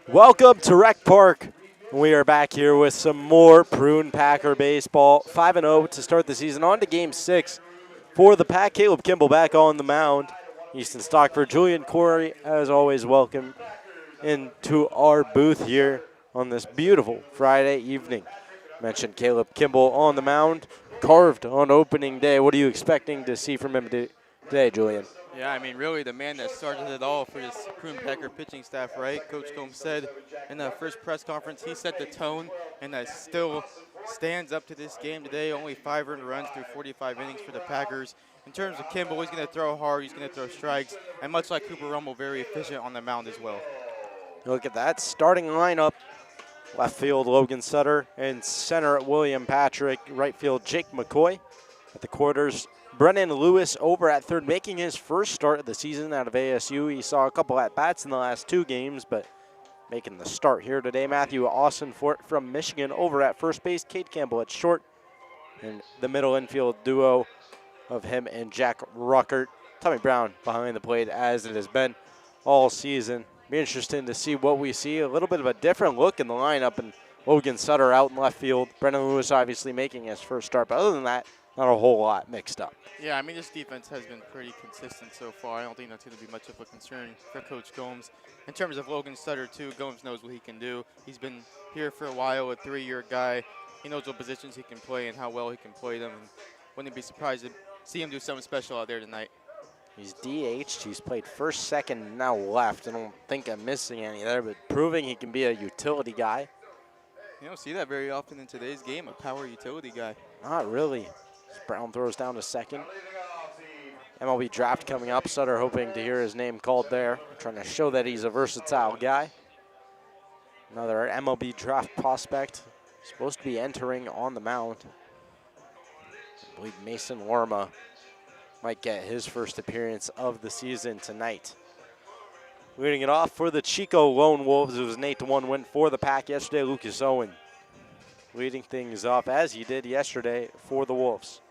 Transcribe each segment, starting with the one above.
Welcome to Rec Park. We are back here with some more Prune Packer baseball. 5-0 to start the season. On to Game 6 for the Pack. Caleb Kimball back on the mound. Easton Stockford, Julian Corey, as always, welcome into our booth here on this beautiful Friday evening. Mentioned Caleb Kimball on the mound, carved on opening day. What are you expecting to see from him today, Julian? Yeah, I mean, really the man that started it all for this Prune Packer pitching staff, right? Coach Combs said in the first press conference he set the tone, and that still stands up to this game today. Only 5 earned runs through 45 innings for the Packers. In terms of Kimball, he's going to throw hard, he's going to throw strikes, and much like Cooper Rummel, very efficient on the mound as well. Look at that starting lineup. Left field, Logan Sutter. And center, William Patrick. Right field, Jake McCoy. At the quarters, Brennan Lewis over at third, making his first start of the season out of ASU. He saw a couple at-bats in the last 2 games, but making the start here today. Matthew Austin-Fort from Michigan over at first base. Cade Campbell at short. And the middle infield duo of him and Jack Ruckert. Tommy Brown behind the plate, as it has been all season. Be interesting to see what we see. A little bit of a different look in the lineup, and Logan Sutter out in left field. Brennan Lewis obviously making his first start, but other than that, not a whole lot mixed up. Yeah, I mean, this defense has been pretty consistent so far. I don't think that's going to be much of a concern for Coach Gomes. In terms of Logan Sutter, too, Gomes knows what he can do. He's been here for a while, a 3-year guy. He knows what positions he can play and how well he can play them. And wouldn't be surprised to see him do something special out there tonight. He's DH'd. He's played first, second, now left. I don't think I'm missing any there, but proving he can be a utility guy. You don't see that very often in today's game, a power utility guy. Not really. Brown throws down to second. MLB draft coming up. Sutter hoping to hear his name called there. Trying to show that he's a versatile guy. Another MLB draft prospect. Supposed to be entering on the mound. I believe Mason Lorma might get his first appearance of the season tonight. Leading it off for the Chico Lone Wolves. It was an 8-1 win for the Pack yesterday. Lucas Owen leading things off as he did yesterday for the Wolves.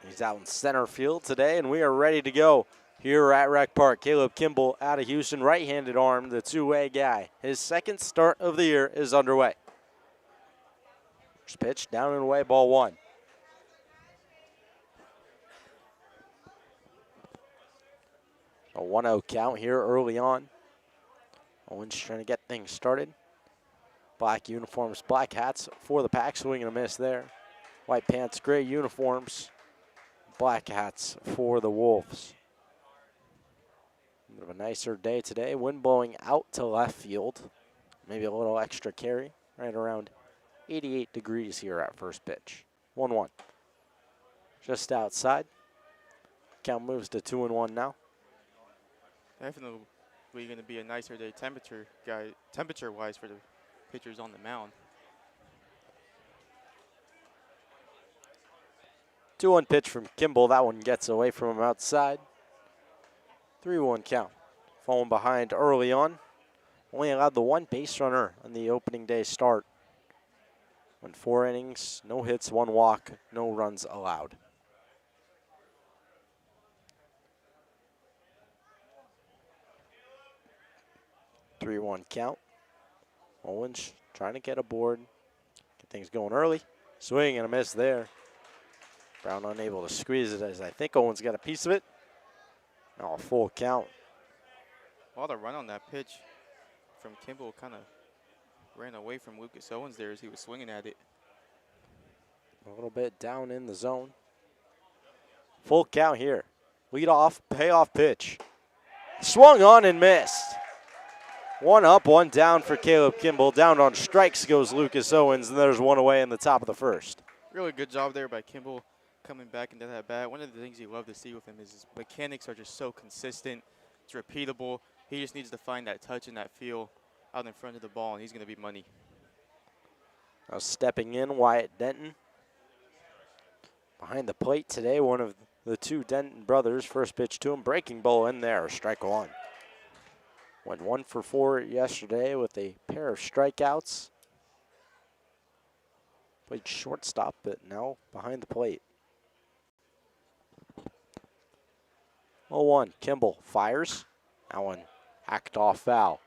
He's out in center field today, and we are ready to go here at Rec Park. Caleb Kimball out of Houston, right-handed arm, the two-way guy. His second start of the year is underway. First pitch, down and away, ball 1. A 1-0 count here early on. Owens trying to get things started. Black uniforms, black hats for the Pack, swing and a miss there. White pants, gray uniforms, black hats for the Wolves. A bit of a nicer day today. Wind blowing out to left field. Maybe a little extra carry, right around 88 degrees here at first pitch. 1-1. Just outside. Count moves to 2-1 now. Definitely going to be a nicer day temperature-wise for the pitchers on the mound. 2-1 pitch from Kimball. That one gets away from him outside. 3-1 count. Falling behind early on. Only allowed the 1 base runner on the opening day start. Went 4 innings, no hits, 1 walk, no runs allowed. Three-one count. Owens trying to get aboard. Get things going early. Swing and a miss there. Brown unable to squeeze it, as I think Owens got a piece of it. Now a full count. Well, the run on that pitch from Kimball kind of ran away from Lucas Owens there as he was swinging at it. A little bit down in the zone. Full count here. Lead off, payoff pitch. Swung on and missed. 1 up, 1 down for Caleb Kimball. Down on strikes goes Lucas Owens, and there's 1 away in the top of the first. Really good job there by Kimball coming back into that bat. One of the things you love to see with him is his mechanics are just so consistent. It's repeatable. He just needs to find that touch and that feel out in front of the ball, and he's going to be money. Now stepping in, Wyatt Denton. Behind the plate today, one of the 2 Denton brothers. First pitch to him, breaking ball in there, strike 1. Went 1 for 4 yesterday with a pair of strikeouts. Played shortstop, but now behind the plate. 0-1. Kimball fires. That one hacked off foul.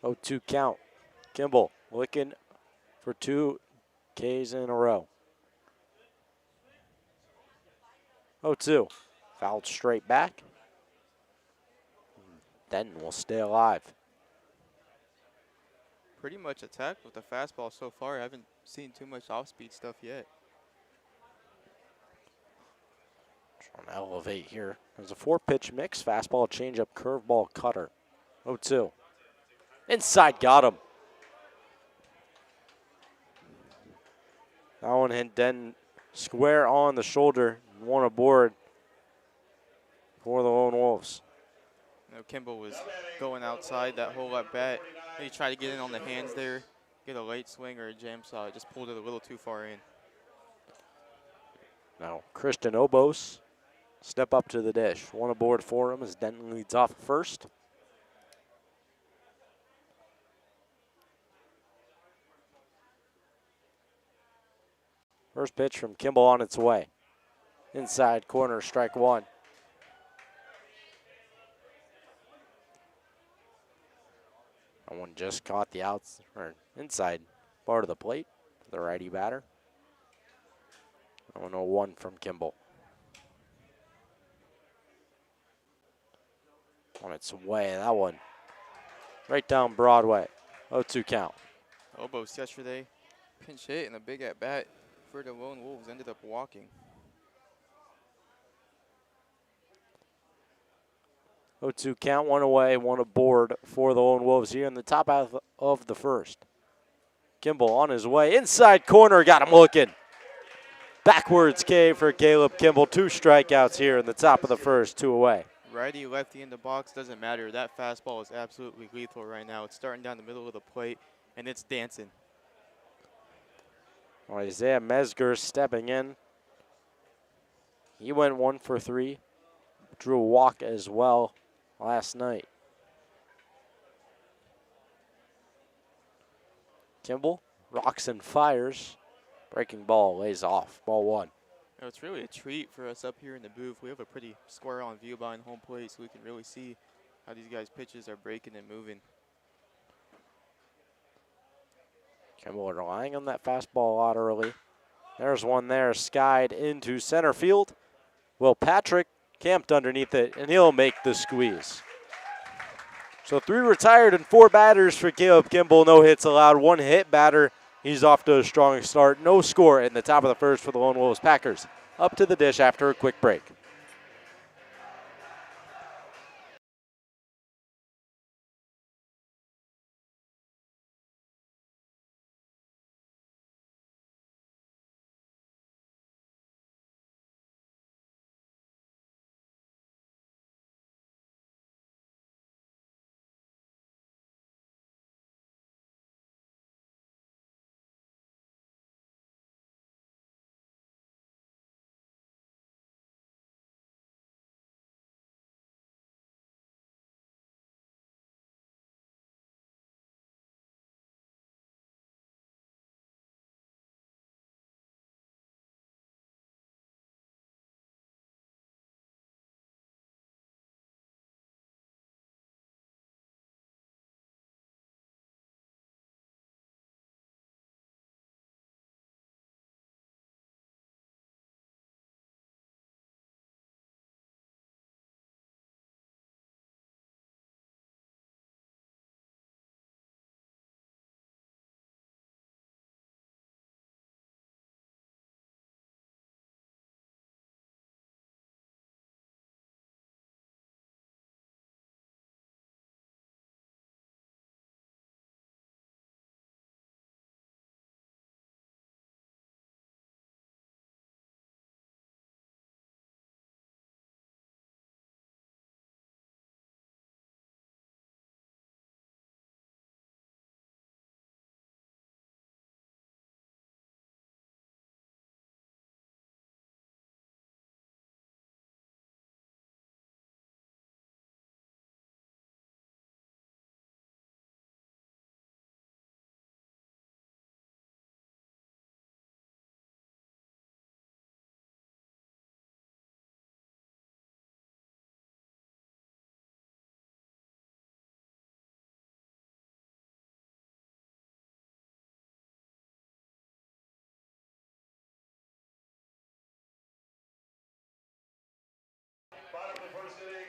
Oh, 2 count. Kimball looking for 2 Ks in a row. 0-2. Fouled straight back. Denton will stay alive. Pretty much attacked with the fastball so far. I haven't seen too much off-speed stuff yet. Trying to elevate here. There's a 4-pitch mix. Fastball, changeup, curveball, cutter. 0-2. Inside, got him. That one hit Denton square on the shoulder. One aboard for the Lone Wolves. You know, Kimball was going outside that whole at bat. He tried to get in on the hands there, get a late swing or a jam saw. Just pulled it a little too far in. Now, Christian Obos step up to the dish. One aboard for him as Denton leads off first. First pitch from Kimball on its way. Inside corner, strike 1. That one just caught the inside part of the plate for the righty batter. 0-1 from Kimball. On its way, that one right down Broadway. 0-2 count. Obos yesterday pinch hit and a big at bat for the Lone Wolves, ended up walking. 0-2 count, 1 away, 1 aboard for the Lone Wolves here in the top half of the first. Kimball on his way, inside corner, got him looking. Backwards K for Caleb Kimball. 2 strikeouts here in the top of the first, 2 away. Righty, lefty in the box, doesn't matter. That fastball is absolutely lethal right now. It's starting down the middle of the plate, and it's dancing. Isaiah Mesger stepping in. He went 1 for 3. Drew a walk as well last night. Kimball rocks and fires. Breaking ball lays off. Ball 1. You know, it's really a treat for us up here in the booth. We have a pretty square-on view behind home plate, so we can really see how these guys' pitches are breaking and moving. Kimball relying on that fastball a lot early. There's one there, skied into center field. Will Patrick camped underneath it, and he'll make the squeeze. So 3 retired and 4 batters for Caleb Kimball. No hits allowed. 1 hit batter. He's off to a strong start. No score in the top of the first for the Lone Wolves. Packers up to the dish after a quick break.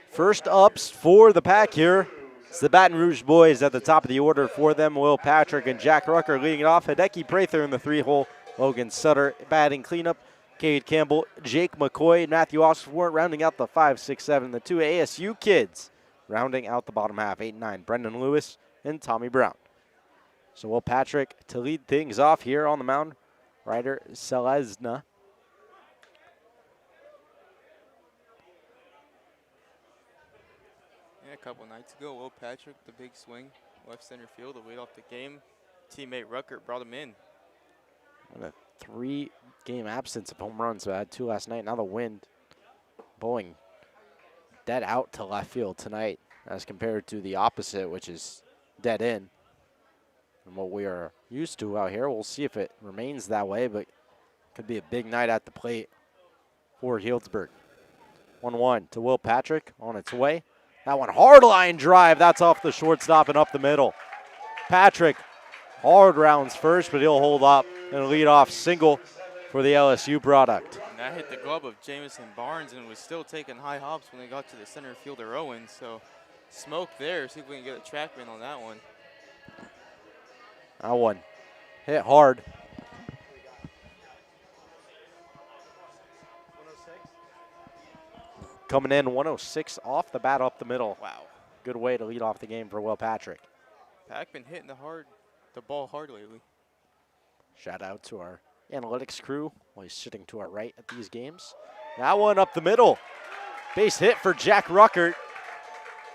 First ups for the pack here. It's the Baton Rouge boys at the top of the order for them. Will Patrick and Jack Rucker leading it off. Hideki Prather in the 3-hole. Logan Sutter batting cleanup. Cade Campbell, Jake McCoy, Matthew Osborne rounding out the 5, 6, 7. The two ASU kids rounding out the bottom half. 8 and 9. Brendan Lewis and Tommy Brown. So Will Patrick to lead things off here on the mound. Ryder Selezna. Yeah, a couple nights ago, Will Patrick, the big swing, left center field to lead off the game. Teammate Ruckert brought him in. And a 3-game absence of home runs. So I had 2 last night. Now the wind blowing dead out to left field tonight as compared to the opposite, which is dead in. And what we are used to out here, we'll see if it remains that way, but could be a big night at the plate for Healdsburg. 1-1 to Will Patrick on its way. That one hard line drive. That's off the shortstop and up the middle. Patrick hard rounds first, but he'll hold up and lead off single for the LSU product. And that hit the glove of Jamison Barnes and was still taking high hops when they got to the center fielder Owens. So smoke there. See if we can get a track win on that one. That one hit hard. Coming in 106 off the bat up the middle. Wow. Good way to lead off the game for Will Patrick. Pac been hitting the ball hard lately. Shout out to our analytics crew while he's sitting to our right at these games. That one up the middle. Base hit for Jack Ruckert.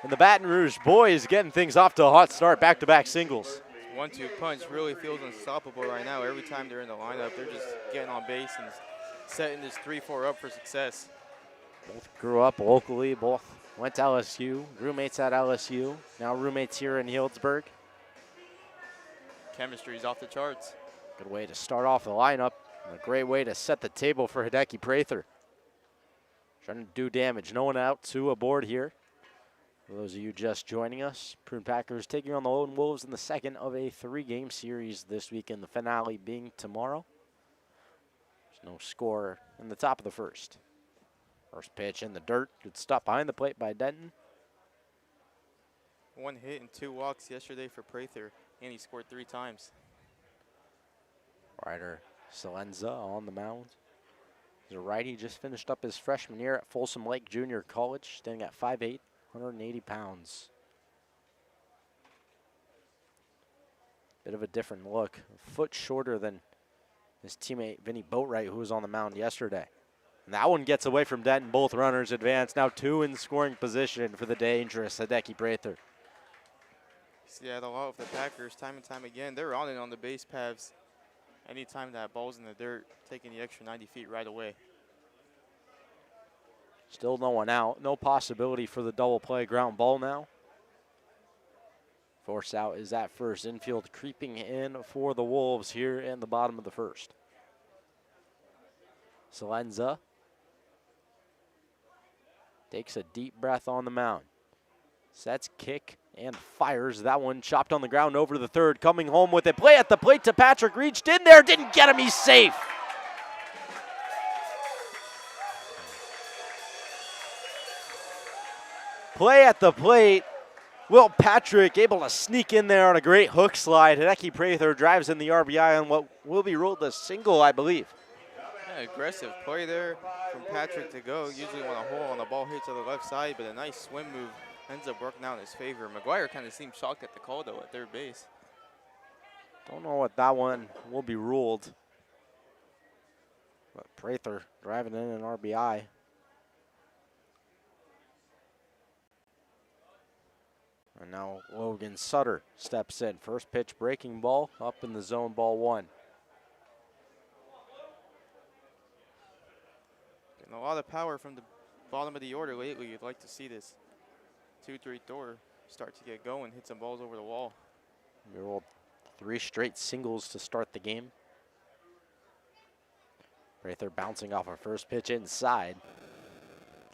And the Baton Rouge boys getting things off to a hot start, back-to-back singles. 1-2 punch really feels unstoppable right now. Every time they're in the lineup, they're just getting on base and setting this 3-4 up for success. Both grew up locally, both went to LSU, roommates at LSU, now roommates here in Healdsburg. Chemistry's off the charts. Good way to start off the lineup, and a great way to set the table for Hideki Prather. Trying to do damage, no one out, 2 aboard here. For those of you just joining us, Prune Packers taking on the Lone Wolves in the second of a 3-game series this weekend, the finale being tomorrow. There's no score in the top of the first. First pitch in the dirt, good stop behind the plate by Denton. 1 hit and 2 walks yesterday for Prather, and he scored 3 times. Ryder Salenza on the mound. He's a righty, just finished up his freshman year at Folsom Lake Junior College, standing at 5'8", 180 pounds. Bit of a different look, a foot shorter than his teammate Vinny Boatwright, who was on the mound yesterday. And that one gets away from Denton. Both runners advance. Now 2 in scoring position for the dangerous Hideki Prather. Yeah, a lot of the Packers, time and time again, they're on it on the base paths. Anytime that ball's in the dirt, taking the extra 90 feet right away. Still no one out. No possibility for the double play ground ball now. Force out is at first. Infield creeping in for the Wolves here in the bottom of the first. Salenza takes a deep breath on the mound. Sets kick and fires. That one chopped on the ground over to the third. Coming home with it. Play at the plate to Patrick. Reached in there. Didn't get him. He's safe. Play at the plate. Will Patrick able to sneak in there on a great hook slide. Hideki Prather drives in the RBI on what will be ruled a single, I believe. Yeah, aggressive play there from Patrick to go. Usually want a hole on the ball hit to the left side, but a nice swim move ends up working out in his favor. McGuire kind of seemed shocked at the call, though, at third base. Don't know what that one will be ruled. But Prather driving in an RBI. And now Logan Sutter steps in. First pitch breaking ball up in the zone, ball 1. Getting a lot of power from the bottom of the order lately. You'd like to see this 2-3 Thor start to get going, hit some balls over the wall. We rolled 3 straight singles to start the game. Prather bouncing off a first pitch inside.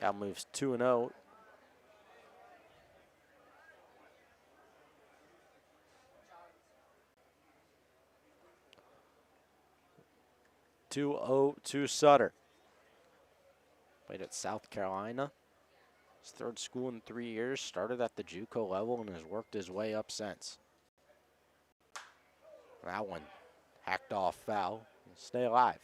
Cal moves 2-0. 2-0 to Sutter. Played at South Carolina. His third school in 3 years, started at the JUCO level and has worked his way up since. That one hacked off foul. Stay alive.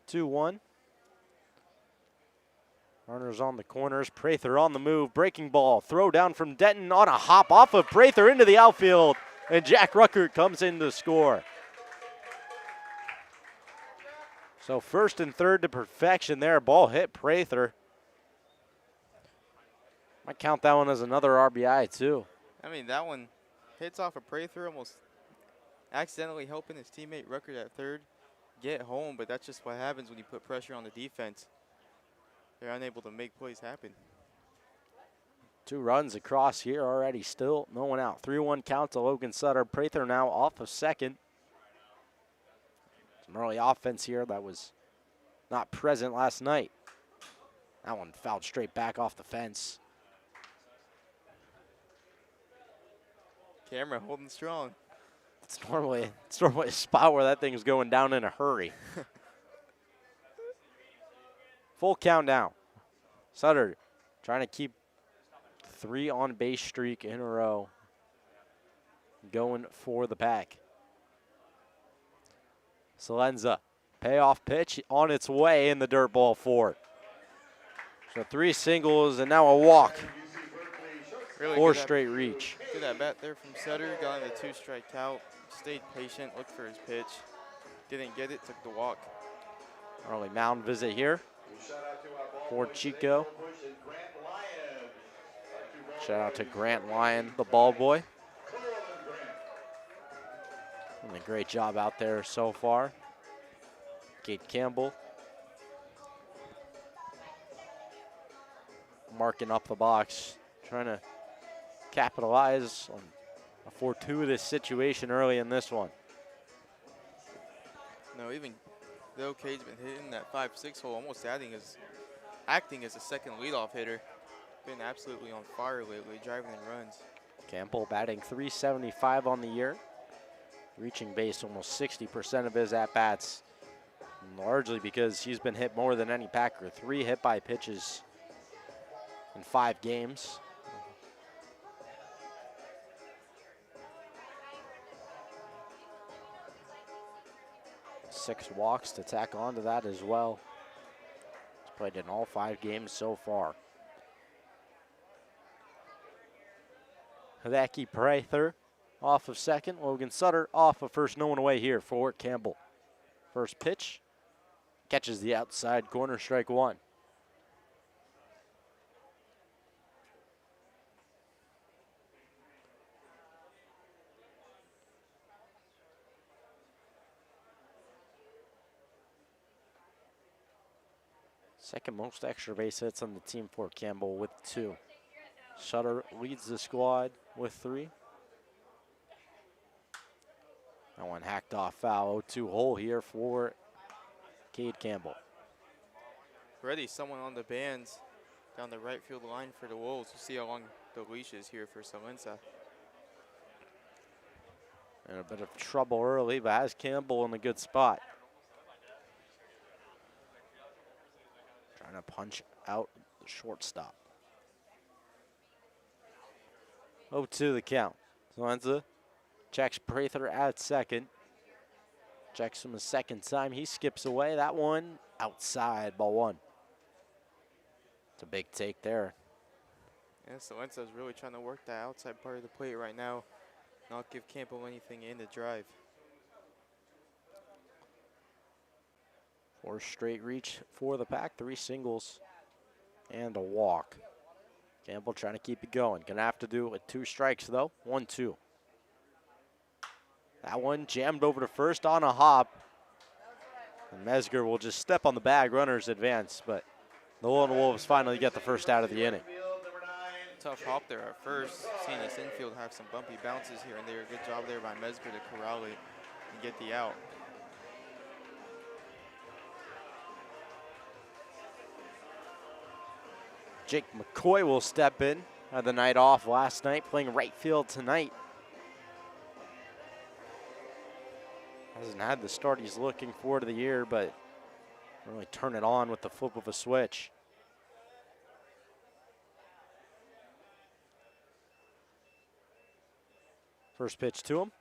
Two one. Runners on the corners. Prather on the move. Breaking ball. Throw down from Denton on a hop off of Prather into the outfield. And Jack Ruckert comes in to score. So first and third to perfection there. Ball hit Prather. Might count that one as another RBI too. I mean, that one hits off a Prather, almost accidentally helping his teammate Ruckert at third get home, but that's just what happens when you put pressure on the defense. They're unable to make plays happen. 2 runs across here already, still no one out. 3-1 count to Logan Sutter. Prather now off of second. Some early offense here that was not present last night. That one fouled straight back off the fence. Camera holding strong. It's normally a spot where that thing's going down in a hurry. Full count now. Sutter trying to keep 3 on base streak in a row going for the pack. Salenza, payoff pitch on its way in the dirt ball 4. So 3 singles and now a walk. Really 4 straight reach. Good at bat there from Sutter. Got in the 2-strike count. Stayed patient, looked for his pitch. Didn't get it, took the walk. Early mound visit here for Chico. Shout out to Grant Lyon, the ball boy. Doing a great job out there so far. Kate Campbell marking up the box, trying to capitalize on a fortuitous situation early in this one. No, even though Cade's been hitting that 5-6 hole, almost acting as a second leadoff hitter. Been absolutely on fire lately, driving in runs. Campbell batting .375 on the year, reaching base almost 60% of his at-bats, largely because he's been hit more than any Packer. 3 hit-by pitches in 5 games. Six walks to tack on to that as well. He's played in all 5 games so far. Hideki Prather off of second. Logan Sutter off of first. No one away here for Campbell. First pitch catches the outside corner, strike 1. Second most extra base hits on the team for Campbell with 2. Sutter leads the squad with 3. That one hacked off foul. 0-2 hole here for Cade Campbell. Already someone on the bands down the right field line for the Wolves. We'll see how long the leash is here for Salenza. In a bit of trouble early, but has Campbell in a good spot. Trying to punch out the shortstop. 0-2 the count. Salenza checks Prather at second. Checks him a second time. He skips away. That one outside, ball 1. It's a big take there. Yeah, Salenza's really trying to work the outside part of the plate right now. Not give Campbell anything in the drive. 4 straight reach for the pack. 3 singles and a walk. Campbell trying to keep it going. Gonna have to do it with 2 strikes though. 1-2. That one jammed over to first on a hop. And Mesger will just step on the bag. Runners advance, but the Lone Wolves finally get the first out of the inning. Tough hop there at first. Seeing this infield have some bumpy bounces here and there. Good job there by Mesger to corral it and get the out. Jake McCoy will step in. Had the night off last night, playing right field tonight. Hasn't had the start he's looking for to the year, but really turn it on with the flip of a switch. First pitch to him.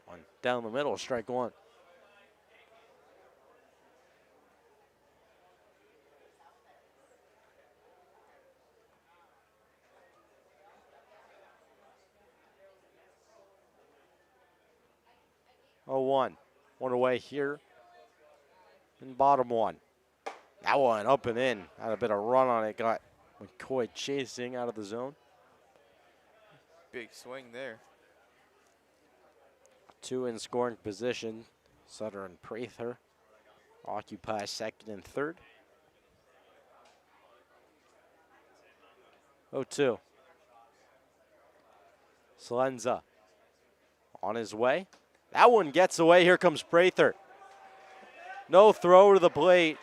One down the middle, strike one. Oh, one away here in bottom one. That one up and in. Had a bit of run on it. Got McCoy chasing out of the zone. Big swing there. Two in scoring position. Sutter and Prather occupy second and third. 0-2. Salenza on his way. That one gets away. Here comes Prather. No throw to the plate.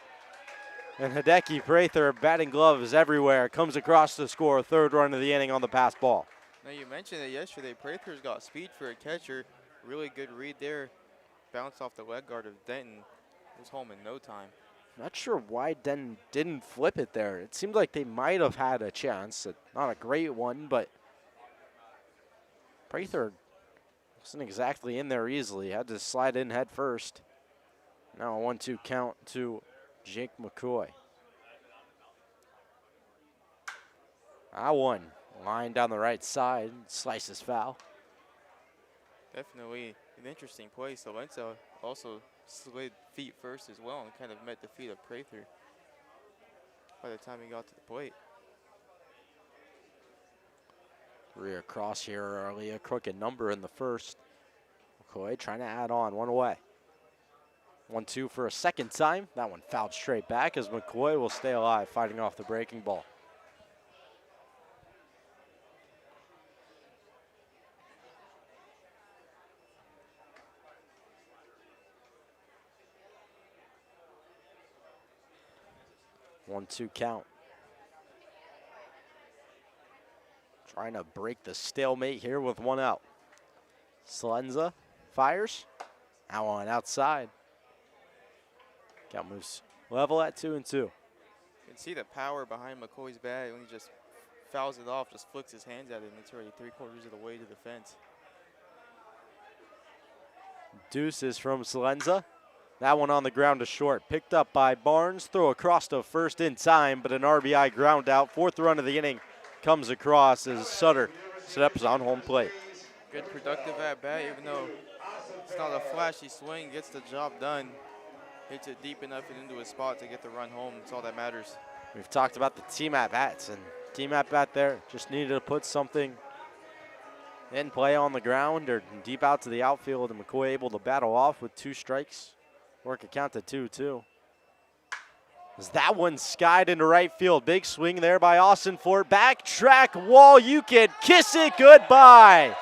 And Hideki Prather, batting gloves everywhere, comes across to score. Third run of the inning on the pass ball. Now, you mentioned it yesterday. Prather's got speed for a catcher. Really good read there. Bounced off the leg guard of Denton. Was home in no time. Not sure why Denton didn't flip it there. It seemed like they might have had a chance. Not a great one, but Prather wasn't exactly in there easily. Had to slide in head first. Now a 1-2 count to Jake McCoy. That one line down the right side, slices foul. Definitely an interesting play. Salenza also slid feet first as well and kind of met the feet of Prather by the time he got to the plate. Rear cross here early, a crooked number in the first. McCoy trying to add on, one away. 1-2 for a second time. That one fouled straight back as McCoy will stay alive, fighting off the breaking ball. One-two count. Trying to break the stalemate here with one out. Salenza fires. That one outside. Count moves level at 2-2. You can see the power behind McCoy's bat when he just fouls it off, just flicks his hands at it, and it's already 3/4 of the way to the fence. Deuces from Salenza. That one on the ground to short. Picked up by Barnes. Throw across to first in time, but an RBI ground out. Fourth run of the inning comes across as Sutter steps on home plate. Good productive at bat, even though it's not a flashy swing, gets the job done. Hits it deep enough and into a spot to get the run home. That's all that matters. We've talked about the team at bats, and team at bat there just needed to put something in play on the ground or deep out to the outfield, and McCoy able to battle off with 2 strikes. Work a count to 2-2. As that one skied into right field. Big swing there by Austin Fort. Backtrack wall, you can kiss it goodbye.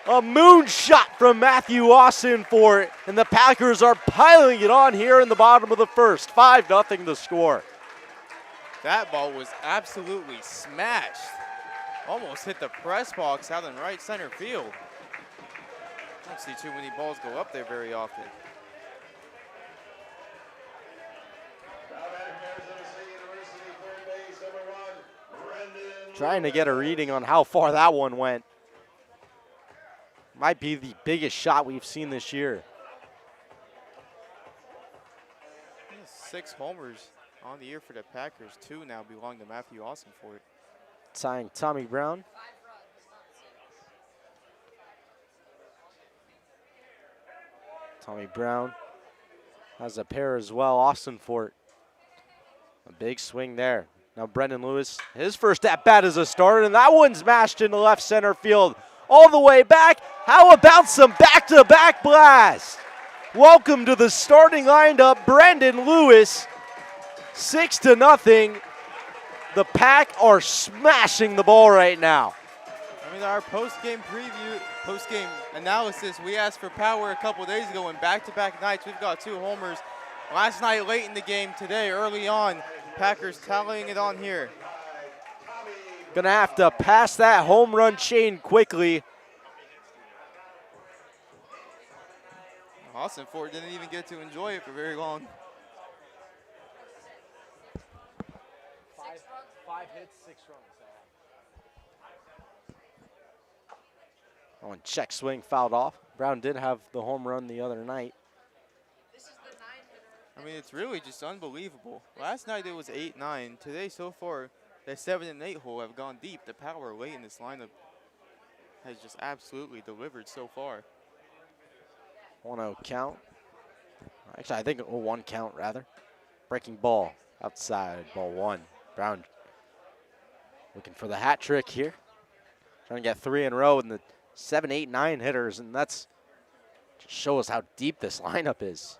A moonshot from Matthew Austin Fort, and the Packers are piling it on here in the bottom of the first. 5-0 the score. That ball was absolutely smashed. Almost hit the press box out in right center field. I don't see too many balls go up there very often. Trying to get a reading on how far that one went. Might be the biggest shot we've seen this year. 6 homers on the year for the Packers. 2 now belong to Matthew Austin Fort. Tying Tommy Brown. Tommy Brown has a pair as well. Austin Fort. A big swing there. Now Brendan Lewis, his first at-bat as a starter, and that one's mashed into left center field. All the way back. How about some back-to-back blast? Welcome to the starting lineup, Brendan Lewis. 6-0. The Pack are smashing the ball right now. I mean, our post-game preview, post-game analysis, we asked for power a couple days ago, and back-to-back nights, we've got 2 homers. Last night late in the game, today early on, Packers tallying it on here. Gonna have to pass that home run chain quickly. Austin Ford didn't even get to enjoy it for very long. Five hits, 6 runs. Oh, and check swing fouled off. Brown did have the home run the other night. I mean, it's really just unbelievable. Last night it was 8-9. Today, so far, the 7 and 8 hole have gone deep. The power late in this lineup has just absolutely delivered so far. 1-0 count. Actually, I think a 1 count rather. Breaking ball outside, ball 1. Brown looking for the hat trick here. Trying to get 3 in a row in the 7, 8, 9 hitters, and that's just shows how deep this lineup is.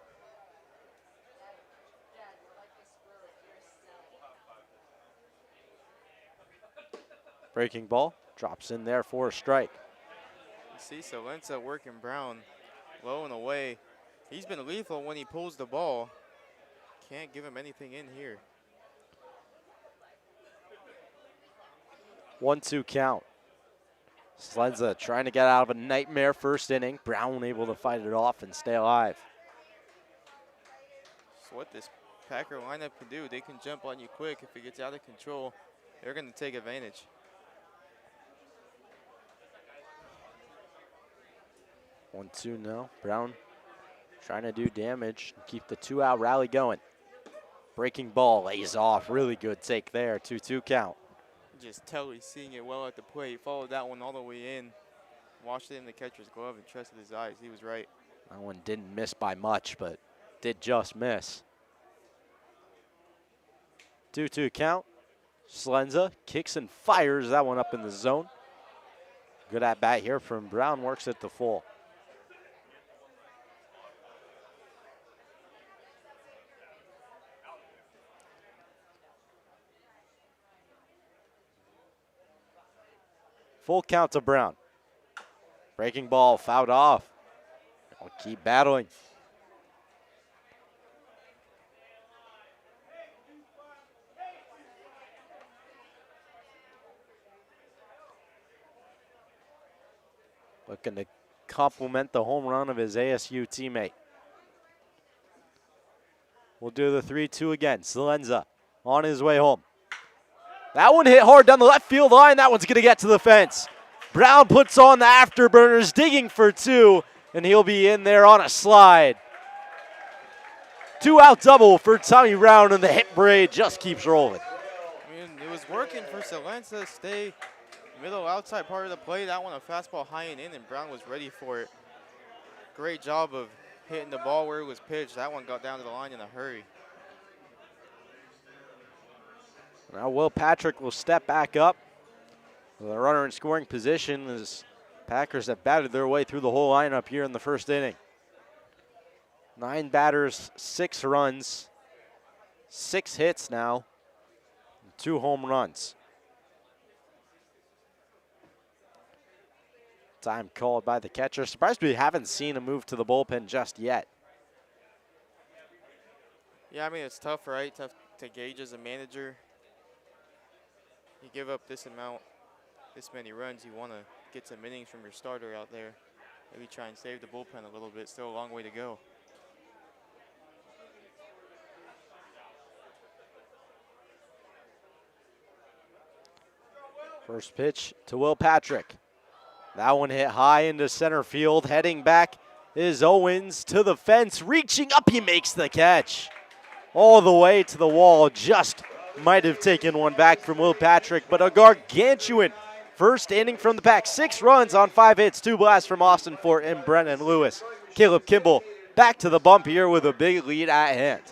Breaking ball drops in there for a strike. You see Salenza working Brown low and away. He's been lethal when he pulls the ball. Can't give him anything in here. 1-2 count. Salenza trying to get out of a nightmare first inning. Brown able to fight it off and stay alive. So what this Packer lineup can do, they can jump on you quick. If it gets out of control, they're going to take advantage. 1-2 now. Brown trying to do damage, keep the 2-out rally going. Breaking ball lays off. Really good take there. 2-2 count. Just tell he's seeing it well at the plate. Followed that one all the way in. Watched it in the catcher's glove and trusted his eyes. He was right. That one didn't miss by much, but did just miss. 2-2 count. Salenza kicks and fires that one up in the zone. Good at bat here from Brown. Works at the full. Full count to Brown. Breaking ball fouled off. I'll keep battling. Looking to compliment the home run of his ASU teammate. We'll do the 3-2 again. Salenza on his way home. That one hit hard down the left field line. That one's going to get to the fence. Brown puts on the afterburners, digging for 2, and he'll be in there on a slide. 2-out double for Tommy Brown, and the hit parade just keeps rolling. I mean, it was working for Salenza. Stay middle outside part of the plate. That one a fastball high and in, and Brown was ready for it. Great job of hitting the ball where it was pitched. That one got down to the line in a hurry. Now Will Patrick will step back up with a runner in scoring position as Packers have batted their way through the whole lineup here in the first inning. 9 batters, 6 runs, 6 hits now, 2 home runs. Time called by the catcher. Surprised we haven't seen a move to the bullpen just yet. Yeah, I mean, it's tough, right? Tough to gauge as a manager. You give up this amount, this many runs, you want to get some innings from your starter out there. Maybe try and save the bullpen a little bit. Still a long way to go. First pitch to Will Patrick. That one hit high into center field. Heading back is Owens to the fence. Reaching up, he makes the catch. All the way to the wall. Just might have taken one back from Will Patrick, but a gargantuan first inning from the Pack. 6 runs on 5 hits, 2 blasts from Austin Fort and Brennan Lewis. Caleb Kimball back to the bump here with a big lead at hand.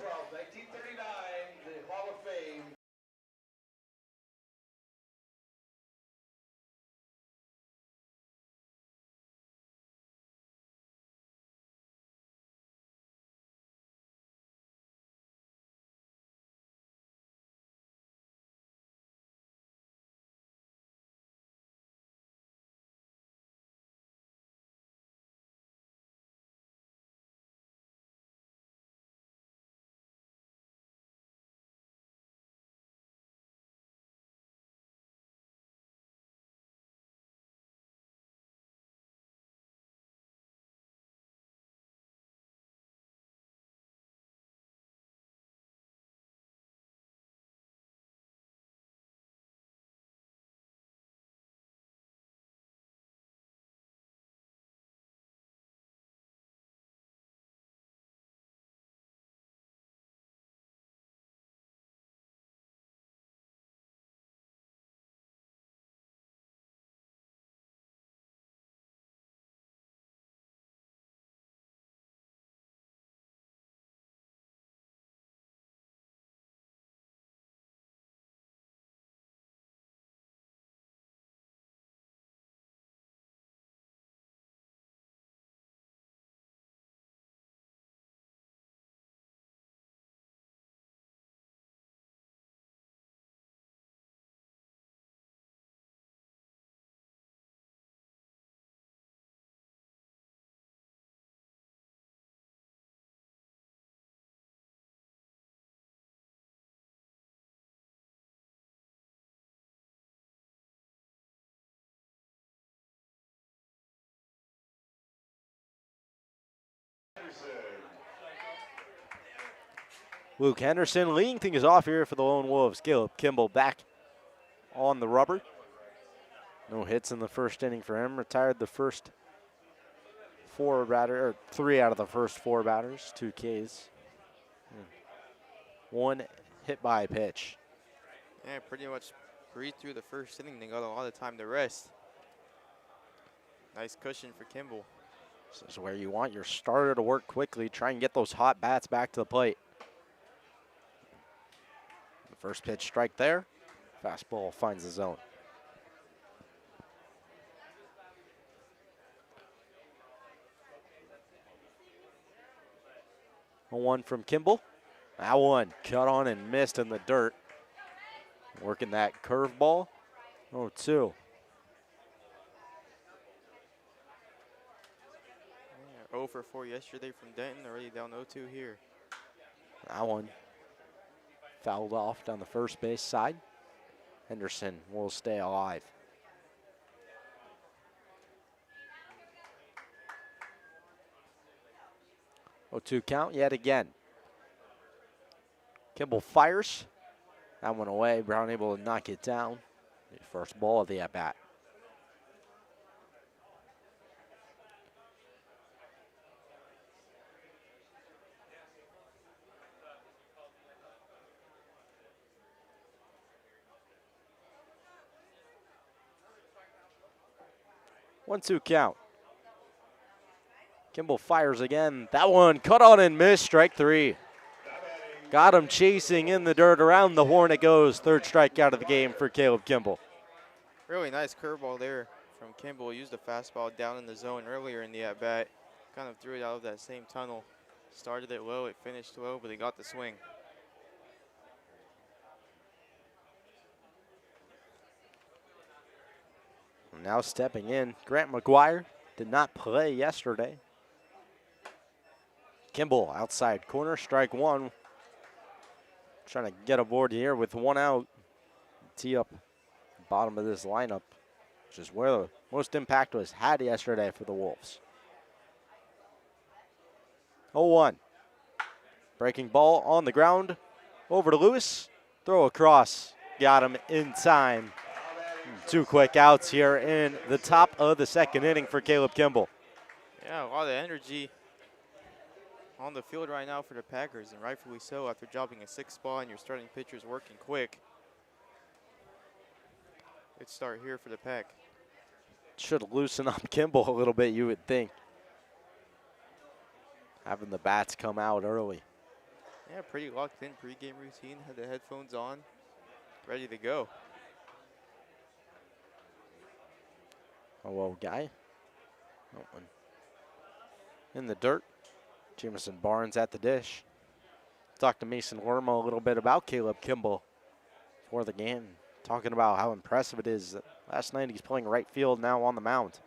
Luke Henderson leading things off here for the Lone Wolves. Caleb Kimball back on the rubber. No hits in the first inning for him. Retired the first three out of the first four batters, 2 Ks. 1 hit by pitch. Yeah, pretty much breathed through the first inning. They got a lot of time to rest. Nice cushion for Kimball. This is where you want your starter to work quickly, try and get those hot bats back to the plate. The first pitch strike there. Fastball finds the zone. A 1 from Kimball. That one cut on and missed in the dirt. Working that curveball. 0-2. Yeah, 0 for 4 yesterday from Denton, already down 0-2 here. That one fouled off down the first base side. Henderson will stay alive. Oh, 2 count yet again. Kimball fires. That one away. Brown able to knock it down. The first ball of the at-bat. One-two count. Kimball fires again. That one cut on and missed. Strike 3. Got him chasing in the dirt. Around the horn it goes. Third strikeout of the game for Caleb Kimball. Really nice curveball there from Kimball. Used a fastball down in the zone earlier in the at-bat. Kind of threw it out of that same tunnel. Started it low, it finished low, but he got the swing. Now stepping in, Grant McGuire did not play yesterday. Kimball outside corner, strike 1. Trying to get aboard here with 1 out. Tee up the bottom of this lineup, which is where the most impact was had yesterday for the Wolves. 0-1. Breaking ball on the ground. Over to Lewis. Throw across. Got him in time. 2 quick outs here in the top of the second inning for Caleb Kimball. Yeah, a lot of energy on the field right now for the Packers, and rightfully so after dropping a 6th spot and your starting pitcher's working quick. Good start here for the Pack. Should loosen up Kimball a little bit, you would think. Having the bats come out early. Yeah, pretty locked in pregame routine, had the headphones on, ready to go. Hello, guy. That one in the dirt. Jamison Barnes at the dish. Talked to Mason Lerma a little bit about Caleb Kimball for the game. Talking about how impressive it is that last night he's playing right field now on the mound.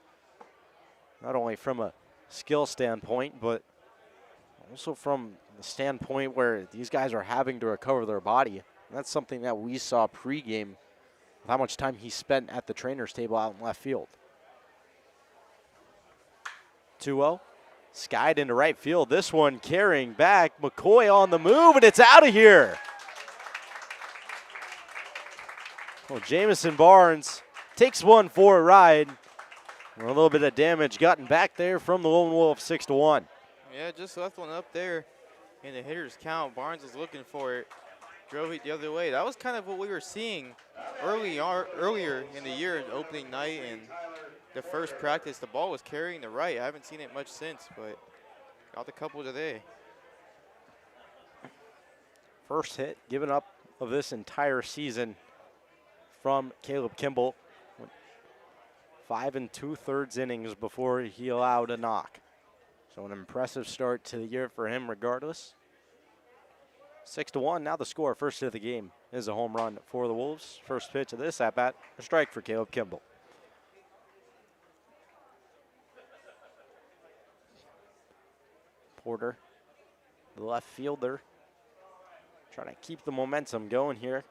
Not only from a skill standpoint, but also from the standpoint where these guys are having to recover their body. And that's something that we saw pregame with how much time he spent at the trainer's table out in left field. 2-0. Skied into right field. This one carrying back. McCoy on the move, and it's out of here. Well, Jamison Barnes takes one for a ride. A little bit of damage gotten back there from the Lone Wolf, 6-1. Yeah, just left one up there in the hitter's count. Barnes was looking for it. Drove it the other way. That was kind of what we were seeing earlier in the year, opening night and the first practice. The ball was carrying the right. I haven't seen it much since, but got the couple today. First hit given up of this entire season from Caleb Kimball. 5 2/3 innings before he allowed a knock. So an impressive start to the year for him regardless. 6-1, now the score. First hit of the game is a home run for the Wolves. First pitch of this at-bat, a strike for Caleb Kimball. Porter, the left fielder, trying to keep the momentum going here.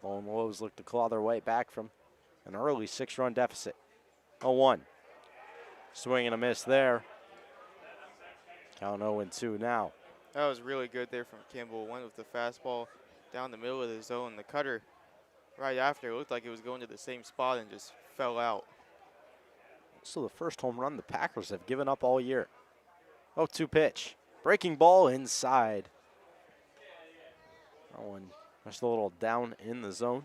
The Lone Wolves look to claw their way back from an early 6-run deficit. 0-1. Swing and a miss there. Count 0-2 now. That was really good there from Kimball. Went with the fastball down the middle of the zone. The cutter right after, it looked like it was going to the same spot and just fell out. So the first home run the Packers have given up all year. 0-2 pitch. Breaking ball inside. That one just a little down in the zone.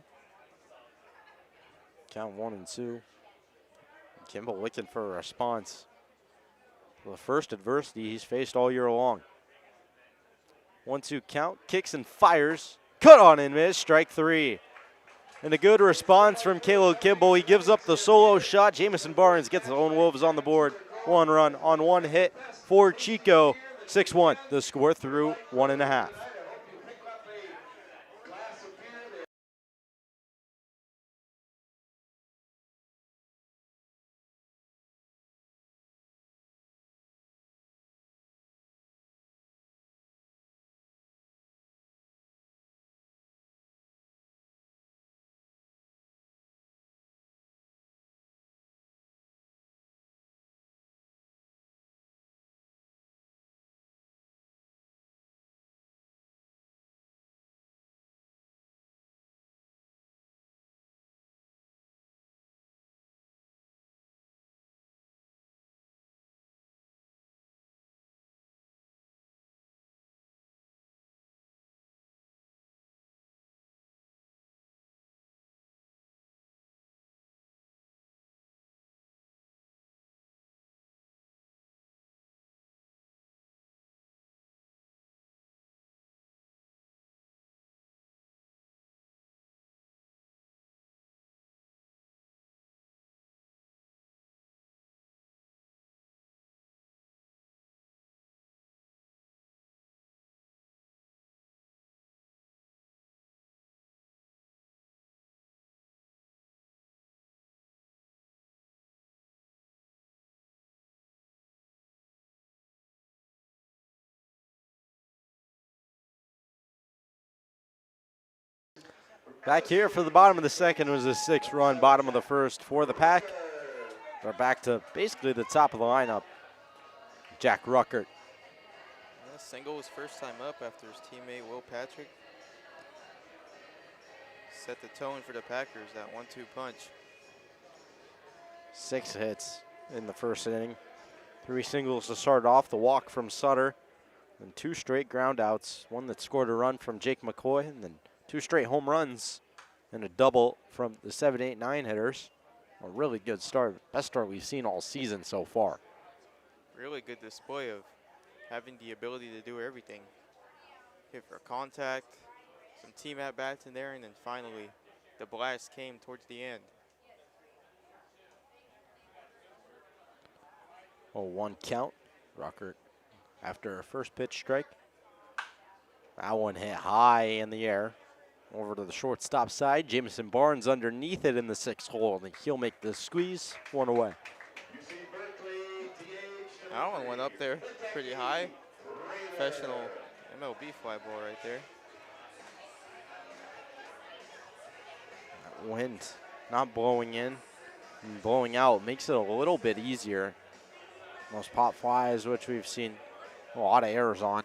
Count 1-2. Kimball looking for a response. The first adversity he's faced all year long. 1-2 count, kicks and fires. Cut on and miss, strike 3. And a good response from Caleb Kimball. He gives up the solo shot. Jamison Barnes gets the Lone Wolves on the board. 1 run on 1 hit for Chico. 6-1, the score through 1.5. Back here for the bottom of the second was a 6-run bottom of the first for the Pack. They're back to basically the top of the lineup. Jack Ruckert. Yeah, single his first time up after his teammate Will Patrick set the tone for the Packers, that 1-2 punch. 6 hits in the first inning. 3 singles to start off, the walk from Sutter, and 2 straight ground outs. One that scored a run from Jake McCoy, and then 2 straight home runs and a double from the 7, 8, 9 hitters. A really good start, best start we've seen all season so far. Really good display of having the ability to do everything. Hit for contact, some team at-bats in there, and then finally the blast came towards the end. 0-1 count. Ruckert after a first pitch strike. That one hit high in the air. Over to the shortstop side. Jamison Barnes underneath it in the 6th hole. And he'll make the squeeze. 1 away. That one went up there pretty high. Professional MLB fly ball right there. That wind not blowing in and blowing out makes it a little bit easier. Most pop flies, which we've seen a lot of errors on.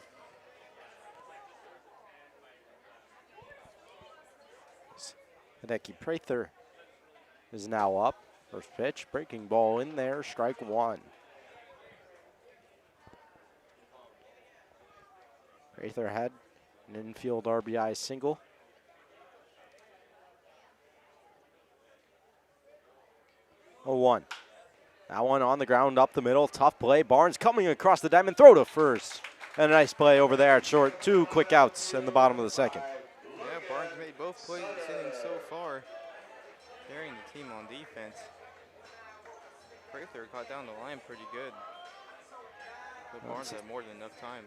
Hideki Prather is now up. First pitch, breaking ball in there, strike 1. Prather had an infield RBI single. Oh, 1. That one on the ground up the middle, tough play. Barnes coming across the diamond, throw to first. And a nice play over there at short. 2 quick outs in the bottom of the second. Yeah, Barnes made both plays this inning so far, carrying the team on defense. Prather got down the line pretty good, but Barnes had more than enough time.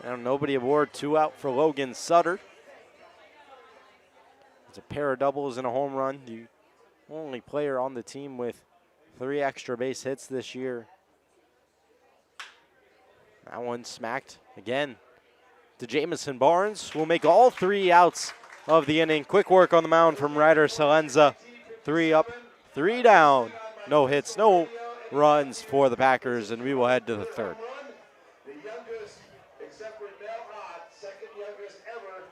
Now nobody aboard, 2 out for Logan Sutter. It's a pair of doubles and a home run. The only player on the team with 3 extra base hits this year. That one smacked again to Jamison Barnes, who will make all 3 outs of the inning. Quick work on the mound from Ryder Salenza. 3 up, 3 down. No hits, no runs for the Packers, and we will head to the third. The youngest, except for Mel Ott, second youngest ever.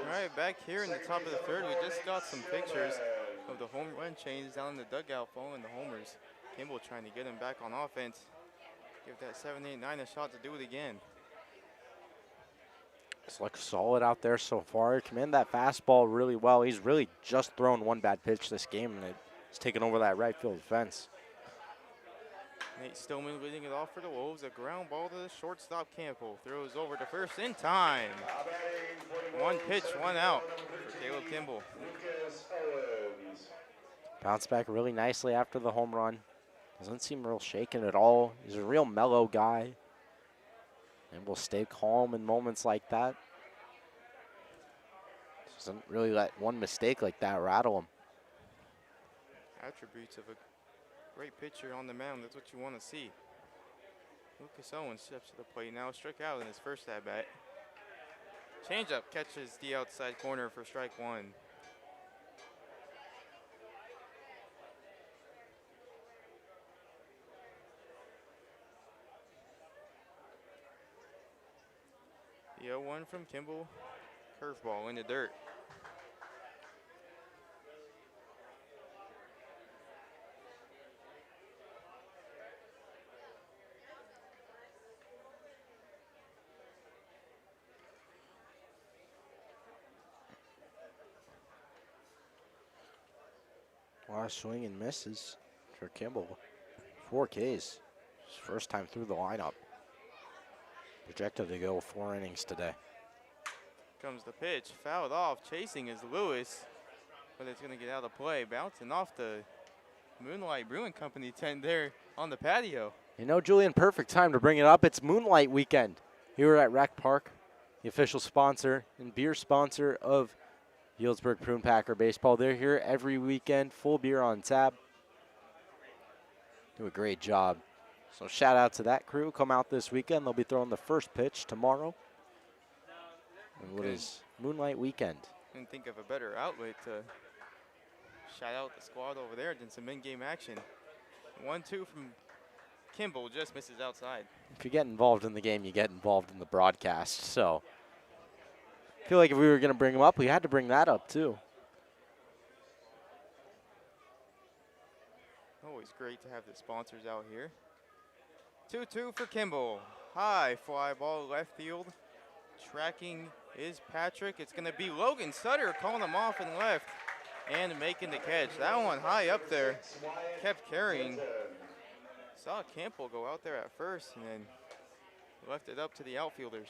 All right, back here in the top of the third, we just got some pictures of the home run chains down in the dugout following the homers. Kimball trying to get him back on offense. Give that 7-8-9 a shot to do it again. It's looks solid out there so far. Command that fastball really well. He's really just thrown one bad pitch this game, and it's taken over that right field fence. Nate Stillman leading it off for the Wolves. A ground ball to the shortstop Campbell. Throws over to first in time. One pitch, one out for Caleb Kimball. Bounced back really nicely after the home run. Doesn't seem real shaken at all. He's a real mellow guy. And will stay calm in moments like that. Doesn't really let one mistake like that rattle him. Attributes of a great pitcher on the mound. That's what you want to see. Lucas Owens steps to the plate now. Struck out in his first at bat. Changeup catches the outside corner for strike one. The 0-1 from Kimball. Curveball in the dirt. A lot of swing and misses for Kimball. 4 Ks. His first time through the lineup. Projected to go 4 innings today. Comes the pitch, fouled off. Chasing is Lewis, but it's going to get out of play. Bouncing off the Moonlight Brewing Company tent there on the patio. You know, Julian, perfect time to bring it up. It's Moonlight Weekend here at Rec Park, the official sponsor and beer sponsor of Healdsburg Prune Packer Baseball. They're here every weekend, full beer on tap. Do a great job. So shout out to that crew. Come out this weekend. They'll be throwing the first pitch tomorrow. And what is Moonlight Weekend? Couldn't think of a better outlet to shout out the squad over there than some in-game action. 1-2 from Kimball, just misses outside. If you get involved in the game, you get involved in the broadcast. So I feel like if we were going to bring him up, we had to bring that up too. Always great to have the sponsors out here. 2-2 for Kimball. High fly ball left field. Tracking is Patrick. It's going to be Logan Sutter calling him off in left and making the catch. That one high up there. Kept carrying. Saw Campbell go out there at first and then left it up to the outfielders.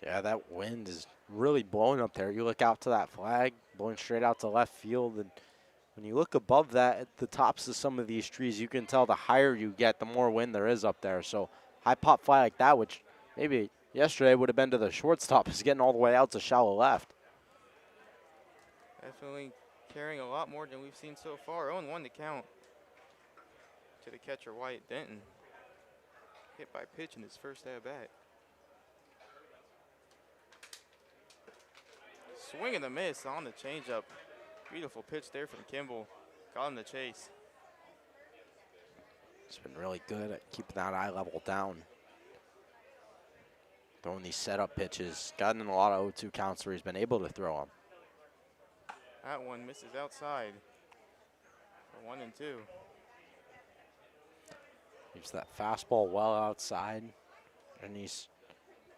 Yeah, that wind is really blowing up there. You look out to that flag, blowing straight out to left field, and When you look above that at the tops of some of these trees, you can tell the higher you get, the more wind there is up there. So high pop fly like that, which maybe yesterday would have been to the shortstop, is getting all the way out to shallow left. Definitely carrying a lot more than we've seen so far. 0-1 to count to the catcher, Wyatt Denton. Hit by pitch in his first at bat. Swing and a miss on the changeup. Beautiful pitch there from Kimball. Got him the chase. He's been really good at keeping that eye level down. Throwing these setup pitches. Gotten in a lot of 0-2 counts where he's been able to throw them. That one misses outside for 1-2. Keeps that fastball well outside. And he's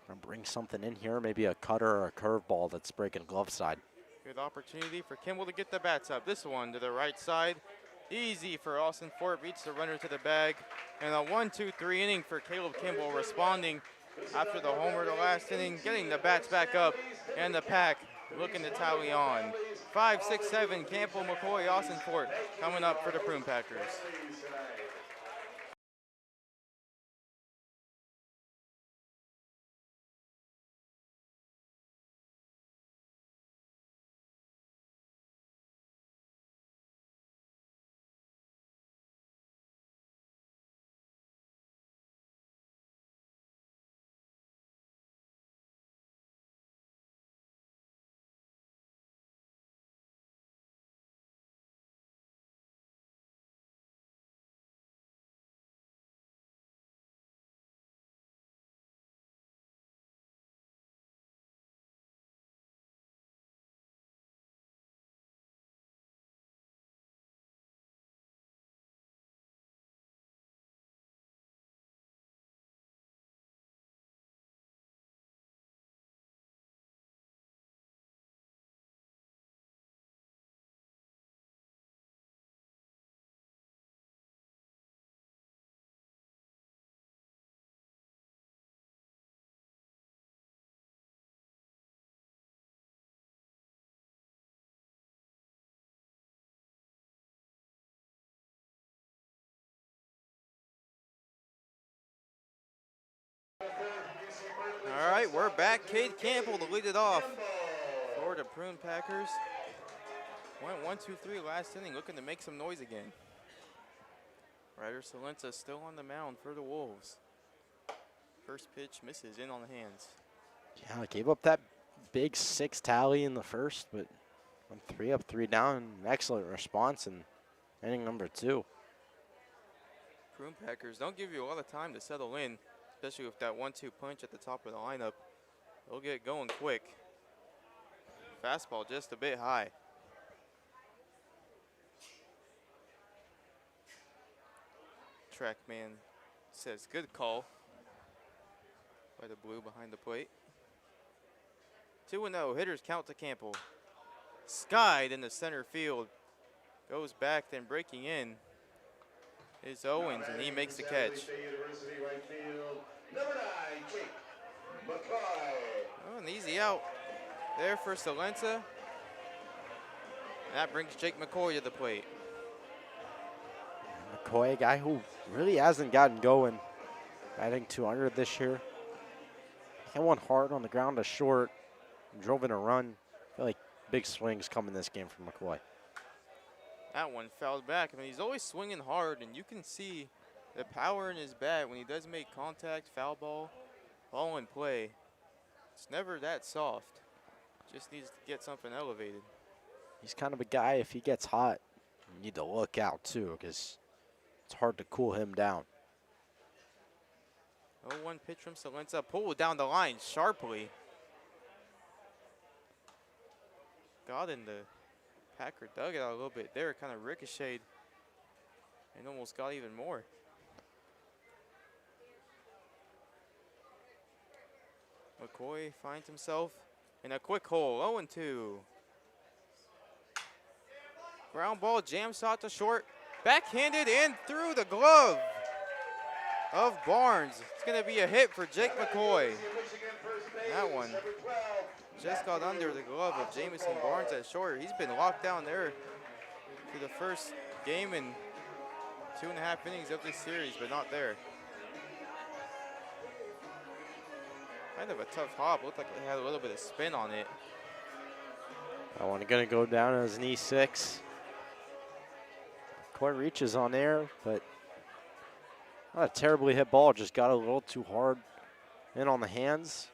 going to bring something in here, maybe a cutter or a curveball that's breaking glove side. Good opportunity for Kimball to get the bats up. This one to the right side. Easy for Austin Fort. Beats the runner to the bag. And a 1-2-3 inning for Caleb Kimball, responding after the homer the last inning, getting the bats back up, and the pack looking to tally on. 5, 6, 7, Campbell, McCoy, Austin Fort coming up for the Prune Packers. All right, we're back. Cade Campbell to lead it off for the Prune Packers. Went 1-2-3 last inning, looking to make some noise again. Ryder Salenza still on the mound for the Wolves. First pitch misses in on the hands. Yeah, gave up that big 6 tally in the first, but went 3 up, 3 down. An excellent response in inning number 2. Prune Packers don't give you a lot of time to settle in, especially with that 1-2 punch at the top of the lineup. They'll get going quick. Fastball just a bit high. Trackman says good call by the blue behind the plate. 2-0, hitters count to Campbell. Skied in the center field. Goes back, then breaking in is Owens, and he makes the catch. Oh, an easy out there for Salenza. And that brings Jake McCoy to the plate. McCoy, a guy who really hasn't gotten going. Batting 200 this year. Hit one hard on the ground to short. Drove in a run. I feel like big swings come in this game from McCoy. That one fouled back. I mean, he's always swinging hard, and you can see the power in his bat when he does make contact, foul ball in play. It's never that soft. Just needs to get something elevated. He's kind of a guy, if he gets hot, you need to look out too, because it's hard to cool him down. 0-1 pitch from Salenza, pulled down the line sharply. Got in the Packer dugout a little bit there, kind of ricocheted and almost got even more. McCoy finds himself in a quick hole, 0-2. Ground ball, jam shot to short, backhanded in through the glove of Barnes. It's going to be a hit for Jake McCoy. That one just got under the glove of Jamison Barnes at short. He's been locked down there to the first game in 2.5 innings of this series, but not there. Kind of a tough hop. Looked like it had a little bit of spin on it. That one going to go down as an E6. Court reaches on there, but not a terribly hit ball. Just got a little too hard in on the hands.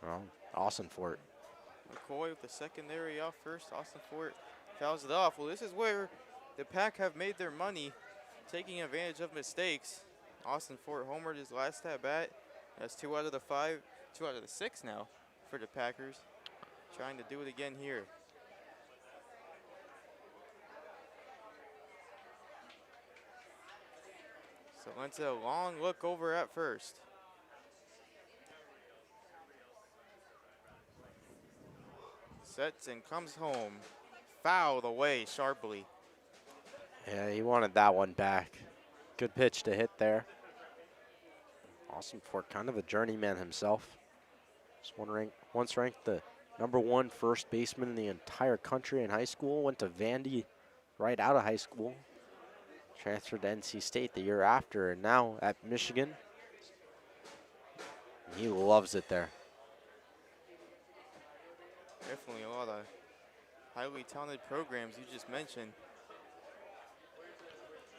Well, Austin Fort. McCoy with the secondary off first. Austin Fort fouls it off. Well, this is where the Pack have made their money, taking advantage of mistakes. Austin Fort homered his last at bat. That's 2 out of the 5, 2 out of the 6 now for the Packers. Trying to do it again here. Salenta, a long look over at first. Sets and comes home. Fouled away sharply. Yeah, he wanted that one back. Good pitch to hit there. Austin Fort, kind of a journeyman himself. Once ranked the #1 first baseman in the entire country in high school. Went to Vandy right out of high school. Transferred to NC State the year after, and now at Michigan. He loves it there. Definitely a lot of highly talented programs you just mentioned.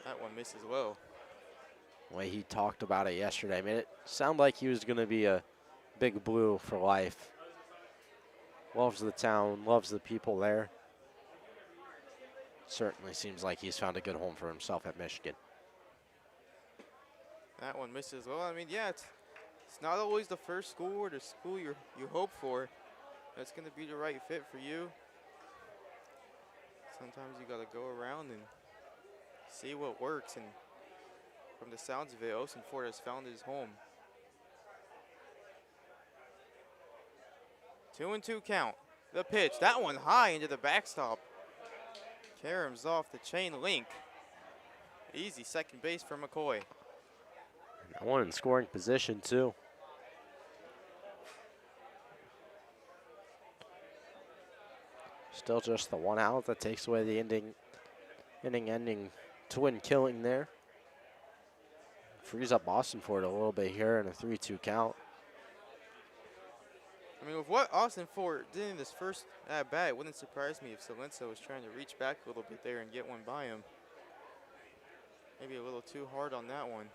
That one misses low. The way he talked about it yesterday made it sound like he was going to be a Big Blue for life. Loves the town, loves the people there. Certainly seems like he's found a good home for himself at Michigan. That one misses low. I mean, yeah, it's not always the first school or the school you hope for that's going to be the right fit for you. Sometimes you got to go around and see what works, and from the sounds of it, Austin Fort has found his home. 2-2 count. The pitch, that one high into the backstop. Karam's off the chain link. Easy second base for McCoy. That one in scoring position too. Still just the 1 out that takes away the inning-ending twin killing there. Frees up Austin Fort a little bit here in a 3-2 count. I mean, with what Austin Fort did in this first at bat, it wouldn't surprise me if Salenta was trying to reach back a little bit there and get one by him. Maybe a little too hard on that one.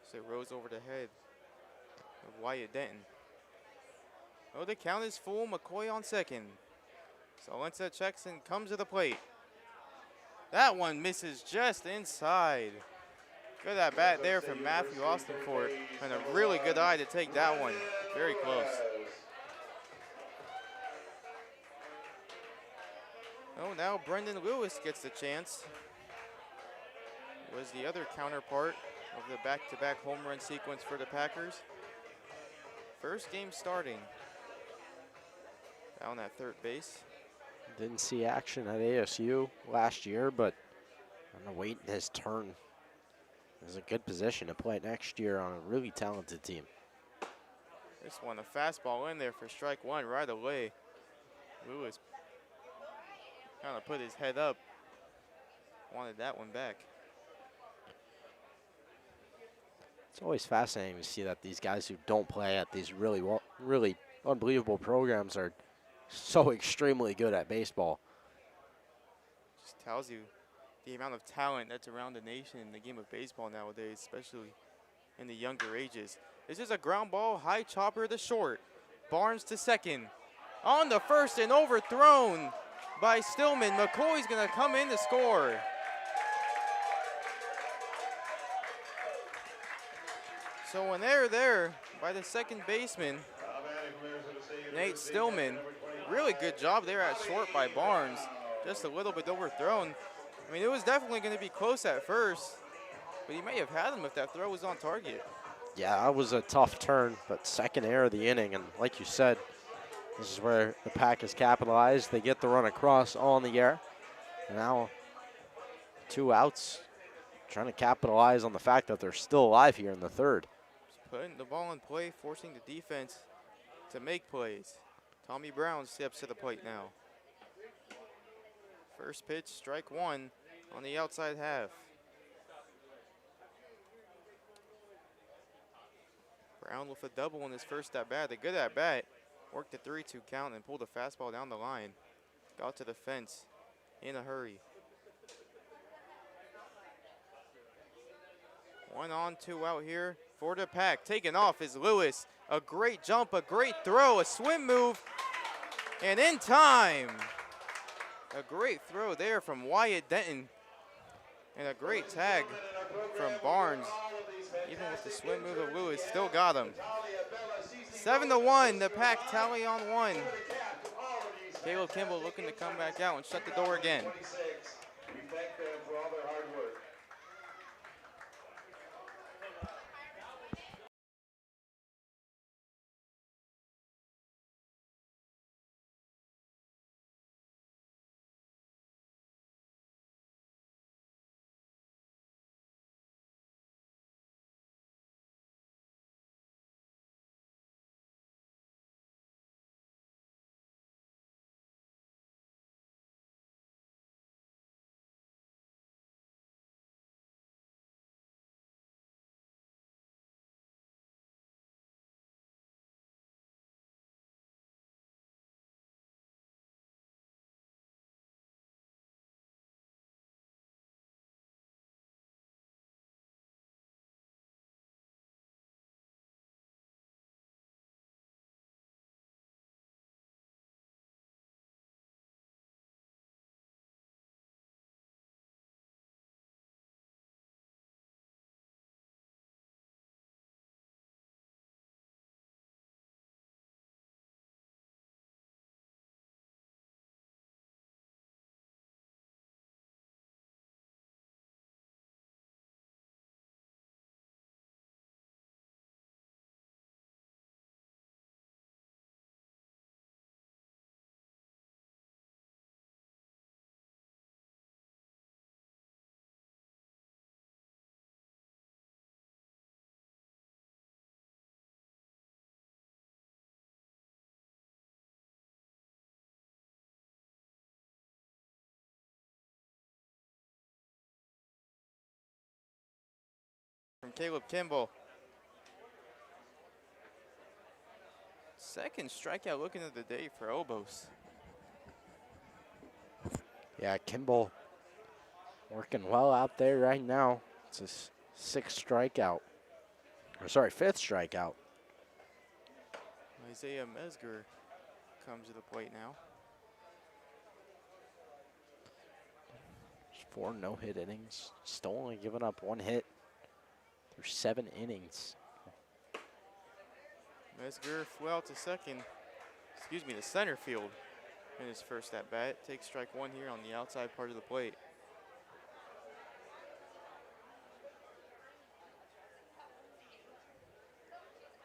So it rose over the head of Wyatt Denton. Oh, the count is full. McCoy on second. Salenta checks and comes to the plate. That one misses just inside. Good at bat there from Matthew Austin Fort, and a really good eye to take that one. Very close. Oh, now Brendan Lewis gets the chance. Was the other counterpart of the back-to-back home run sequence for the Packers. First game starting. Down at third base. Didn't see action at ASU last year, but I'm waiting his turn. It's a good position to play next year on a really talented team. This one, a fastball in there for strike one right away. Lewis kind of put his head up. Wanted that one back. It's always fascinating to see that these guys who don't play at these really unbelievable programs are so extremely good at baseball. Just tells you the amount of talent that's around the nation in the game of baseball nowadays, especially in the younger ages. This is a ground ball, high chopper to short. Barnes to second. On the first and overthrown by Stillman. McCoy's gonna come in to score. So when they're there by the second baseman, Nate Stillman, really good job there at short by Barnes. Just a little bit overthrown. I mean, it was definitely going to be close at first, but he may have had him if that throw was on target. Yeah, that was a tough turn, but second error of the inning, and like you said, this is where the Pack is capitalized. They get the run across all in the air. Now 2 outs, trying to capitalize on the fact that they're still alive here in the third. Just putting the ball in play, forcing the defense to make plays. Tommy Brown steps to the plate now. First pitch, strike one on the outside half. Brown with a double in his first at bat. A good at bat. Worked the 3-2 count and pulled a fastball down the line. Got to the fence in a hurry. 1 on, 2 out here for the Pack. Taking off is Lewis. A great jump, a great throw, a swim move, and in time. A great throw there from Wyatt Denton. And a great tag from Barnes. Even with the swim move of Lewis, still got him. 7-1, the Pack tally on 1. Caleb Kimball looking to come back out and shut the door again. We thank them for all their hard work. From Caleb Kimball. Second strikeout looking at the day for Obos. Yeah, Kimball working well out there right now. It's his fifth strikeout. Isaiah Mesger comes to the plate now. 4 no-hit innings. Still only giving up 1 hit through 7 innings. Mesger flew out to the center field in his first at bat. Takes strike one here on the outside part of the plate.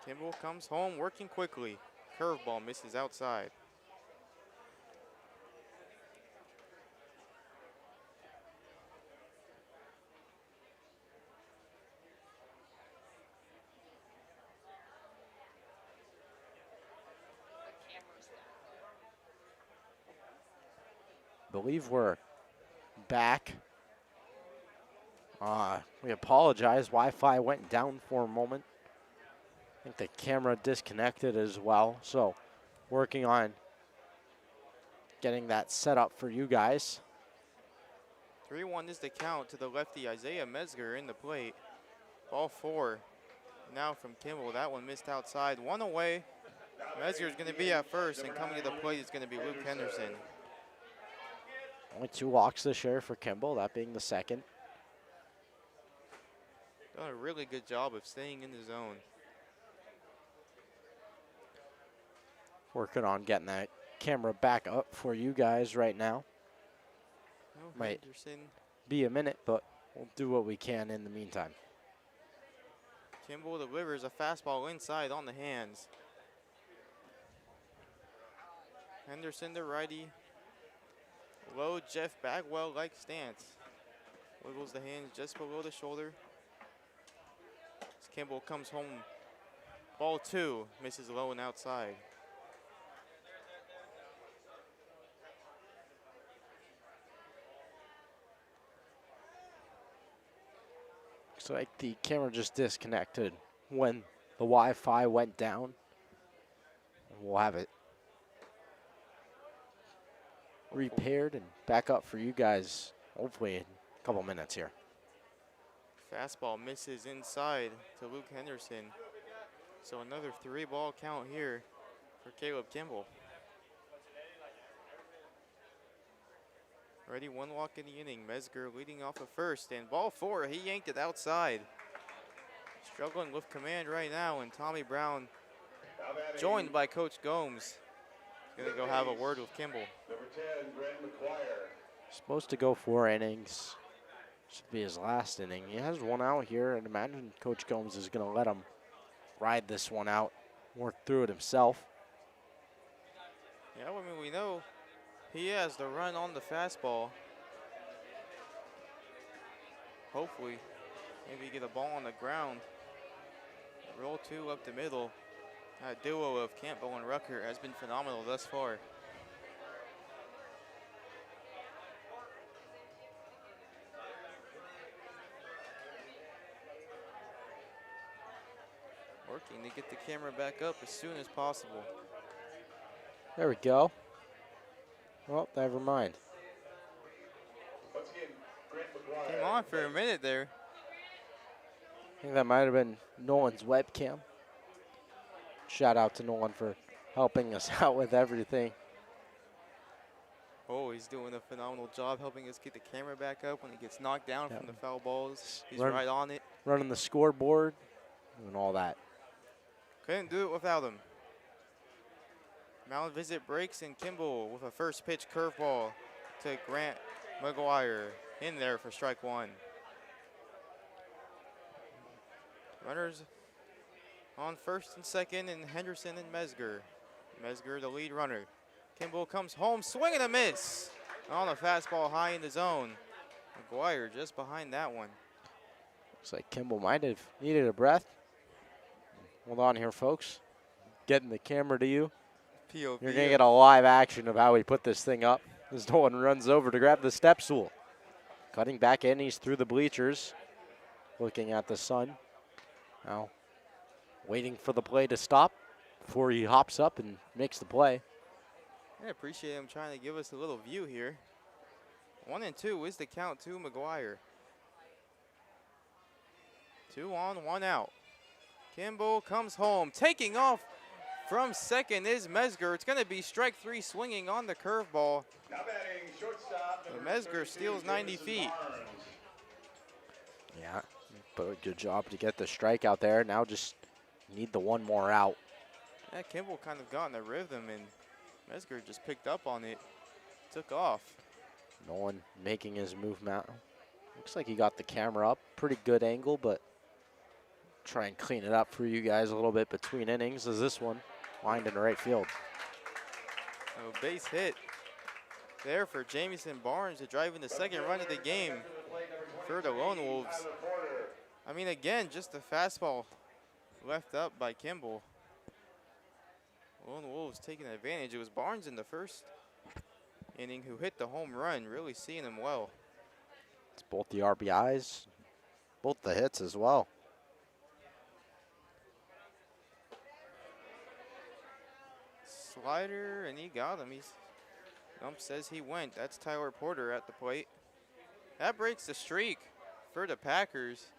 Kimball comes home working quickly. Curveball misses outside. Believe we're back. We apologize. Wi-Fi went down for a moment. I think the camera disconnected as well. So working on getting that set up for you guys. 3-1 is the count to the lefty Isaiah Mesger in the plate. Ball 4 now from Kimball. That one missed outside. 1 away. Mesger is going to be at first, and coming to the plate is going to be Luke Henderson. Only 2 walks this year for Kimball, that being the second. Done a really good job of staying in the zone. Working on getting that camera back up for you guys right now. No, Might Henderson. be a minute, but we'll do what we can in the meantime. Kimball delivers a fastball inside on the hands. Henderson, the righty. Low Jeff Bagwell-like stance. Wiggles the hands just below the shoulder. As Kimball comes home. Ball 2, misses low and outside. Looks like the camera just disconnected when the Wi-Fi went down. We'll have it repaired and back up for you guys, hopefully in a couple minutes here. Fastball misses inside to Luke Henderson. So another 3-ball count here for Caleb Kimball. Already 1 walk in the inning. Mesger leading off at first, and ball 4, he yanked it outside. Struggling with command right now, and Tommy Brown, joined by Coach Gomes, gonna go have a word with Kimball. Number 10, Grant McGuire. Supposed to go 4 innings. Should be his last inning. He has 1 out here, and imagine Coach Gomes is going to let him ride this one out, work through it himself. Yeah, I mean, we know he has the run on the fastball. Hopefully, maybe get a ball on the ground. Roll 2 up the middle. That duo of Campbell and Rucker has been phenomenal thus far. Working to get the camera back up as soon as possible. There we go. Well, never mind. Once again, Grant McGuire. Came on for a minute there. I think that might have been Nolan's webcam. Shout out to Nolan for helping us out with everything. Oh, he's doing a phenomenal job helping us get the camera back up when he gets knocked down from the foul balls. He's right on it. Running the scoreboard and all that. Couldn't do it without him. Mound visit breaks, and Kimball with a first pitch curveball to Grant McGuire in there for strike 1. Runners on first and second, and Henderson and Mesger. Mesger the lead runner. Kimball comes home, swing and a miss on a fastball high in the zone. McGuire just behind that one. Looks like Kimball might have needed a breath. Hold on here, folks. Getting the camera to you. POV. You're going to get a live action of how we put this thing up. As Nolan runs over to grab the step stool. Cutting back in, he's through the bleachers. Looking at the sun. Now, waiting for the play to stop before he hops up and makes the play. I appreciate him trying to give us a little view here. 1-2 is the count to McGuire. 2 on, 1 out. Kimball comes home. Taking off from second is Mesger. It's going to be strike 3 swinging on the curveball. Now batting shortstop. Mesger steals 90 feet. Yeah, but a good job to get the strike out there. Now just need the 1 more out. Yeah, Kimball kind of got in the rhythm, and Mesger just picked up on it. Took off. Nolan making his move now. Looks like he got the camera up. Pretty good angle, but try and clean it up for you guys a little bit between innings as this one lined in the right field. A base hit there for Jamison Barnes to drive in the second run of the game for the Lone Wolves. I mean, again, just a fastball left up by Kimball. Lone Wolves taking advantage. It was Barnes in the first inning who hit the home run, really seeing him well. It's both the RBIs, both the hits as well. Slider, and he got him. Ump says he went. That's Tyler Porter at the plate. That breaks the streak for the Packers.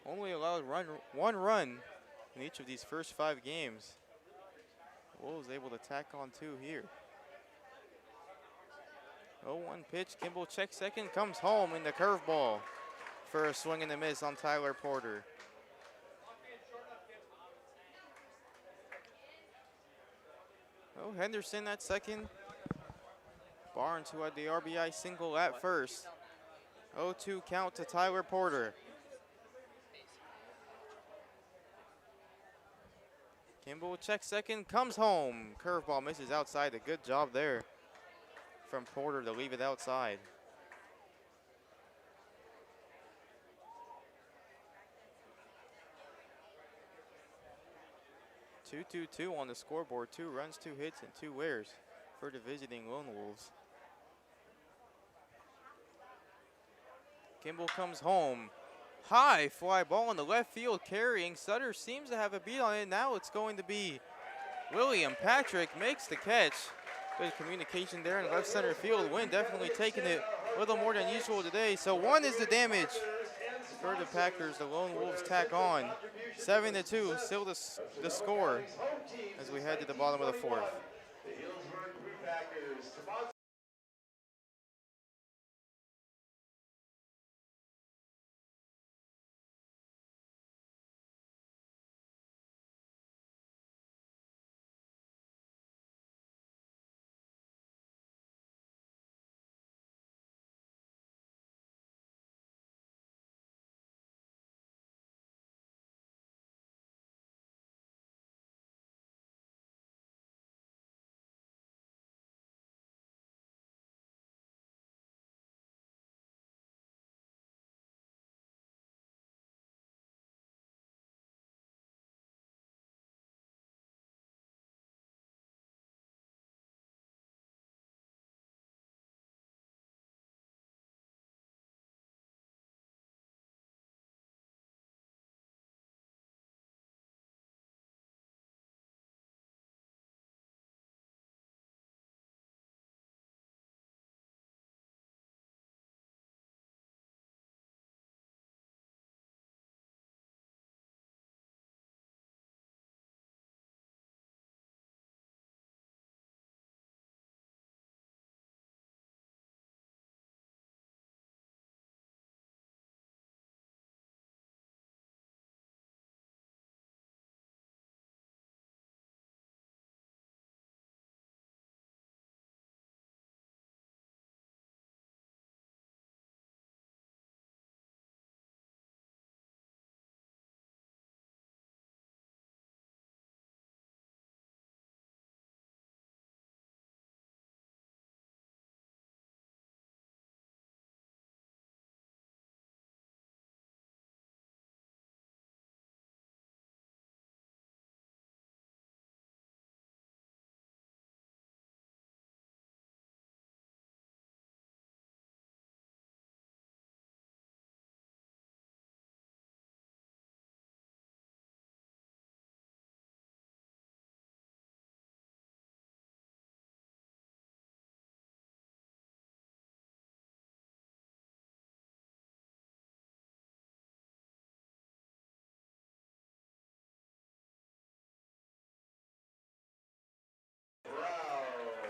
Only allowed 1 run in each of these first 5 games. Wolves able to tack on 2 here. 0-1 pitch. Kimball checks second, comes home in the curveball for a swing and a miss on Tyler Porter. Oh, Henderson at second. Barnes, who had the RBI single at first. 0-2 count to Tyler Porter. Kimball will check second, comes home. Curveball misses outside. A good job there from Porter to leave it outside. Two on the scoreboard. 2 runs, 2 hits, and 2 errors for the visiting Lone Wolves. Kimball comes home. High fly ball in the left field carrying. Sutter seems to have a beat on it. Now it's going to be William Patrick makes the catch. Good communication there in left center field. Wind definitely taking it a little more than usual today. So 1 is the damage for the Packers. The Lone Wolves tack on. 7-2, still the score as we head to the bottom of the 4th. The Healdsburg Prune Packers.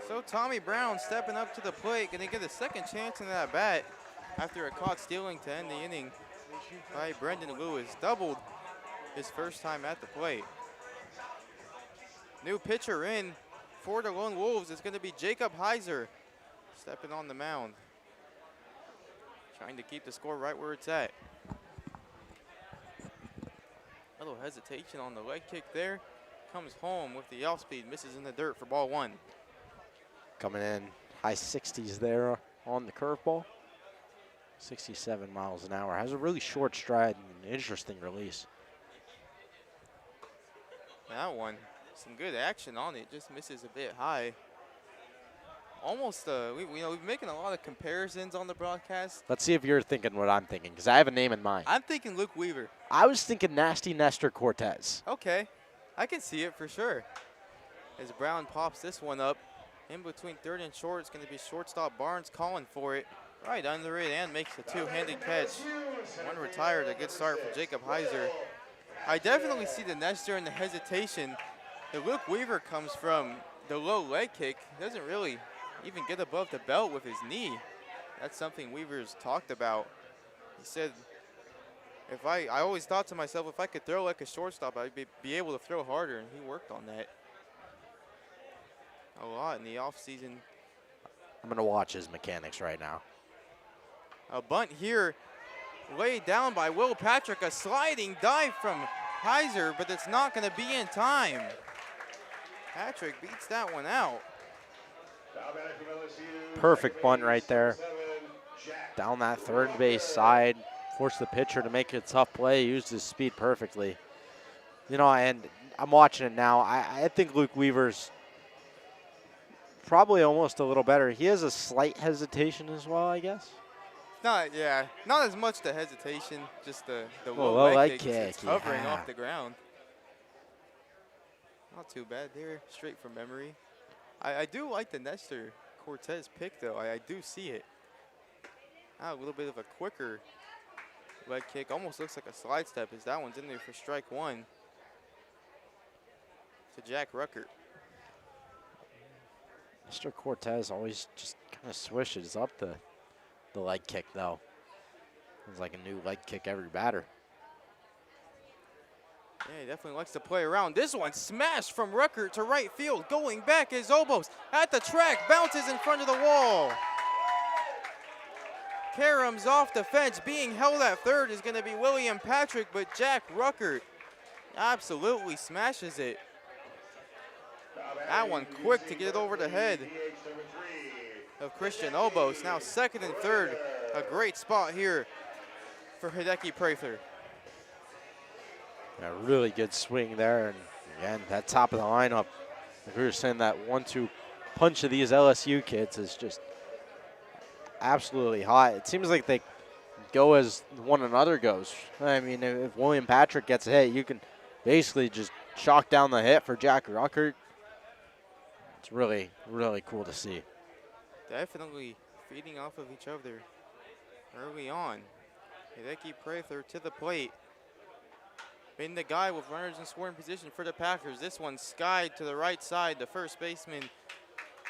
So Tommy Brown stepping up to the plate, going to get a second chance in that bat after a caught stealing to end the inning by Brendan Lewis. Doubled his first time at the plate. New pitcher in for the Lone Wolves is going to be Jacob Heiser stepping on the mound. Trying to keep the score right where it's at. A little hesitation on the leg kick there. Comes home with the off speed, misses in the dirt for ball 1. Coming in high 60s there on the curveball. 67 miles an hour. Has a really short stride and an interesting release. That one, some good action on it, just misses a bit high. Almost, we've been making a lot of comparisons on the broadcast. Let's see if you're thinking what I'm thinking, because I have a name in mind. I'm thinking Luke Weaver. I was thinking Nasty Nestor Cortez. Okay, I can see it for sure. As Brown pops this one up, in between third and short, it's going to be shortstop Barnes calling for it. Right under it and makes a two-handed catch. One retired, a good start for Jacob Heiser. I definitely see the Nestor and the hesitation. The Luke Weaver comes from the low leg kick. Doesn't really even get above the belt with his knee. That's something Weaver's talked about. He said, I always thought to myself, if I could throw like a shortstop, I'd be able to throw harder, and he worked on that a lot in the offseason. I'm going to watch his mechanics right now. A bunt here laid down by Will Patrick. A sliding dive from Heiser, but it's not going to be in time. Patrick beats that one out. Perfect bunt right there. Down that third base side. Forced the pitcher to make a tough play. Used his speed perfectly. You know, and I'm watching it now. I think Luke Weaver's probably almost a little better. He has a slight hesitation as well, I guess. not as much the hesitation, just the Well, low low leg leg kick. It's kick, hovering yeah. off the ground. Not too bad there, straight from memory. I do like the Nestor Cortez pick, though. I do see it. A little bit of a quicker leg kick. Almost looks like a slide step as that one's in there for strike one to Jack Ruckert. Mr. Cortez always just kind of swishes up the leg kick, though. It's like a new leg kick every batter. Yeah, he definitely likes to play around. This one smashed from Ruckert to right field. Going back is Obos at the track. Bounces in front of the wall. Karam's off the fence. Being held at third is going to be William Patrick, but Jack Ruckert absolutely smashes it. That one quick to get it over the head of Christian Obos. Now second and third. A great spot here for Hideki Prather. A really good swing there, and again, that top of the lineup, like we were saying, that 1-2 punch of these LSU kids is just absolutely hot. It seems like they go as one another goes. I mean, if William Patrick gets a hit, you can basically just chalk down the hit for Jack Ruckert. It's really, really cool to see. Definitely feeding off of each other early on. Hideki Prather to the plate. Been the guy with runners in scoring position for the Packers. This one skied to the right side. The first baseman,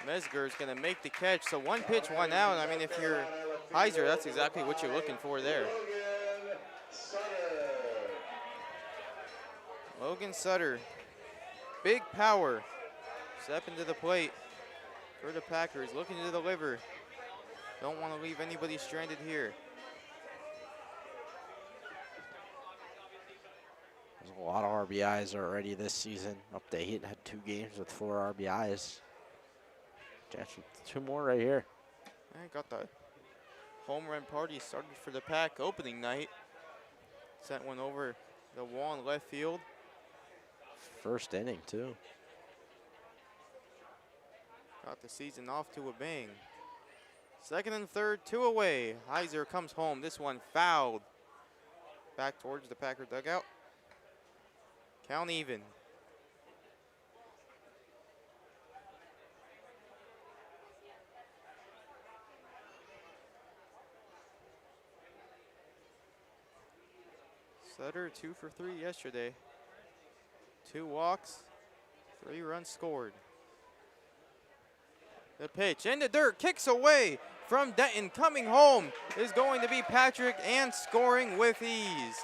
Mesger, is going to make the catch. So one pitch, one out. I mean, if you're Heiser, that's exactly what you're looking for there. Logan Sutter, big power. Stepping to the plate for the Packers, looking to deliver. Don't want to leave anybody stranded here. There's a lot of RBIs already this season. Up to 8, had 2 games with 4 RBIs. Chance for 2 more right here. I got the home run party started for the Pack opening night. Sent one over the wall in left field. First inning, too. Got the season off to a bang. Second and third, 2 away. Heiser comes home. This one fouled. Back towards the Packer dugout. Count even. Sutter 2 for 3 yesterday. 2 walks, 3 runs scored. The pitch in the dirt, kicks away from Denton. Coming home is going to be Patrick and scoring with ease.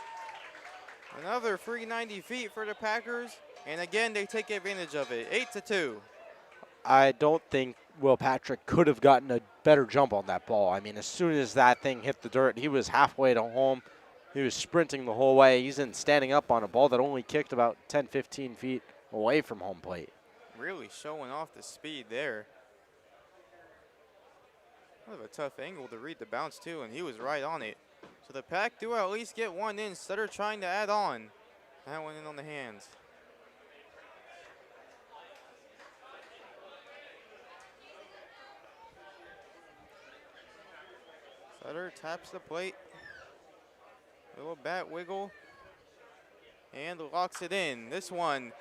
Another 390 feet for the Packers, and again they take advantage of it. 8-2. I don't think Will Patrick could have gotten a better jump on that ball. I mean, as soon as that thing hit the dirt, he was halfway to home. He was sprinting the whole way. He's in standing up on a ball that only kicked about 10, 15 feet away from home plate. Really showing off the speed there. Kind of a tough angle to read the bounce too, and he was right on it. So the Pack do at least get one in. Sutter trying to add on. That one in on the hands. Sutter taps the plate. Little bat wiggle. And locks it in. This one,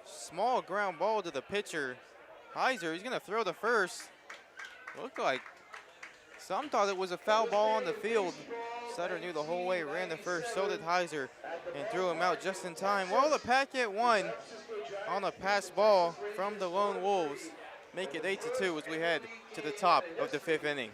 small ground ball to the pitcher. Heiser, he's going to throw the first. Looked like some thought it was a foul ball on the field. Sutter knew the whole way, ran the first, so did Heiser, and threw him out just in time. Well, the Pack get one on a pass ball from the Lone Wolves. Make it 8-2 as we head to the top of the 5th inning.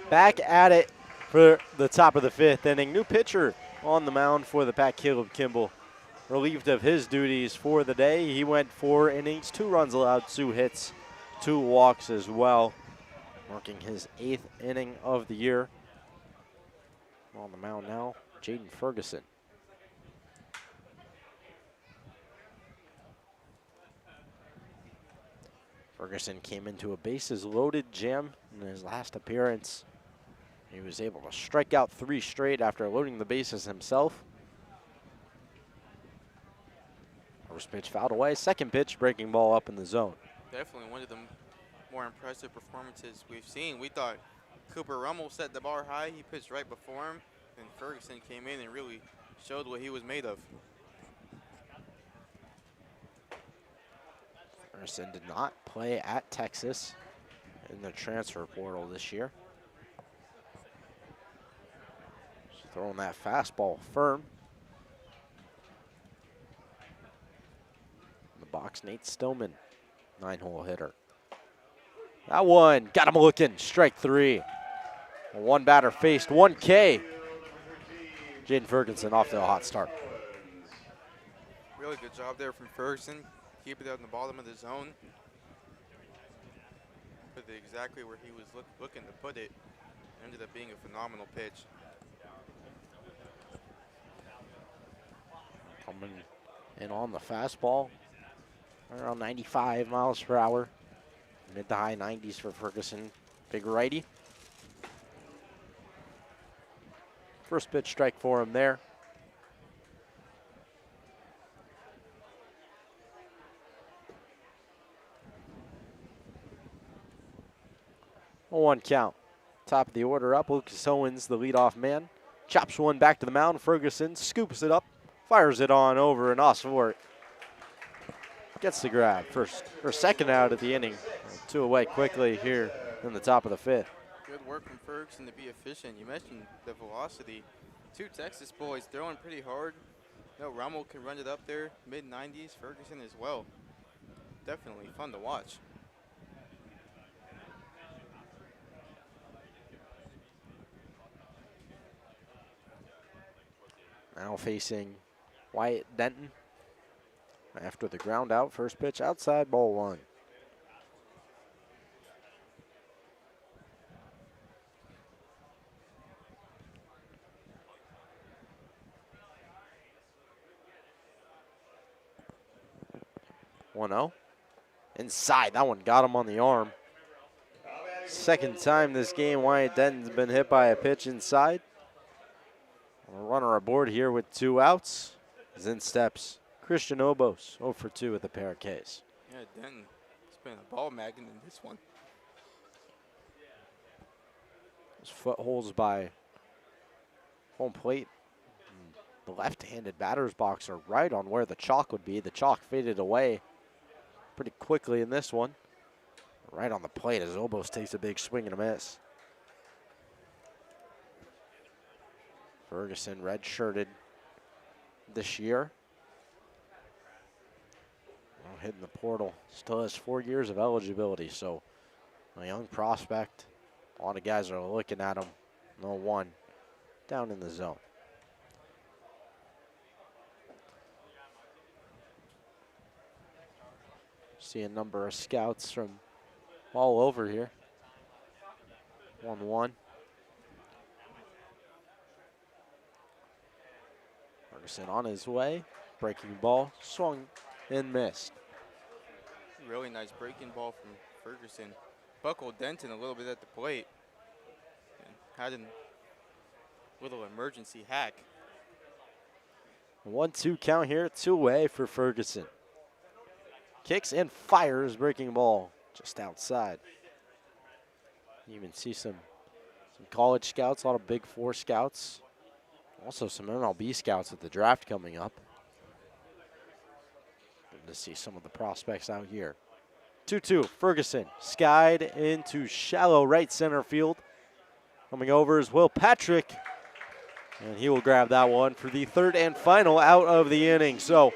back at it for the top of the 5th inning. New pitcher on the mound for the Pack, Caleb Kimball. Relieved of his duties for the day. He went 4 innings, 2 runs allowed, 2 hits, 2 walks as well. Marking his 8th inning of the year. On the mound now, Jaden Ferguson. Ferguson came into a bases-loaded jam in his last appearance. He was able to strike out 3 straight after loading the bases himself. First pitch fouled away. Second pitch, breaking ball up in the zone. Definitely one of the more impressive performances we've seen. We thought Cooper Rummel set the bar high. He pitched right before him, and Ferguson came in and really showed what he was made of. Ferguson did not play at Texas in the transfer portal this year. Just throwing that fastball firm. In the box, Nate Stillman, 9-hole hitter. That one got him looking. Strike 3. One batter faced, 1K. Jaden Ferguson off to a hot start. Really good job there from Ferguson. Keep it out in the bottom of the zone. Put it exactly where he was looking to put it. Ended up being a phenomenal pitch. Coming in on the fastball, around 95 miles per hour. Mid to high 90s for Ferguson. Big righty. First pitch strike for him there. 0-1 count. Top of the order up. Lucas Owens, the leadoff man. Chops one back to the mound. Ferguson scoops it up, fires it on over, and Osfort gets the grab. Second out of the inning. 2 away quickly here in the top of the 5th. Good work from Ferguson to be efficient. You mentioned the velocity. 2 Texas boys throwing pretty hard. No, Rommel can run it up there, mid-90s. Ferguson as well. Definitely fun to watch. Now facing Wyatt Denton. After the ground out, first pitch outside, ball 1. Inside, that one got him on the arm. Second time this game Wyatt Denton's been hit by a pitch inside. A runner aboard here with 2 outs. As in steps Christian Obos, 0 for 2 with a pair of Ks. Yeah, Denton has been a ball magnet in this one. Those footholds by home plate. The left-handed batter's box are right on where the chalk would be. The chalk faded away pretty quickly in this one. Right on the plate as Obos takes a big swing and a miss. Ferguson red-shirted this year. Well, hitting the portal. Still has 4 years of eligibility, so a young prospect. A lot of guys are looking at him. 0-1 down in the zone. See a number of scouts from all over here. 1-1. Ferguson on his way. Breaking ball. Swung and missed. Really nice breaking ball from Ferguson. Buckled Denton a little bit at the plate. And had a little emergency hack. 1-2 count here. 2 away for Ferguson. Kicks and fires, breaking ball just outside. You even see some college scouts, a lot of Big 4 scouts. Also some MLB scouts at the draft coming up. Good to see some of the prospects out here. 2-2, Ferguson skied into shallow right center field. Coming over is Will Patrick. And he will grab that one for the 3rd and final out of the inning. So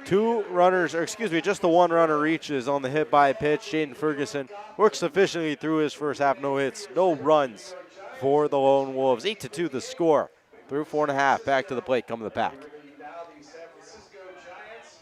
2 runners, or excuse me, just the 1 runner reaches on the hit by pitch. Jaden Ferguson works efficiently through his first half. No hits, no runs, for the Lone Wolves. 8-2 the score. Through 4.5. Back to the plate come the Pack. Now the San Francisco Giants.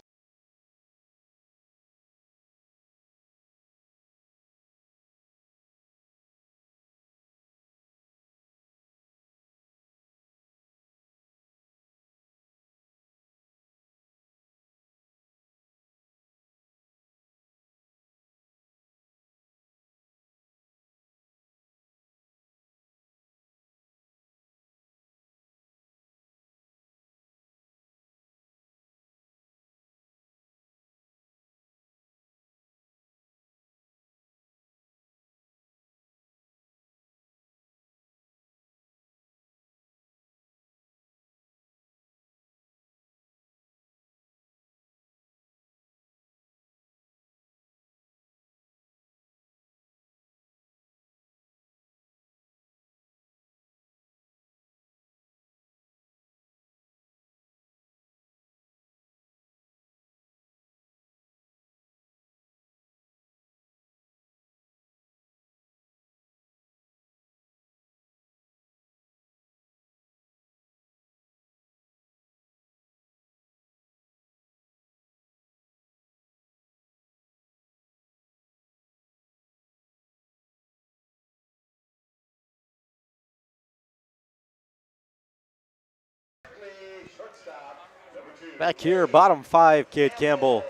Back here, bottom 5, Kid Campbell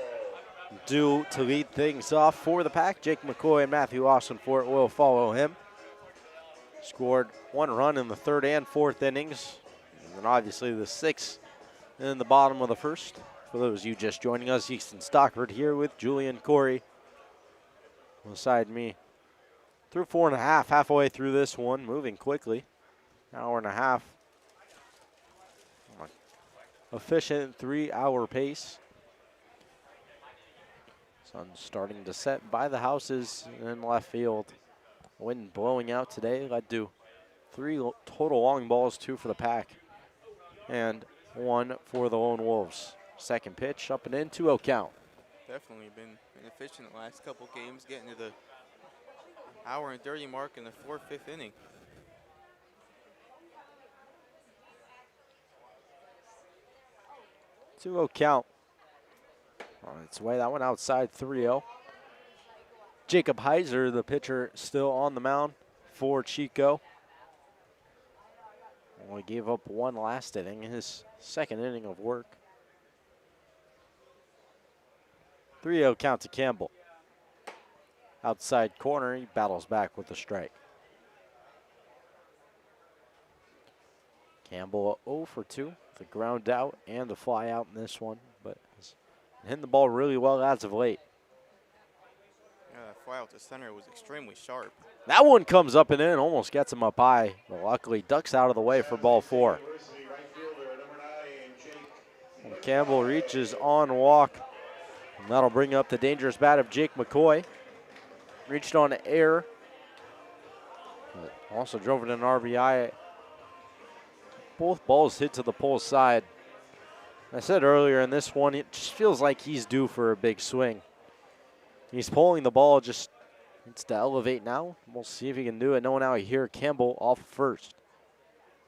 due to lead things off for the Pack. Jake McCoy and Matthew Austin Fort will follow him. Scored 1 run in the 3rd and 4th innings. And then obviously the 6th in the bottom of the 1st. For those of you just joining us, Easton Stockford here with Julian Corey beside me. Through 4.5, halfway through this one, moving quickly. Hour and a half. Efficient 3-hour pace. Sun starting to set by the houses in left field. Wind blowing out today led to 3 total long balls, 2 for the Pack and 1 for the Lone Wolves. Second pitch up and in, 2-0 count. Definitely been inefficient the last couple games, getting to the hour and 30 mark in the 4th, 5th inning. 2-0 count. On its way, that one outside 3-0. Jacob Heiser, the pitcher, still on the mound for Chico. Only gave up 1 last inning, his 2nd inning of work. 3-0 count to Campbell. Outside corner, he battles back with the strike. Campbell 0 for 2, the ground out and the fly out in this one, but has hitting the ball really well as of late. Yeah, that fly out to center was extremely sharp. That one comes up and in, almost gets him up high, but luckily ducks out of the way for ball 4. And Campbell reaches on walk, and that'll bring up the dangerous bat of Jake McCoy. Reached on air, but also drove it an RBI. Both balls hit to the pole side. I said earlier in this one, it just feels like he's due for a big swing. He's pulling the ball, just needs to elevate now. We'll see if he can do it. No one out here. Campbell off first.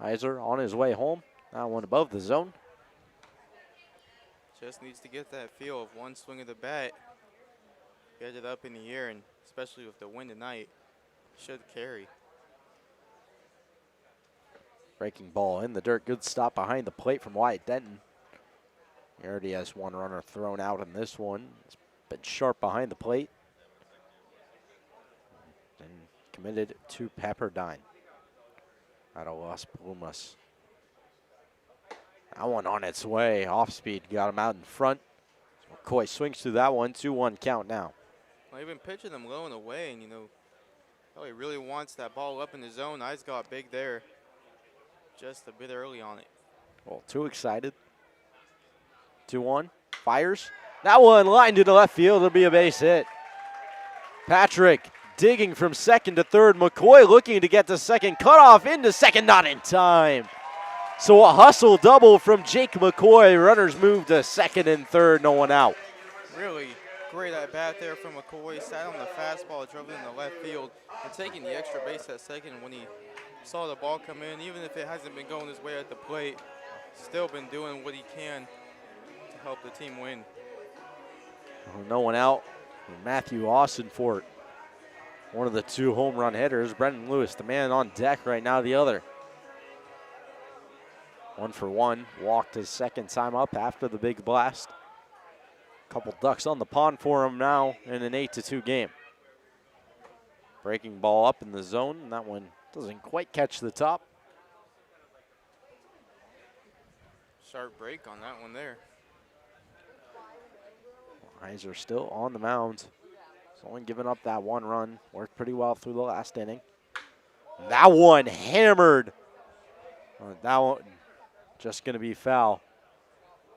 Heiser on his way home. That one above the zone. Just needs to get that feel of one swing of the bat. Get it up in the air, and especially with the wind tonight, should carry. Breaking ball in the dirt. Good stop behind the plate from Wyatt Denton. He already has 1 runner thrown out in this one. It's been sharp behind the plate. And committed to Pepperdine out of Las Plumas. That one on its way. Off speed got him out in front. McCoy swings through that one. 2-1 count now. Well, they've been pitching them low and away, and he really wants that ball up in the zone. Eyes got big there. Just a bit early on it. Well, too excited. 2-1. Fires. That one lined to the left field. It'll be a base hit. Patrick digging from second to third. McCoy looking to get to second. Cut off into second. Not in time. So a hustle double from Jake McCoy. Runners move to second and third. No one out. Really great at bat there from McCoy. Sat on the fastball, drove it in the left field, and taking the extra base at second when he saw the ball come in, even if it hasn't been going his way at the plate, still been doing what he can to help the team win. No one out. Matthew Austinfort, one of the 2 home run hitters. Brendan Lewis, the man on deck right now, the other. 1 for 1, walked his second time up after the big blast. Couple ducks on the pond for him now in an 8-2 game. Breaking ball up in the zone, and that one doesn't quite catch the top. Sharp break on that one there. Eyes are still on the mound. He's only given up that 1 run. Worked pretty well through the last inning. That one hammered. That one just going to be foul.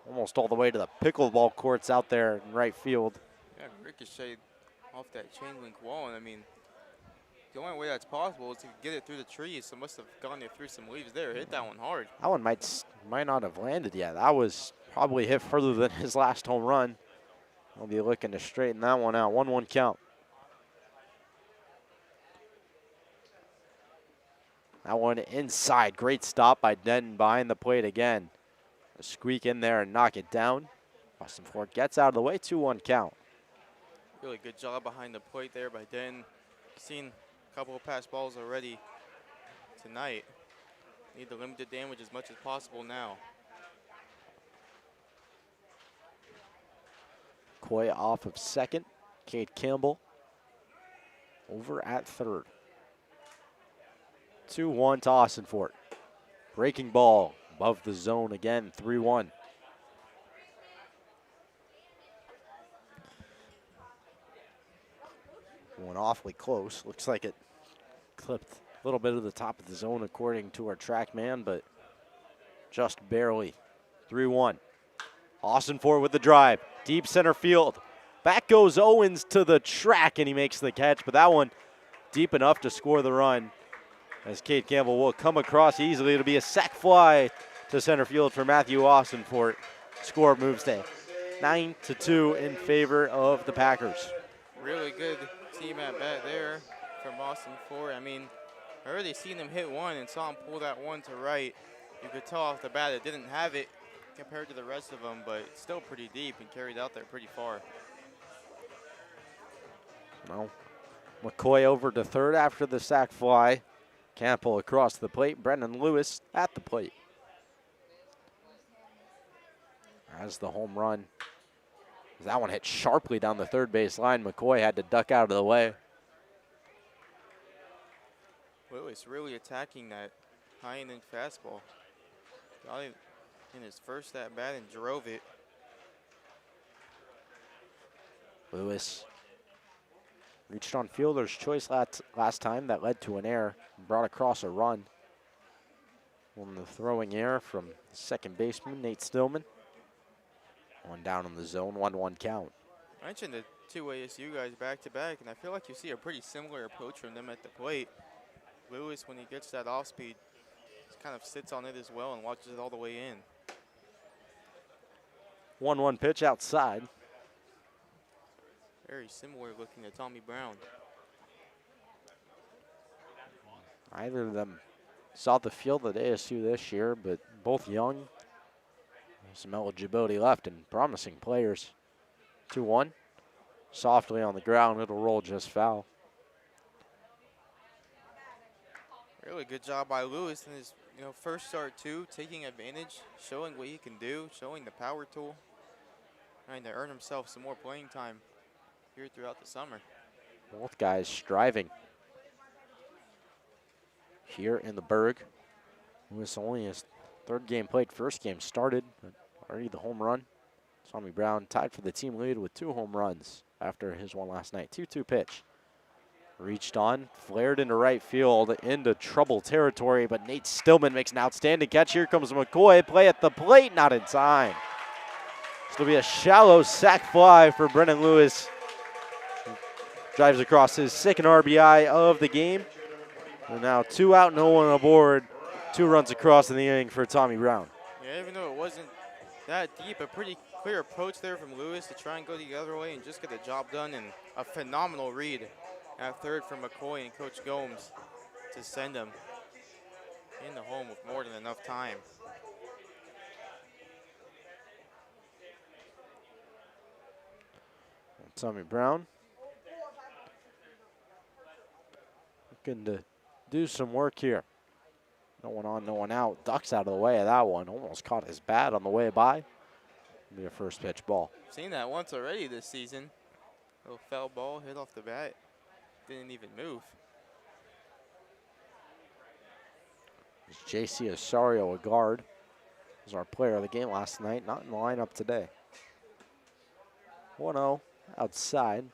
Almost all the way to the pickleball courts out there in right field. Yeah, ricocheted off that chain link wall, and I mean, the only way that's possible is to get it through the trees, so must have gone there through some leaves there. Hit that one hard. That one might not have landed yet. That was probably hit further than his last home run. I'll be looking to straighten that one out. 1-1 count. That one inside. Great stop by Denton behind the plate again. A squeak in there and knock it down. Austinfort gets out of the way. 2-1 count. Really good job behind the plate there by Denton. Seen a couple of pass balls already tonight. Need to limit the damage as much as possible now. Coy off of second. Cade Campbell over at third. 2-1 to Austinfort. Breaking ball above the zone again, 3-1. One awfully close. Looks like it clipped a little bit of the top of the zone according to our track man, but just barely. 3-1. Austinfort with the drive. Deep center field. Back goes Owens to the track, and he makes the catch, but that one deep enough to score the run. As Cade Campbell will come across easily. It'll be a sac fly to center field for Matthew Austinfort. Score moves to 9-2 in favor of the Packers. Really good team at bat there from Austinfort. I mean, I already seen him hit one and saw him pull that one to right. You could tell off the bat it didn't have it compared to the rest of them, but it's still pretty deep and carried out there pretty far. No. McCoy over to third after the sac fly. Campbell across the plate. Brendan Lewis at the plate. As the home run. That one hit sharply down the third base line. McCoy had to duck out of the way. Lewis really attacking that high inning fastball. Got it in his first at bat and drove it. Lewis reached on fielder's choice last time. That led to an error. Brought across a run. On the throwing error from second baseman Nate Stillman. One down in the zone, 1-1 count. I mentioned the two ASU guys back to back, and I feel like you see a pretty similar approach from them at the plate. Lewis, when he gets that off speed, just kind of sits on it as well and watches it all the way in. 1-1 pitch outside. Very similar looking to Tommy Brown. Either of them saw the field at ASU this year, but both young. Some eligibility left and promising players. 2-1. Softly on the ground, it'll roll just foul. Really good job by Lewis in his first start too, taking advantage, showing what he can do, showing the power tool, trying to earn himself some more playing time here throughout the summer. Both guys striving here in the Berg. Lewis only his third game played, first game started, but already the home run. Tommy Brown tied for the team lead with 2 home runs after his one last night. 2-2 pitch. Reached on, flared into right field, into trouble territory, but Nate Stillman makes an outstanding catch. Here comes McCoy, play at the plate, not in time. This will be a shallow sac fly for Brendan Lewis. Drives across his second RBI of the game. And now 2 out, no one aboard. 2 runs across in the inning for Tommy Brown. Yeah, even though it wasn't that deep, a pretty clear approach there from Lewis to try and go the other way and just get the job done, and a phenomenal read at third from McCoy and Coach Gomes to send him. in the home with more than enough time. Tommy Brown looking to do some work here. No one on, no one out. Ducks out of the way of that one. Almost caught his bat on the way by. Be a first pitch ball. Seen that once already this season. Little foul ball hit off the bat. Didn't even move. J.C. Osorio, a guard, was our player of the game last night. Not in the lineup today. 1-0 outside.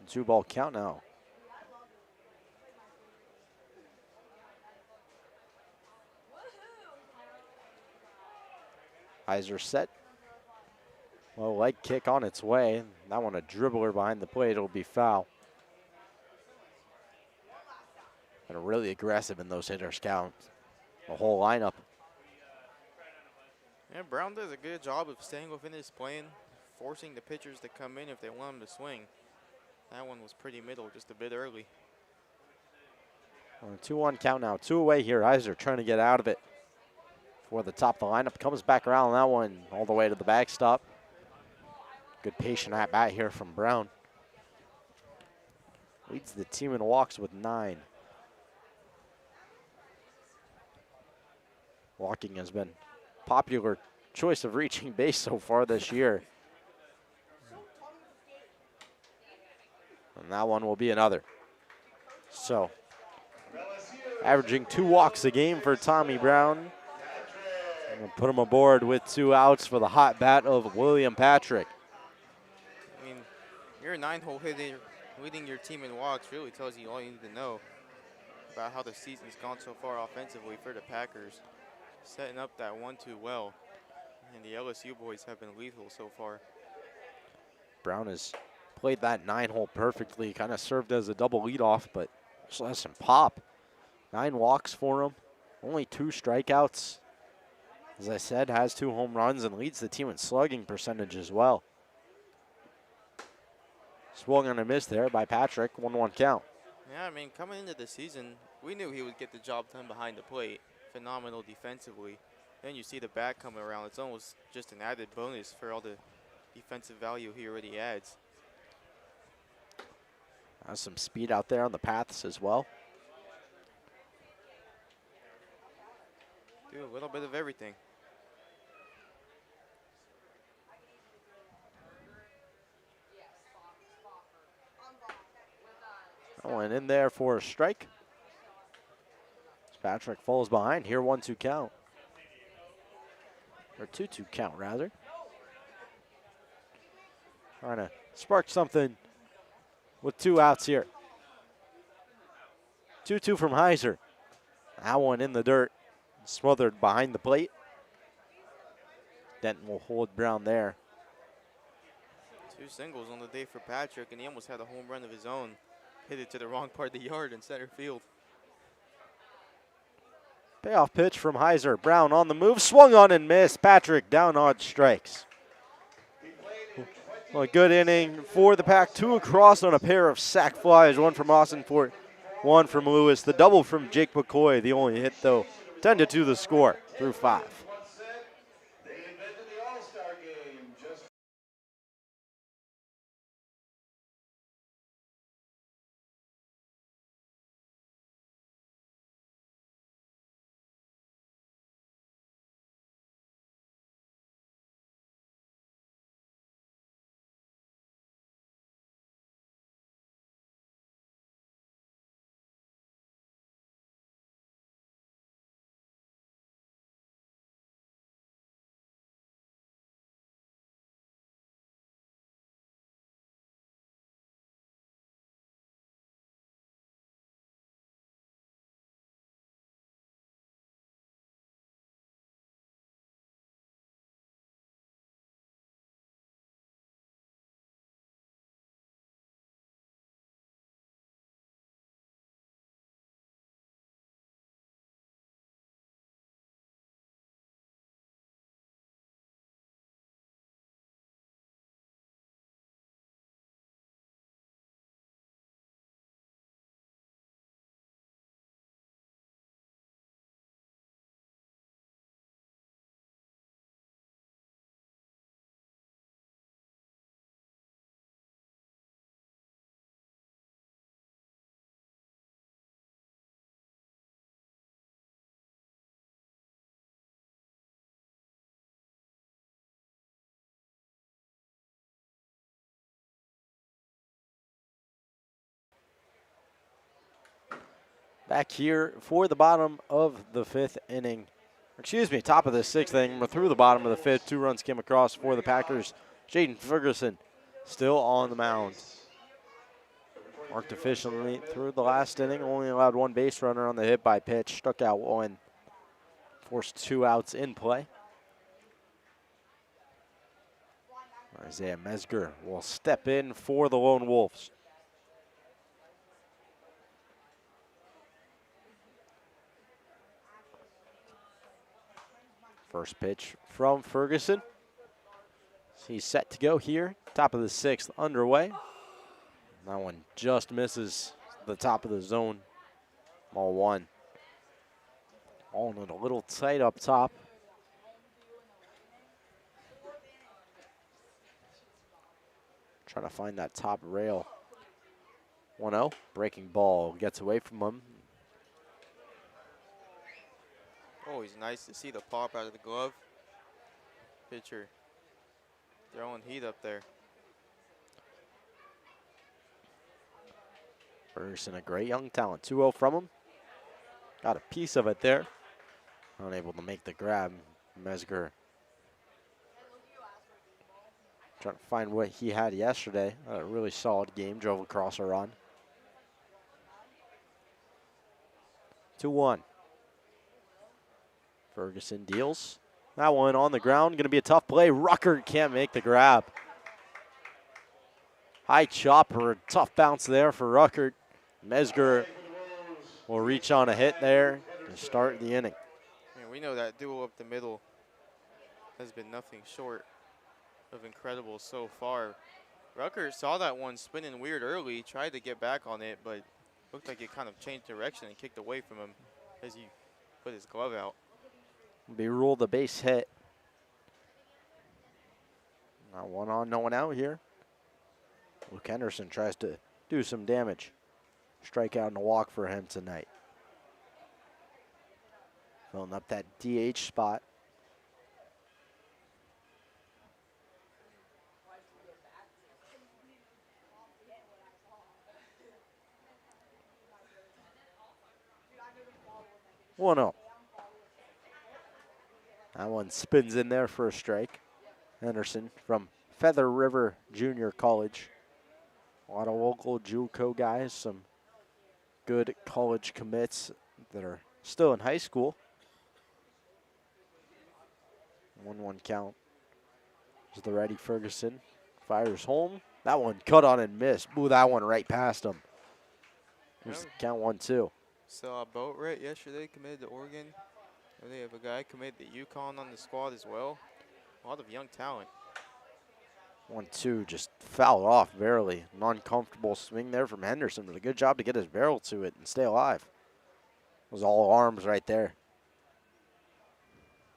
2-ball count now. Heiser set. Low leg kick on its way. That one a dribbler behind the plate. It'll be foul. And really aggressive in those hitters counts. The whole lineup. Yeah, Brown does a good job of staying within his plan, forcing the pitchers to come in if they want him to swing. That one was pretty middle, just a bit early. On a 2-1 count now. 2 away here. Heiser trying to get out of it. For the top of the lineup. Comes back around on that one all the way to the backstop. Good patient at bat here from Brown. Leads the team in walks with 9. Walking has been popular choice of reaching base so far this year. And that one will be another. So, averaging 2 walks a game for Tommy Brown. I'm going to put him aboard with 2 outs for the hot bat of William Patrick. I mean, you're a 9-hole hitter. Leading your team in walks really tells you all you need to know about how the season's gone so far offensively for the Packers. Setting up that 1-2 well. And the LSU boys have been lethal so far. Brown has played that 9-hole perfectly. Kind of served as a double leadoff, but just has some pop. 9 walks for him. Only 2 strikeouts. As I said, has 2 home runs and leads the team in slugging percentage as well. Swung on a miss there by Patrick. 1-1 count. Yeah, I mean, coming into the season, we knew he would get the job done behind the plate. Phenomenal defensively. Then you see the bat coming around. It's almost just an added bonus for all the defensive value he already adds. Has some speed out there on the paths as well. Do a little bit of everything. That one in there for a strike. Patrick falls behind here, 1-2 count. Or 2-2 count, rather. Trying to spark something with 2 outs here. 2-2 from Heiser. That one in the dirt, smothered behind the plate. Denton will hold Brown there. 2 singles on the day for Patrick, and he almost had a home run of his own. Hit it to the wrong part of the yard in center field. Payoff pitch from Heiser. Brown on the move, swung on and missed. Patrick down on strikes. Well, a good inning for the Pack. 2 across on a pair of sac flies. 1 from Austin Fort, 1 from Lewis. The double from Jake McCoy, the only hit though. 10-2 the score through 5. Back here for the bottom of the 5th inning. Excuse me, top of the 6th inning. We're through the bottom of the 5th. 2 runs came across for the Packers. Jaden Ferguson still on the mound. Marked efficiently through the last inning. Only allowed 1 base runner on the hit by pitch. Struck out 1. Forced 2 outs in play. Isaiah Mesger will step in for the Lone Wolves. First pitch from Ferguson. He's set to go here. Top of the 6th underway. That one just misses the top of the zone. Ball 1. All in a little tight up top. Trying to find that top rail. 1-0. Breaking ball gets away from him. Always nice to see the pop out of the glove. Pitcher throwing heat up there. Ferguson, a great young talent. 2-0 from him. Got a piece of it there. Unable to make the grab. Mesger trying to find what he had yesterday. A really solid game. Drove across a run. 2-1. Ferguson deals. That one on the ground. Going to be a tough play. Rucker can't make the grab. High chopper. Tough bounce there for Rucker. Mesger will reach on a hit there to start the inning. Man, we know that duel up the middle has been nothing short of incredible so far. Rucker saw that one spinning weird early, tried to get back on it, but looked like it kind of changed direction and kicked away from him as he put his glove out. Be ruled a base hit. Not one on, no one out here. Luke Henderson tries to do some damage. Strikeout and a walk for him tonight. Filling up that DH spot. One zero. That one spins in there for a strike. Henderson from Feather River Junior College. A lot of local JUCO guys, some good college commits that are still in high school. 1-1 count. Is the righty Ferguson. Fires home. That one cut on and missed. Ooh, that one right past him. Here's the count 1-2. Saw a boat right yesterday committed to Oregon. And they have a guy committed to UConn on the squad as well. A lot of young talent. 1-2 just fouled off barely. An uncomfortable swing there from Henderson, but a good job to get his barrel to it and stay alive. It was all arms right there.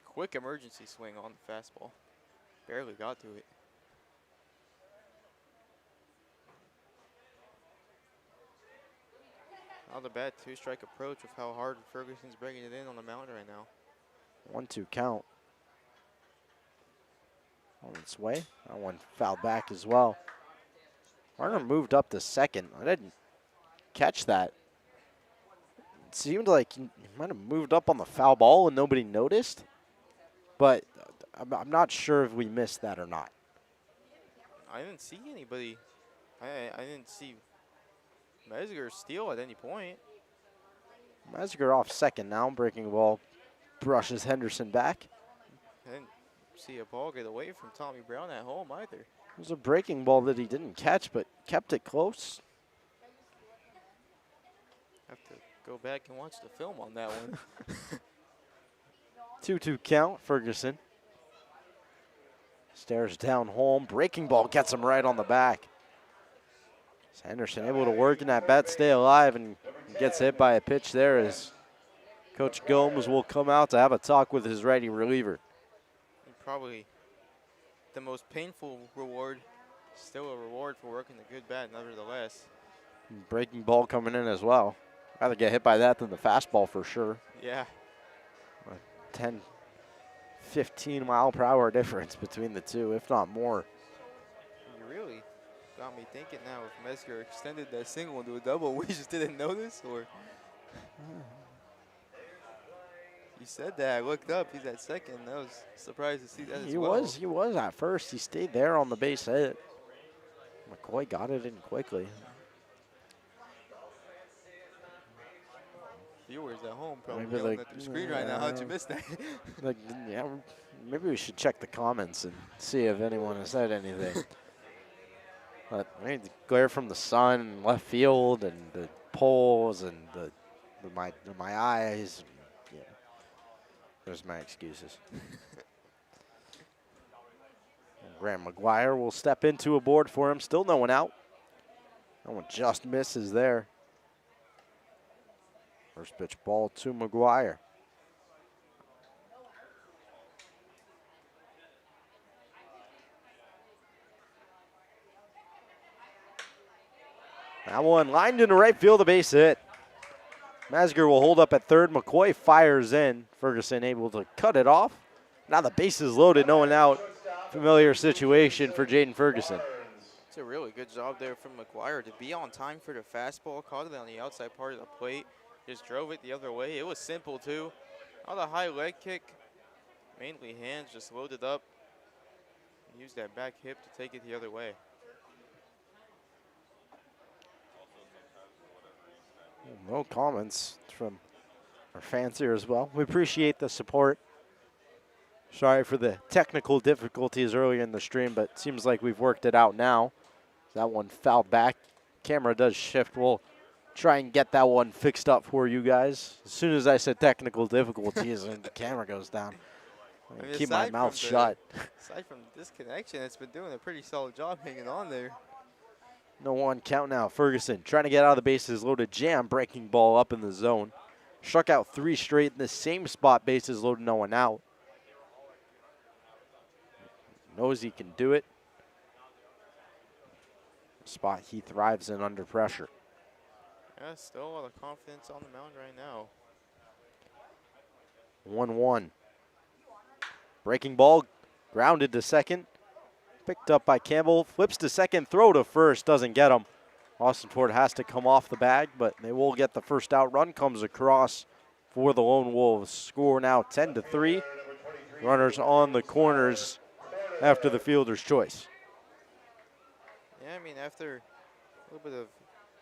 Quick emergency swing on the fastball. Barely got to it. Not a bad 2-strike approach with how hard Ferguson's bringing it in on the mound right now. 1-2 count. On its way. That one fouled back as well. Warner moved up to second. I didn't catch that. It seemed like he might have moved up on the foul ball and nobody noticed. But I'm not sure if we missed that or not. I didn't see anybody. I didn't see Mesger steal at any point. Mesger off second now. Breaking ball brushes Henderson back. I didn't see a ball get away from Tommy Brown at home either. It was a breaking ball that he didn't catch, but kept it close. Have to go back and watch the film on that one. 2-2 count, Ferguson. Stares down home. Breaking ball gets him right on the back. Henderson able to work in that bat, stay alive, and gets hit by a pitch there as Coach Gomes will come out to have a talk with his righty reliever. Probably the most painful reward, still a reward for working a good bat nevertheless. Breaking ball coming in as well. Rather get hit by that than the fastball for sure. Yeah. 10, 15 mile per hour difference between the two, if not more. You really got me thinking now if Mesger extended that single into a double, we just didn't notice, or? He said that. I looked up. He's at second. I was surprised to see that as He well. was at first. He stayed there on the base hit. McCoy got it in quickly. Viewers at home probably Maybe yelling at their screen right now. How'd you miss that? Like, yeah, maybe we should check the comments and see if anyone has said anything. But I mean, the glare from the sun and left field and the poles and my eyes. Yeah, there's my excuses. Graham McGuire will step into a board for him. Still no one out. That one just misses there. First pitch ball to McGuire. That one lined into right field, a base hit. Masger will hold up at third. McCoy fires in. Ferguson able to cut it off. Now the base is loaded, no one out. Familiar situation for Jaden Ferguson. It's a really good job there from McGuire to be on time for the fastball. Caught it on the outside part of the plate. Just drove it the other way. It was simple, too. Not a high leg kick. Mainly hands, just loaded up. Used that back hip to take it the other way. No comments from our fans here as well. We appreciate the support. Sorry for the technical difficulties earlier in the stream, but it seems like we've worked it out now. That one fouled back. Camera does shift. We'll try and get that one fixed up for you guys. As soon as I said technical difficulties and the camera goes down, I mean, keep my mouth from shut. Aside from disconnection, it's been doing a pretty solid job hanging on there. No one count now. Ferguson trying to get out of the bases loaded. Jam breaking ball up in the zone. Struck out 3 straight in the same spot. Bases loaded, no one out. Knows he can do it. Spot he thrives in under pressure. Yeah, still a lot of confidence on the mound right now. 1-1. Breaking ball, grounded to second. Picked up by Campbell, flips to second, throw to first, doesn't get him. Austin Ford has to come off the bag, but they will get the first out. Run comes across for the Lone Wolves. Score now 10-3. Runners on the corners after the fielder's choice. Yeah, I mean, after a little bit of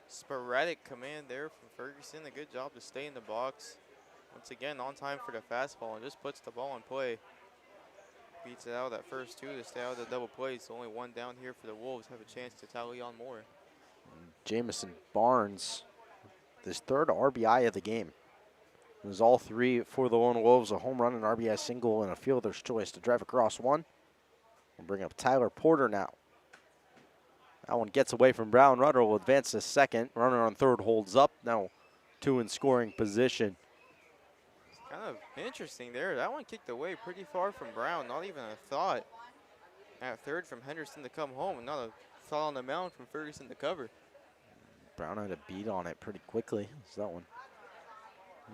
sporadic command there from Ferguson, a good job to stay in the box. Once again, on time for the fastball and just puts the ball in play. Beats it out that first 2 to stay out of the double play. So only 1 down here for the Wolves. Have a chance to tally on more. Jamison Barnes, his 3rd RBI of the game. It was all 3 for the Lone Wolves, a home run, an RBI single, and a fielder's choice to drive across 1. We'll bring up Tyler Porter now. That one gets away from Brown. Runner will advance to second. Runner on third holds up. Now 2 in scoring position. Kind of interesting there. That one kicked away pretty far from Brown. Not even a thought at third from Henderson to come home. And not a thought on the mound from Ferguson to cover. Brown had a beat on it pretty quickly. So that one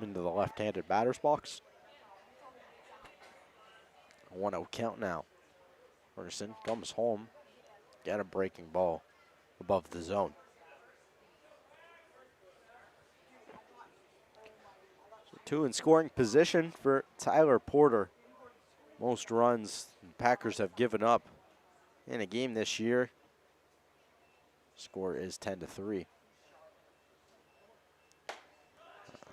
into the left-handed batter's box. A 1-0 count now. Ferguson comes home. Get a breaking ball above the zone. So 2 in scoring position for Tyler Porter. Most runs the Packers have given up in a game this year. Score is 10-3.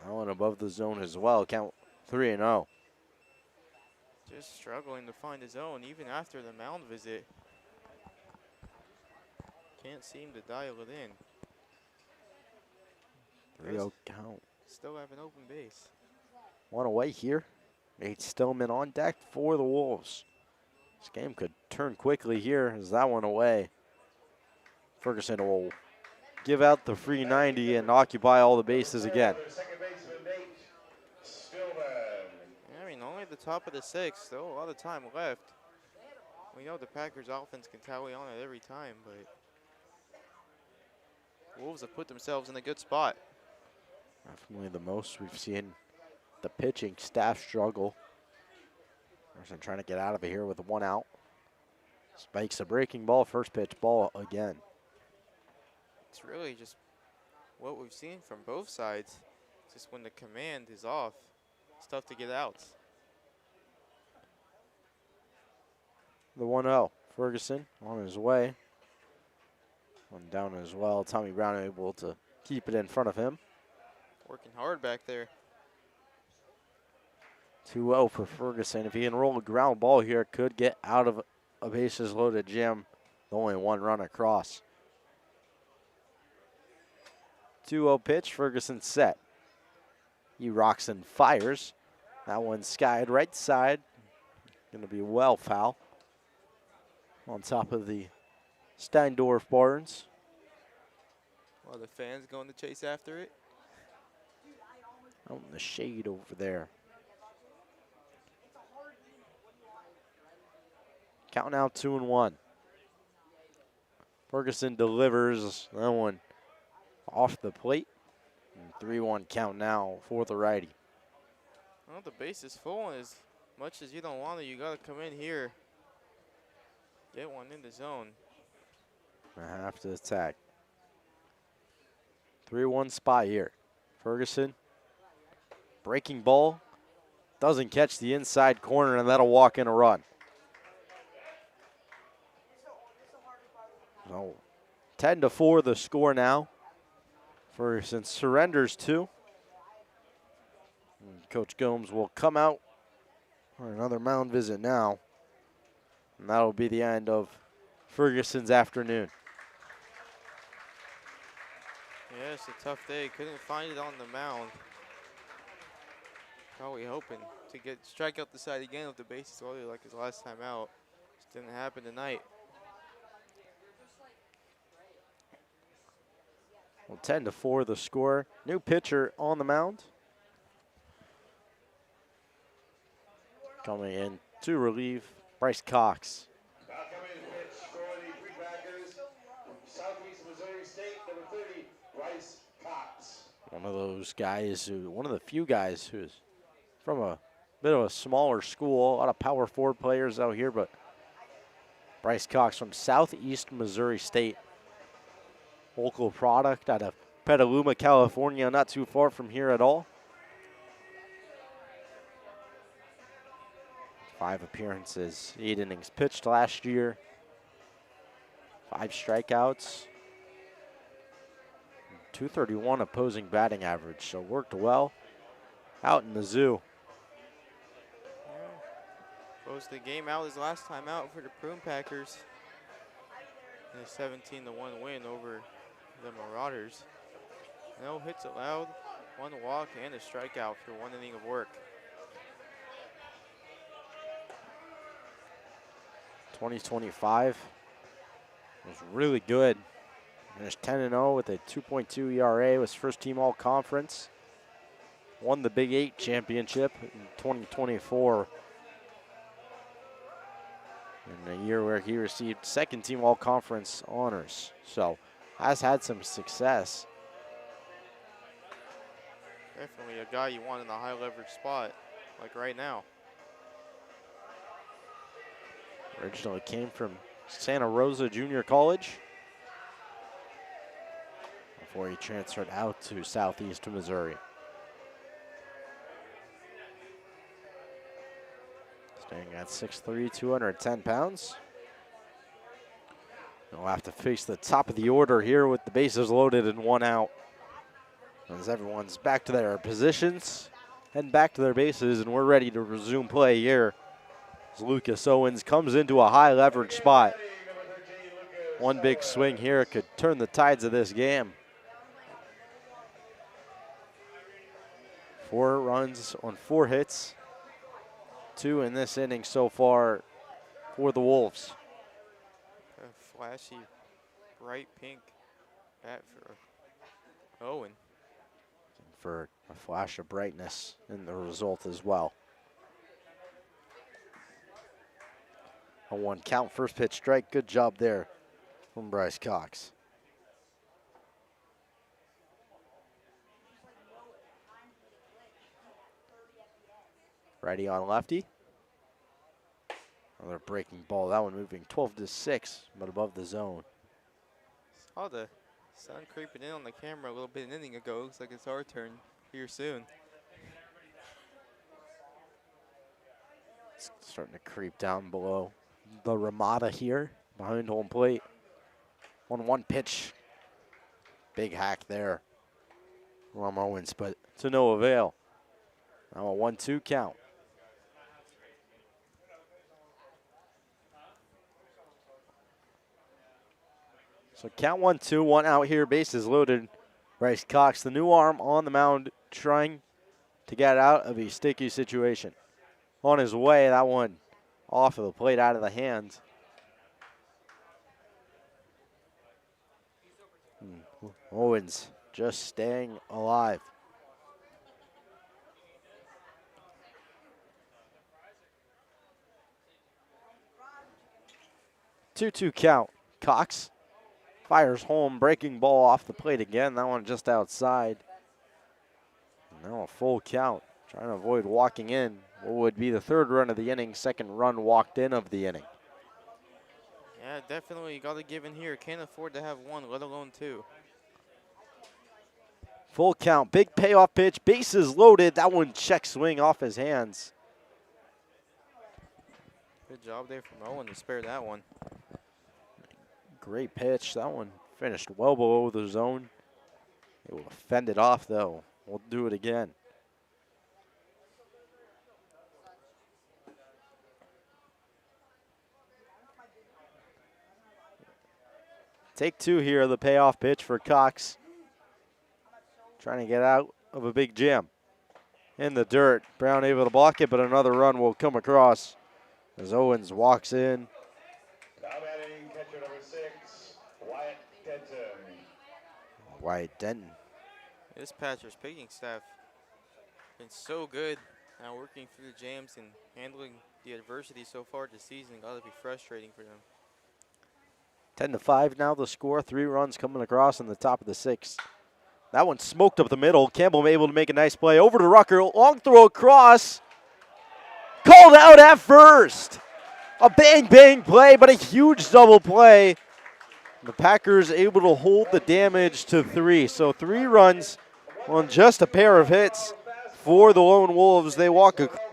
That one above the zone as well. Count 3-0. Just struggling to find his own even after the mound visit. Can't seem to dial it in. 3-0 count. Still have an open base. 1 away here. Nate Stillman on deck for the Wolves. This game could turn quickly here as that one away. Ferguson will give out the free 90 and occupy all the bases again. I mean, only the top of the 6th. Still a lot of time left. We know the Packers offense can tally on it every time, but Wolves have put themselves in a good spot. Definitely the most we've seen the pitching staff struggle. Ferguson trying to get out of it here with 1 out. Spikes a breaking ball, first pitch ball again. It's really just what we've seen from both sides. Just when the command is off, it's tough to get outs. The 1-0. Ferguson on his way. One down as well. Tommy Brown able to keep it in front of him. Working hard back there. 2-0 for Ferguson. If he can roll a ground ball here, could get out of a bases loaded jam. Only one run across. 2-0 pitch. Ferguson set. He rocks and fires. That one skied right side. Going to be well foul. On top of the Steindorf Barns. Well, the fans going to chase after it. Out in the shade over there. Count now 2-1. Ferguson delivers that one off the plate. 3-1 count now for the righty. Well, the base is full, and as much as you don't want to, you got to come in here. Get one in the zone. I have to attack. 3-1 spot here. Ferguson. Breaking ball. Doesn't catch the inside corner, and that'll walk in a run. So 10-4 the score now. Ferguson surrenders 2. And Coach Gomes will come out for another mound visit now. And that'll be the end of Ferguson's afternoon. Yeah, it's a tough day. Couldn't find it on the mound. Probably hoping to strike out the side again with the bases loaded like his last time out. Just didn't happen tonight. Well, 10-4 the score. New pitcher on the mound. Coming in to relieve, Bryce Cox. Now coming in pitch for the Prune Packers from Southeast Missouri State, number 30, Bryce Cox. One of the few guys who's from a bit of a smaller school. A lot of power forward players out here, but Bryce Cox from Southeast Missouri State. Local product out of Petaluma, California, not too far from here at all. 5 appearances, 8 innings pitched last year. 5 strikeouts. 231 opposing batting average, so worked well out in the zoo. Yeah. Closed the game out his last time out for the Prune Packers. And a 17-1 win over the Marauders. No hits allowed, 1 walk, and a strikeout for 1 inning of work. 2025 was really good. Finished 10-0 with a 2.2 ERA. Was first team all conference. Won the Big 8 championship in 2024. In a year where he received second team all conference honors. So has had some success. Definitely a guy you want in a high leverage spot, like right now. Originally came from Santa Rosa Junior College before he transferred out to Southeast Missouri. Staying at 6'3", 210 pounds. He'll have to face the top of the order here with the bases loaded and 1 out. As everyone's back to their positions, heading back to their bases, and we're ready to resume play here. As Lucas Owens comes into a high leverage spot. One big swing here could turn the tides of this game. 4 runs on 4 hits. 2 in this inning so far for the Wolves. A flashy, bright pink bat for Owen. For a flash of brightness in the result as well. A 1 count, first pitch strike. Good job there from Bryce Cox. Righty on lefty. Another breaking ball. That one moving 12-6, but above the zone. Saw the sun creeping in on the camera a little bit an inning ago. Looks like it's our turn here soon. It's starting to creep down below the Ramada here behind home plate. 1-1 pitch. Big hack there from Owens, but to no avail. Now a 1-2 count. So count 1-2, one out here, bases loaded. Bryce Cox, the new arm on the mound, trying to get out of a sticky situation. On his way, that one off of the plate, out of the hands. Owens just staying alive. Two-two count. Cox fires home, breaking ball off the plate again. That one just outside. Now a full count. Trying to avoid walking in. What would be the third run of the inning, second run walked in of the inning. Yeah, definitely. You got to give in here. Can't afford to have one, let alone two. Full count, big payoff pitch, bases loaded. That one check swing off his hands. Good job there from Owen to spare that one. Great pitch. That one finished well below the zone. It will fend it off though. We'll do it again. Take two here, the payoff pitch for Cox. Trying to get out of a big jam. In the dirt, Brown able to block it, but another run will come across as Owens walks in. Now batting catcher number 6, Wyatt Denton. Wyatt Denton. This Patrick's pitching staff been so good now working through the jams and handling the adversity so far this season. Got to be frustrating for them. 10-5 now the score. 3 runs coming across in the top of the 6th. That one smoked up the middle. Campbell able to make a nice play. Over to Rucker. Long throw across. Called out at first. A bang play, but a huge double play. The Packers able to hold the damage to 3. So 3 runs on just a pair of hits for the Lone Wolves. They walk across.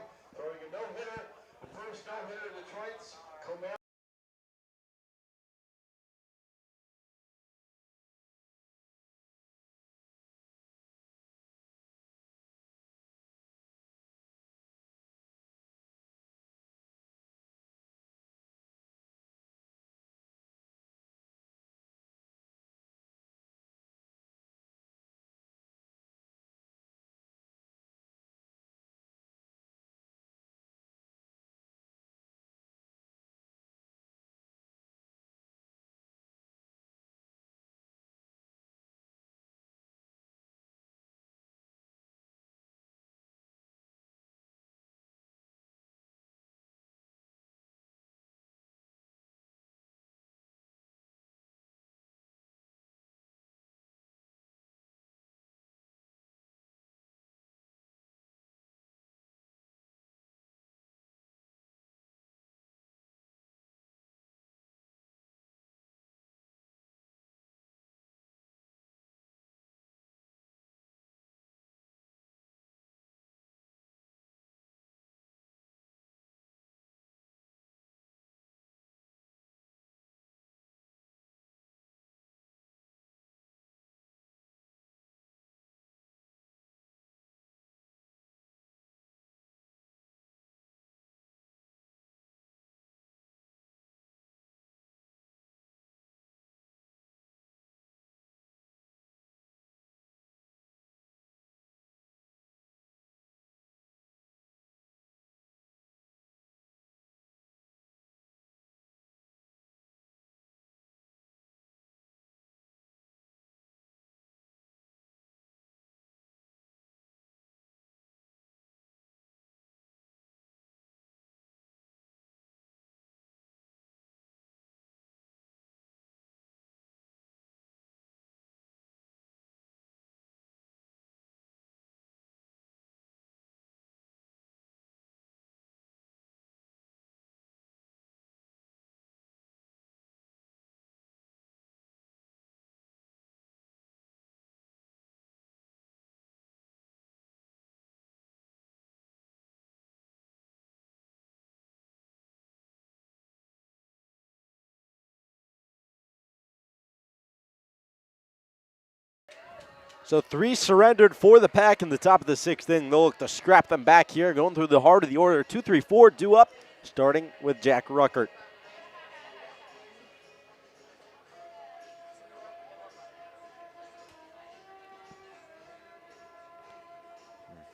So 3 surrendered for the Pack in the top of the 6th inning. They'll look to scrap them back here, going through the heart of the order. 2, 3, 4 due up, starting with Jack Ruckert.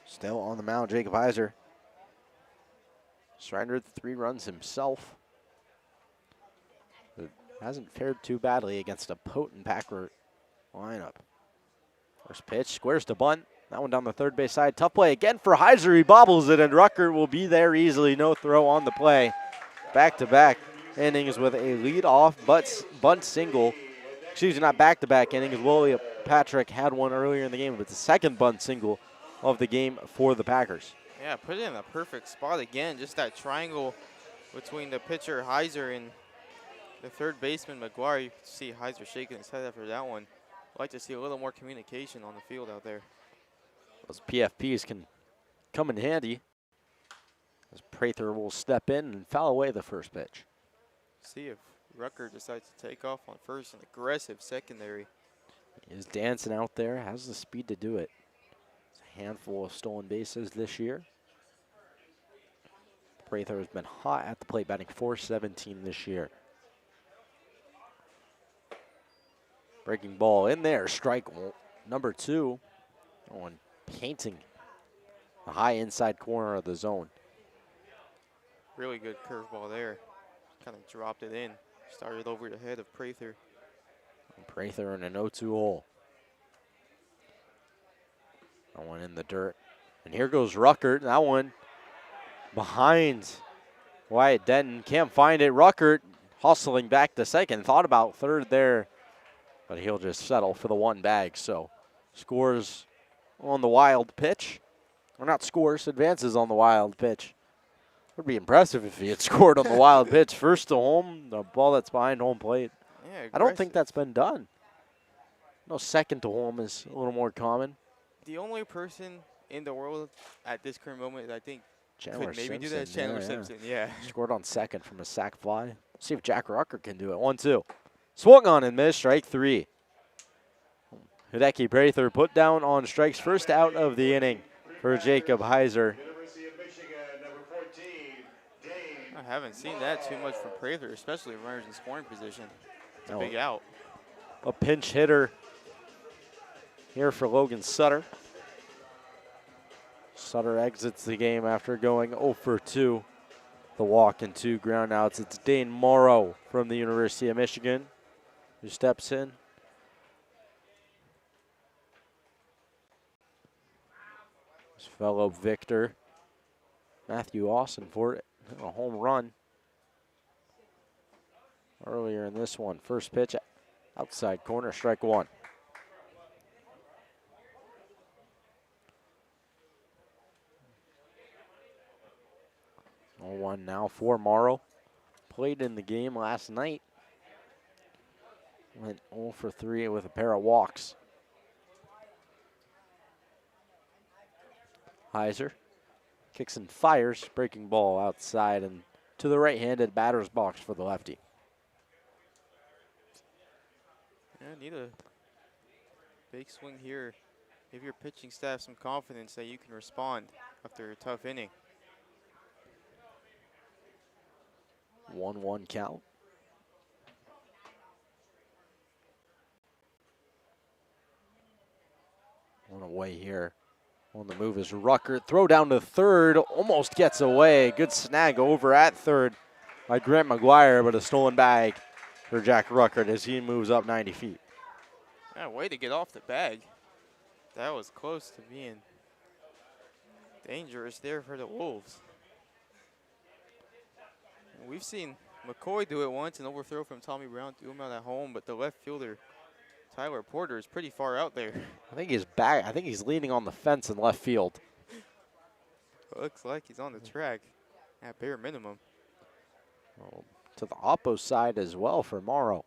Still on the mound, Jacob Heiser. Surrendered 3 runs himself. But hasn't fared too badly against a potent Packer lineup. First pitch, squares to bunt. That one down the third base side. Tough play again for Heiser. He bobbles it, and Ruckert will be there easily. No throw on the play. Back-to-back innings with a lead-off bunt single. Excuse me, not back-to-back innings. William Patrick had one earlier in the game, but it's the second bunt single of the game for the Packers. Yeah, put it in a perfect spot again. Just that triangle between the pitcher, Heiser, and the third baseman, McGuire. You can see Heiser shaking his head after that one. I'd like to see a little more communication on the field out there. Those PFPs can come in handy as Prather will step in and foul away the first pitch. See if Rucker decides to take off on first, an aggressive secondary. He is dancing out there, has the speed to do it. It's a handful of stolen bases this year. Prather has been hot at the plate, batting .417 this year. Breaking ball in there, strike number 2. On painting the high inside corner of the zone. Really good curveball there. Kind of dropped it in. Started over the head of Prather. Prather in an 0-2 hole. That one in the dirt. And here goes Ruckert. That one behind Wyatt Denton. Can't find it. Ruckert hustling back to second. Thought about third there, but he'll just settle for the one bag. So scores on the wild pitch. Or not scores, advances on the wild pitch. Would be impressive if he had scored on the wild pitch. First to home, the ball that's behind home plate. Yeah, I don't think that's been done. No, second to home is a little more common. The only person in the world at this current moment that I think Chandler could maybe Simpson, do that is Chandler Simpson. Yeah. Scored on second from a sac fly. See if Jack Rucker can do it. 1-2. Swung on and missed. Strike 3. Hideki Prather put down on strikes. First out of the inning for Jacob Heiser. University of Michigan, number 14, Dane. I haven't seen that too much from Prather, especially if runners in scoring position. It's a No. big out. A pinch hitter here for Logan Sutter. Sutter exits the game after going 0 for 2. The walk and 2 ground outs. It's Dane Morrow from the University of Michigan who steps in. His fellow Victor, Matthew Austin, for a home run earlier in this one. First pitch, outside corner, strike 1. 0-1 now for Morrow. Played in the game last night. Went 0 for 3 with a pair of walks. Heiser kicks and fires, breaking ball outside and to the right-handed batter's box for the lefty. Yeah, need a big swing here. Give your pitching staff some confidence that you can respond after a tough inning. 1-1 count. On away here. On the move is Rucker. Throw down to third. Almost gets away. Good snag over at third by Grant McGuire, but a stolen bag for Jack Rucker as he moves up 90 feet. Yeah, way to get off the bag. That was close to being dangerous there for the Wolves. We've seen McCoy do it once, an overthrow from Tommy Brown to him out at home, but the left fielder, Tyler Porter, is pretty far out there. I think he's back. I think he's leaning on the fence in left field. Looks like he's on the track at bare minimum. Well, to the oppo side as well for Morrow.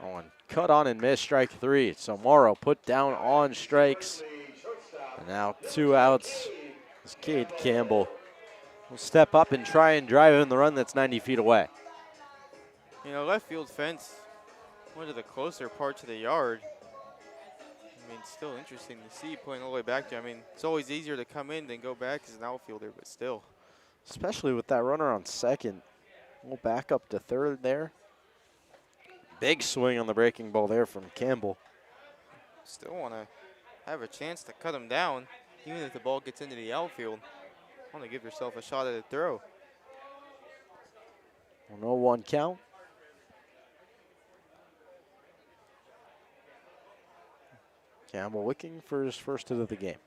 Oh, and cut on and miss, strike 3. So Morrow put down on strikes. And now 2 outs. It's Cade Campbell will step up and try and drive in the run that's 90 feet away. You know, left field fence, one of the closer parts of the yard. I mean, it's still interesting to see playing all the way back there. I mean, it's always easier to come in than go back as an outfielder, but still. Especially with that runner on second. We'll back up to third there. Big swing on the breaking ball there from Campbell. Still want to have a chance to cut him down, even if the ball gets into the outfield. Want to give yourself a shot at a throw. 1-0-1 count. Campbell looking for his first hit of the game.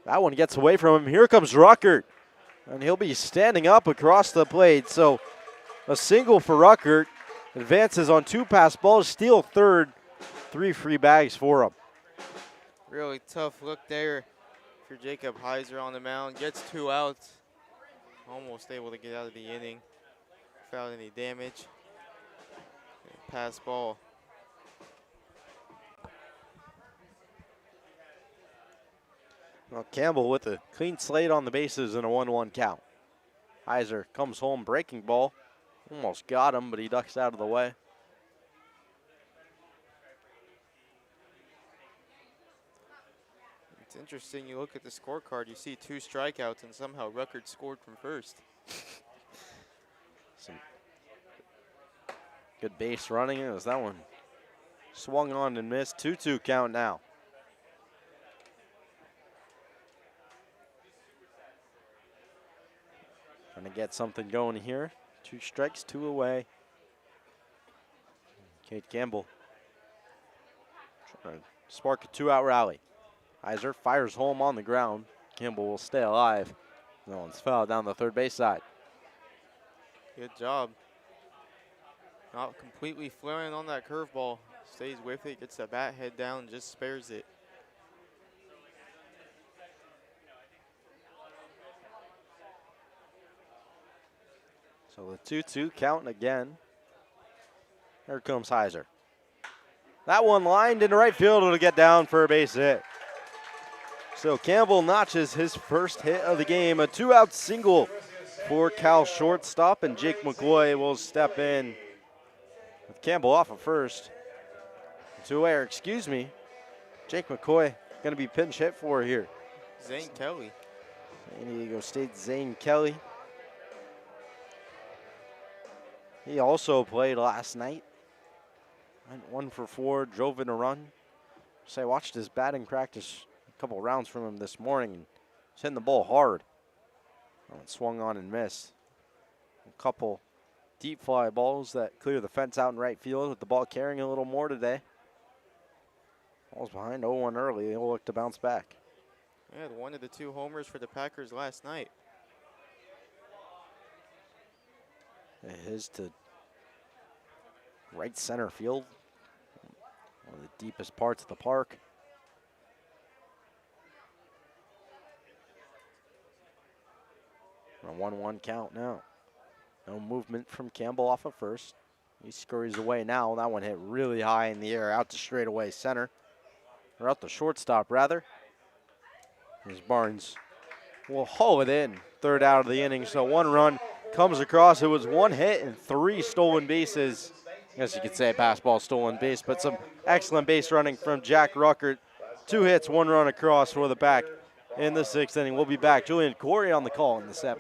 That one gets away from him. Here comes Ruckert. And he'll be standing up across the plate. So a single for Ruckert. Advances on 2 pass balls, steal third. 3 free bags for him. Really tough look there for Jacob Heiser on the mound. Gets 2 outs. Almost able to get out of the inning without any damage. Pass ball. Well, Campbell with a clean slate on the bases and a 1-1 count. Heiser comes home, breaking ball. Almost got him, but he ducks out of the way. It's interesting, you look at the scorecard, you see 2 strikeouts, and somehow Ruckert scored from first. Some good base running. It was that one. Swung on and missed. 2-2 count now. Trying to get something going here. 2 strikes, 2 away. Kate Campbell trying to spark a 2-out rally. Heiser fires home on the ground. Campbell will stay alive. No one's fouled down the third base side. Good job. Not completely flaring on that curveball. Stays with it, gets the bat head down, and just spares it. So the 2-2 count again. Here comes Heiser. That one lined into right field. It'll get down for a base hit. So Campbell notches his first hit of the game. A 2-out single for Cal shortstop, and Jake McCoy will step in with Campbell off of first. Excuse me. Jake McCoy going to be pinch hit for here. Zane Kelly. San Diego State Zane Kelly. He also played last night. Went 1 for 4, drove in a run. So I watched his batting practice a couple rounds from him this morning, and he's hitting the ball hard. It swung on and missed. A couple deep fly balls that clear the fence out in right field, with the ball carrying a little more today. Ball's behind 0-1 early. He'll look to bounce back. Yeah, 1 of the 2 homers for the Packers last night. His to right center field. One of the deepest parts of the park. A 1-1 count now. No movement from Campbell off of first. He scurries away now. That one hit really high in the air, out to straightaway center. Or out the shortstop, rather. As Barnes will haul it in. 3rd out of the inning, so 1 run comes across. It was 1 hit and 3 stolen bases. I guess you could say pass ball, stolen base, but some excellent base running from Jack Ruckert. 2 hits, 1 run across for the Pack in the 6th inning. We'll be back. Julian Corey on the call in the 7th.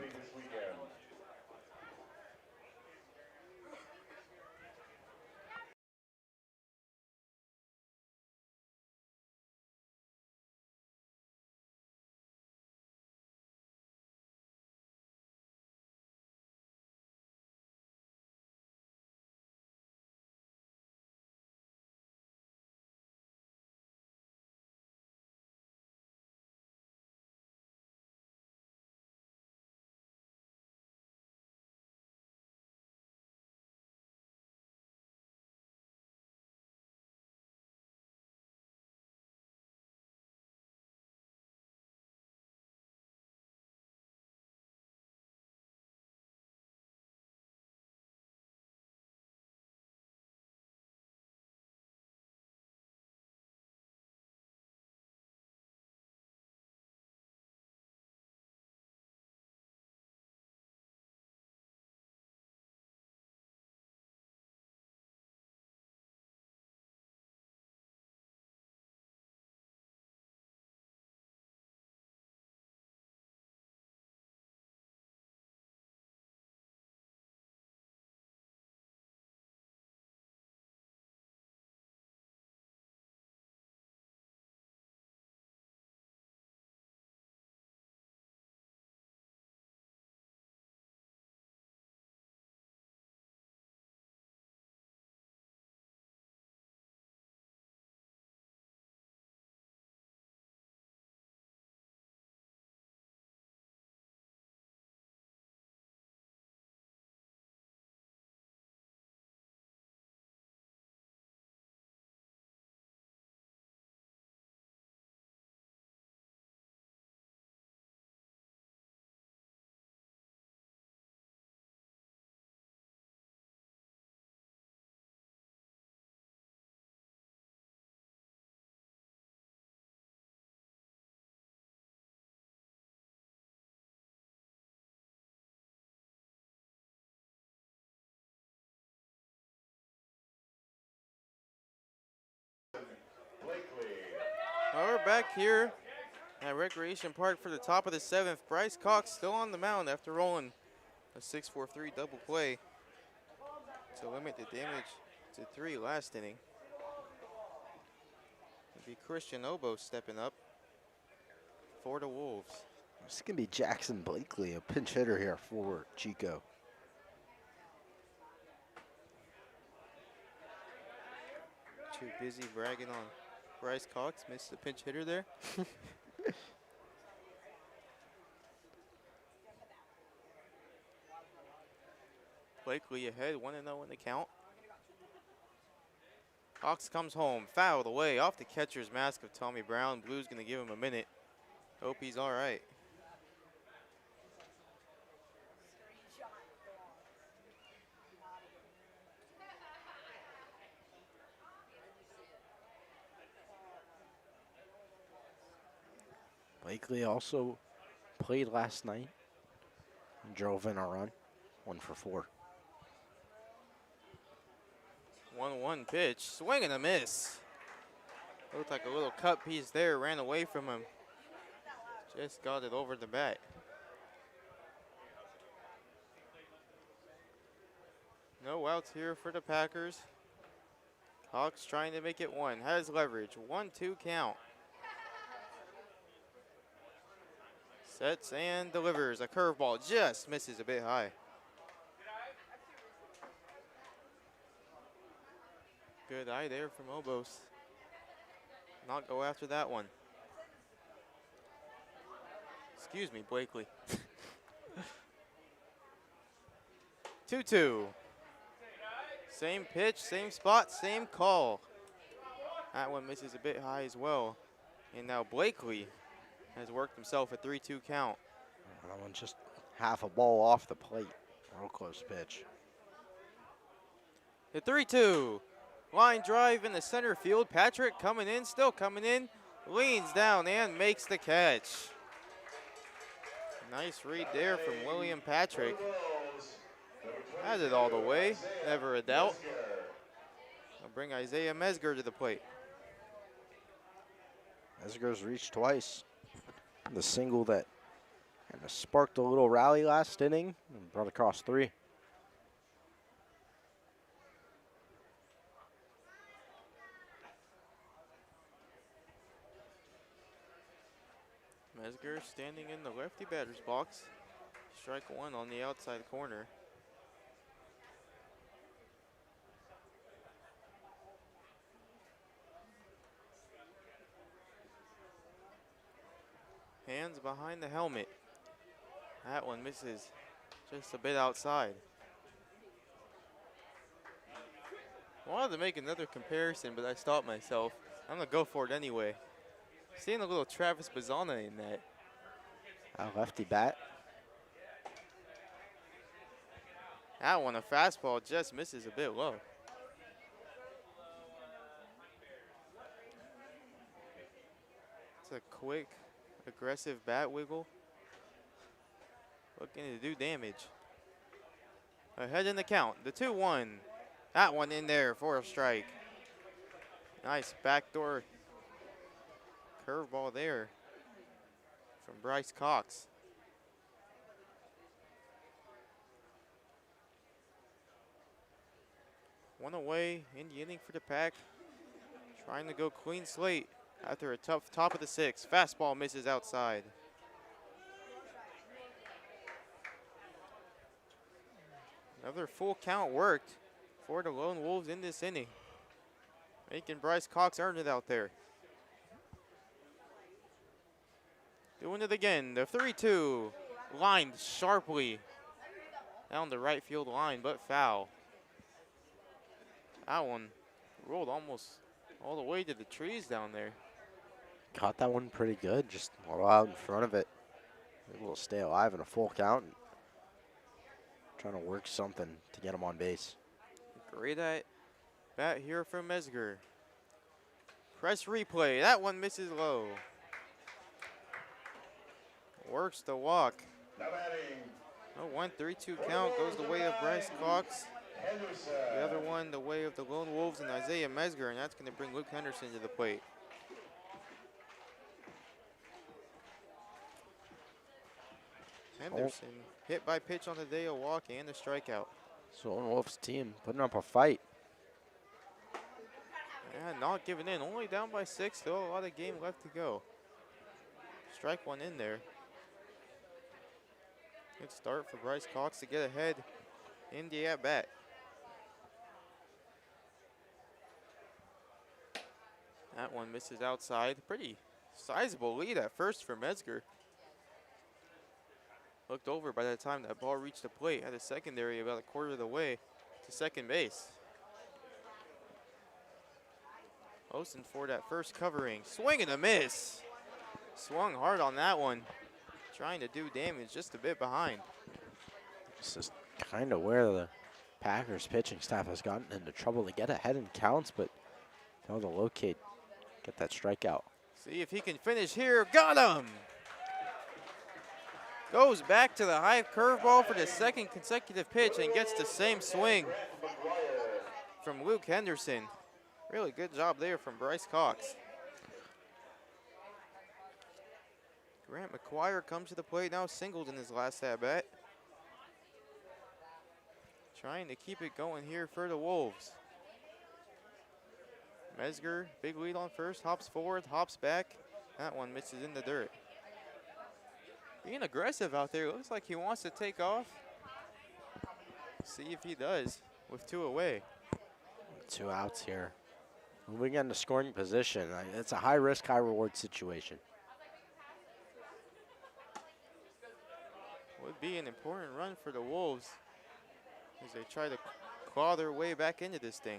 Now we're back here at Recreation Park for the top of the 7th. Bryce Cox still on the mound after rolling a 6-4-3 double play to limit the damage to 3 last inning. It'll be Christian Obo stepping up for the Wolves. This is going to be Jackson Blakely, a pinch hitter here for Chico. Too busy bragging on Bryce Cox, missed the pinch hitter there. Blakely ahead, 1-0 in the count. Cox comes home, fouled away off the catcher's mask of Tommy Brown. Blue's going to give him a minute. Hope he's all right. Blakely also played last night and drove in a run, 1 for 4. 1-1 pitch, swing and a miss. Looked like a little cut piece there, ran away from him. Just got it over the bat. No outs here for the Packers. Cox trying to make it 1, has leverage, 1-2 count. Sets and delivers a curveball, just misses a bit high. Good eye there from Obos. Not go after that one. Excuse me, Blakely. 2-2. Same pitch, same spot, same call. That one misses a bit high as well. And now Blakely has worked himself a 3-2 count. That one's just half a ball off the plate. Real close pitch. The 3-2. Line drive in the center field. Patrick coming in, still coming in. Leans down and makes the catch. Nice read there from William Patrick. Has it all the way, never a doubt. I'll bring Isaiah Mesger to the plate. Mesger's reached twice. The single that kind of sparked a little rally last inning and brought across 3. Mesger standing in the lefty batter's box. Strike 1 on the outside corner. Hands behind the helmet. That one misses just a bit outside. I wanted to make another comparison, but I stopped myself. I'm going to go for it anyway. Seeing a little Travis Bazzana in that. A lefty bat. That one, a fastball, just misses a bit low. It's a quick, aggressive bat wiggle. Looking to do damage. Ahead in the count, the 2-1. That one in there for a strike. Nice backdoor curveball there from Bryce Cox. One away in the inning for the Pack. Trying to go clean slate after a tough top of the 6th. Fastball misses outside. Another full count worked for the Lone Wolves in this inning. Making Bryce Cox earn it out there. Doing it again, the 3-2. Lined sharply down the right field line, but foul. That one rolled almost all the way to the trees down there. Caught that one pretty good, just a little out in front of it. Able to stay alive in a full count. And trying to work something to get him on base. Great at bat here from Mesger. Press replay, that one misses low. Works the walk. Oh, 1-3-2 count goes the way of Bryce Cox. The other one the way of the Lone Wolves and Isaiah Mesger, and that's going to bring Luke Henderson to the plate. Henderson hit by pitch on the day, a walk and a strikeout. Solon Wolf's team putting up a fight. And not giving in, only down by 6, still a lot of game left to go. Strike one in there. Good start for Bryce Cox to get ahead in the at-bat. That one misses outside. Pretty sizable lead at first for Metzger. Looked over by the time that ball reached the plate at the secondary, about a quarter of the way to second base. Olsen for that first covering. Swing and a miss. Swung hard on that one. Trying to do damage, just a bit behind. This is kind of where the Packers pitching staff has gotten into trouble. They get ahead in counts, but fail to locate, get that strikeout. See if he can finish here. Got him! Goes back to the high curveball for the second consecutive pitch and gets the same swing from Luke Henderson. Really good job there from Bryce Cox. Grant McGuire comes to the plate now, singled in his last at-bat. Trying to keep it going here for the Wolves. Metzger, big lead on first, hops forward, hops back. That one misses in the dirt. Being aggressive out there, looks like he wants to take off. See if he does with 2 away. 2 outs here. Moving into scoring position. It's a high risk, high reward situation. Would be an important run for the Wolves as they try to claw their way back into this thing.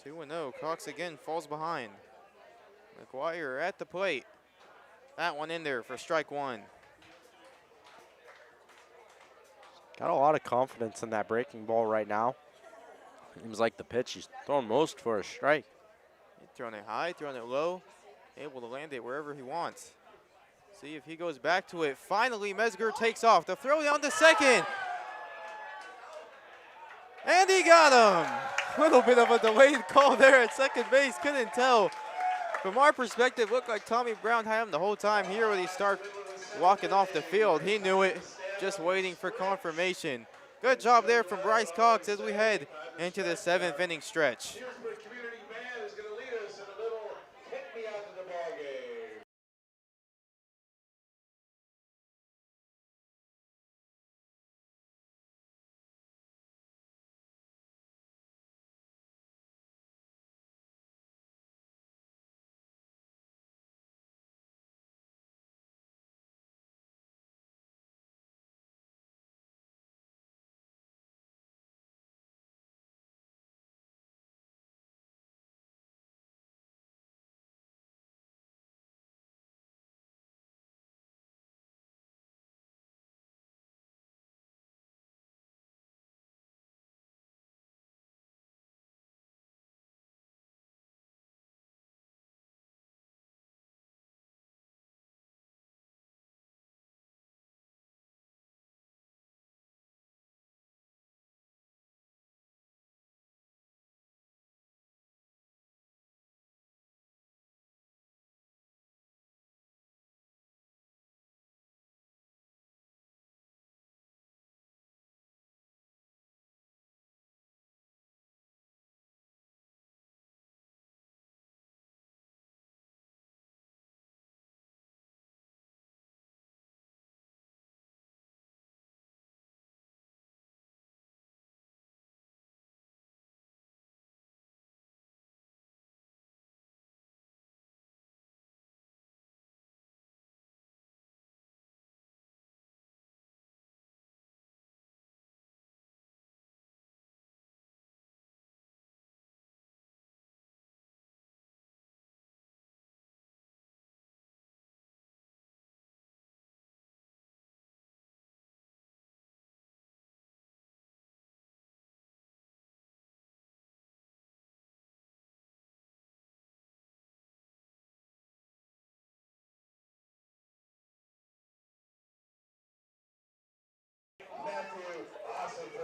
Two 2-0. Cox again falls behind. McGuire at the plate. That one in there for strike one. Got a lot of confidence in that breaking ball right now. Seems like the pitch he's throwing most for a strike. He's throwing it high, throwing it low, able to land it wherever he wants. See if he goes back to it. Finally, Metzger takes off. The throw down to second. And he got him. A little bit of a delayed call there at second base. Couldn't tell. From our perspective, looked like Tommy Brown had him the whole time. Here when he started walking off the field, he knew it. Just waiting for confirmation. Good job there from Bryce Cox as we head into the 7th inning stretch. Healdsburg Community Band is going to lead us in a little hit me out of the ball game.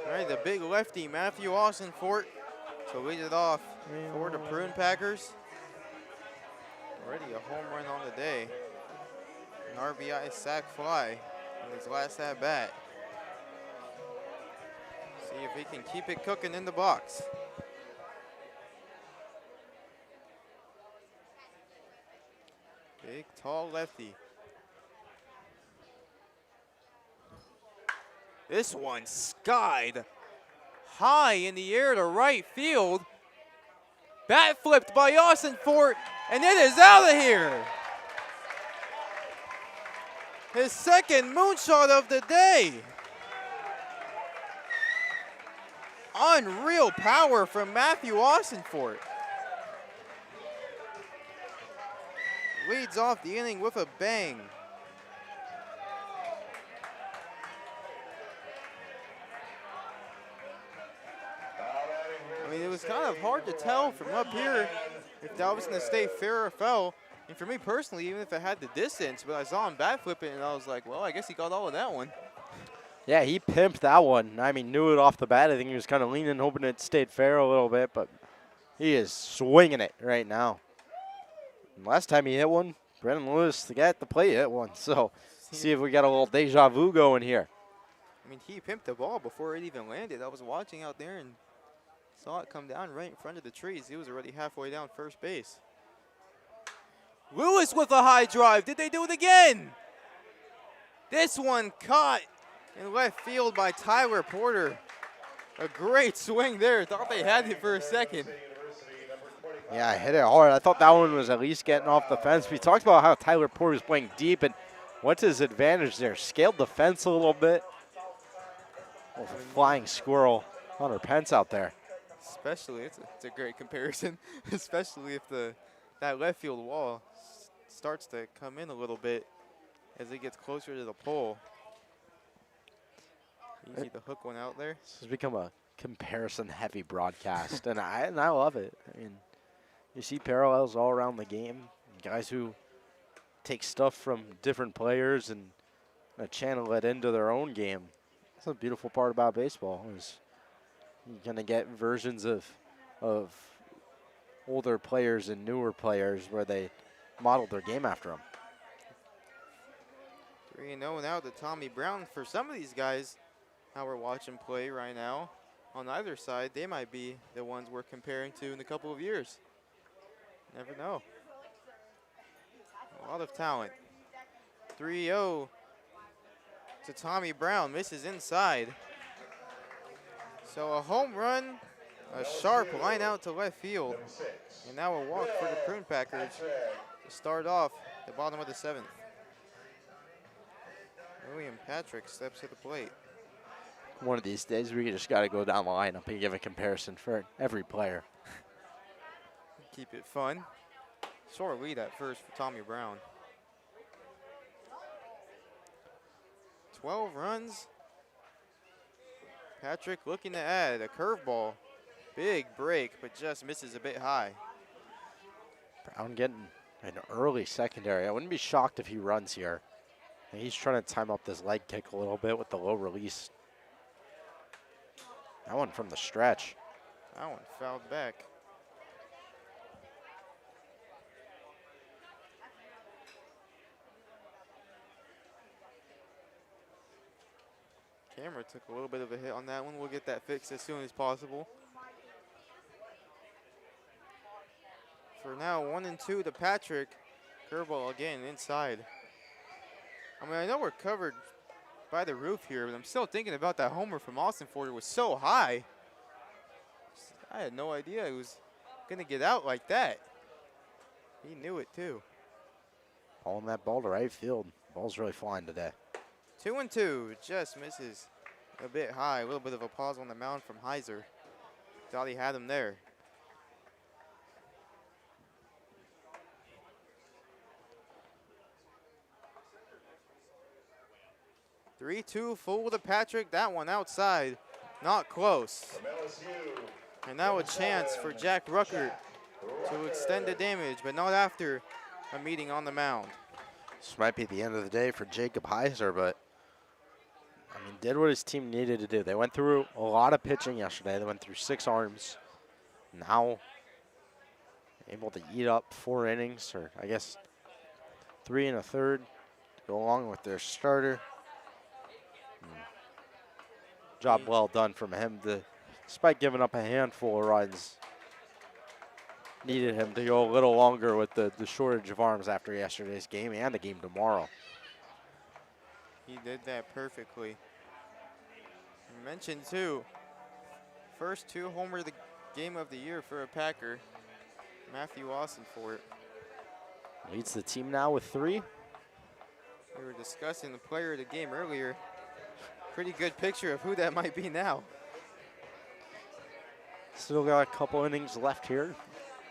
All right, the big lefty, Matthew Austin Fort, to lead it off for the Prune Packers. Already a home run on the day. An RBI sac fly in his last at bat. See if he can keep it cooking in the box. Big, tall lefty. This one skied high in the air to right field. Bat flipped by Austin Fort, and it is out of here. His second moonshot of the day. Unreal power from Matthew Austinfort. Leads off the inning with a bang. I mean, it was kind of hard to tell from up here if that was going to stay fair or foul. And for me personally, even if it had the distance, but I saw him bat flip it, and I was like, well, I guess he got all of that one. Yeah, he pimped that one. I mean, knew it off the bat. I think he was kind of leaning, hoping it stayed fair a little bit, but he is swinging it right now. And last time he hit one, Brennan Lewis, the guy at the plate, hit one. So see if we got a little deja vu going here. I mean, he pimped the ball before it even landed. I was watching out there and saw it come down right in front of the trees. He was already halfway down first base. Lewis with a high drive. Did they do it again? This one caught in left field by Tyler Porter. A great swing there. Thought they had it for a second. Yeah, I hit it hard. I thought that one was at least getting off the fence. We talked about how Tyler Porter was playing deep, and what's his advantage there? Scaled the fence a little bit. Oh, flying squirrel. Hunter Pence out there. Especially, it's a great comparison, especially if that left field wall starts to come in a little bit as it gets closer to the pole. Easy to hook one out there. This has become a comparison-heavy broadcast, and I love it. I mean, you see parallels all around the game. Guys who take stuff from different players and channel it into their own game. That's a beautiful part about baseball. Is you're gonna get versions of older players and newer players where they model their game after them. 3-0 now to Tommy Brown. For some of these guys, how we're watching play right now, on either side, they might be the ones we're comparing to in a couple of years. Never know. A lot of talent. 3-0 to Tommy Brown. Misses inside. So a home run, a sharp line out to left field. And now a walk for the Prune Packers to start off the bottom of the 7th. William Patrick steps to the plate. One of these days, we just got to go down the lineup and give a comparison for every player. Keep it fun. Short lead at first for Tommy Brown. 12 runs. Patrick looking to add a curveball. Big break, but just misses a bit high. Brown getting an early secondary. I wouldn't be shocked if he runs here. And he's trying to time up this leg kick a little bit with the low release. That one from the stretch. That one fouled back. Camera took a little bit of a hit on that one. We'll get that fixed as soon as possible. For now, 1-2 to Patrick. Curveball again inside. I mean, I know we're covered by the roof here, but I'm still thinking about that homer from Austin Ford. It was so high. I had no idea he was going to get out like that. He knew it too. Hauling that ball to right field. Ball's really flying today. 2-2, just misses a bit high. A little bit of a pause on the mound from Heiser. Thought he had him there. (3-2) full to Patrick. That one outside, not close. And now a chance for Jack Ruckert to extend the damage, but not after a meeting on the mound. This might be the end of the day for Jacob Heiser, but I mean, did what his team needed to do. They went through a lot of pitching yesterday. They went through 6 arms. Now able to eat up 4 innings, or I guess 3 1/3, to go along with their starter. Job well done from him, despite giving up a handful of runs. Needed him to go a little longer with the shortage of arms after yesterday's game and the game tomorrow. He did that perfectly. You mentioned too, first 2 homer of the game of the year for a Packer. Matthew Austin for it. Leads the team now with 3. We were discussing the player of the game earlier. Pretty good picture of who that might be now. Still got a couple innings left here.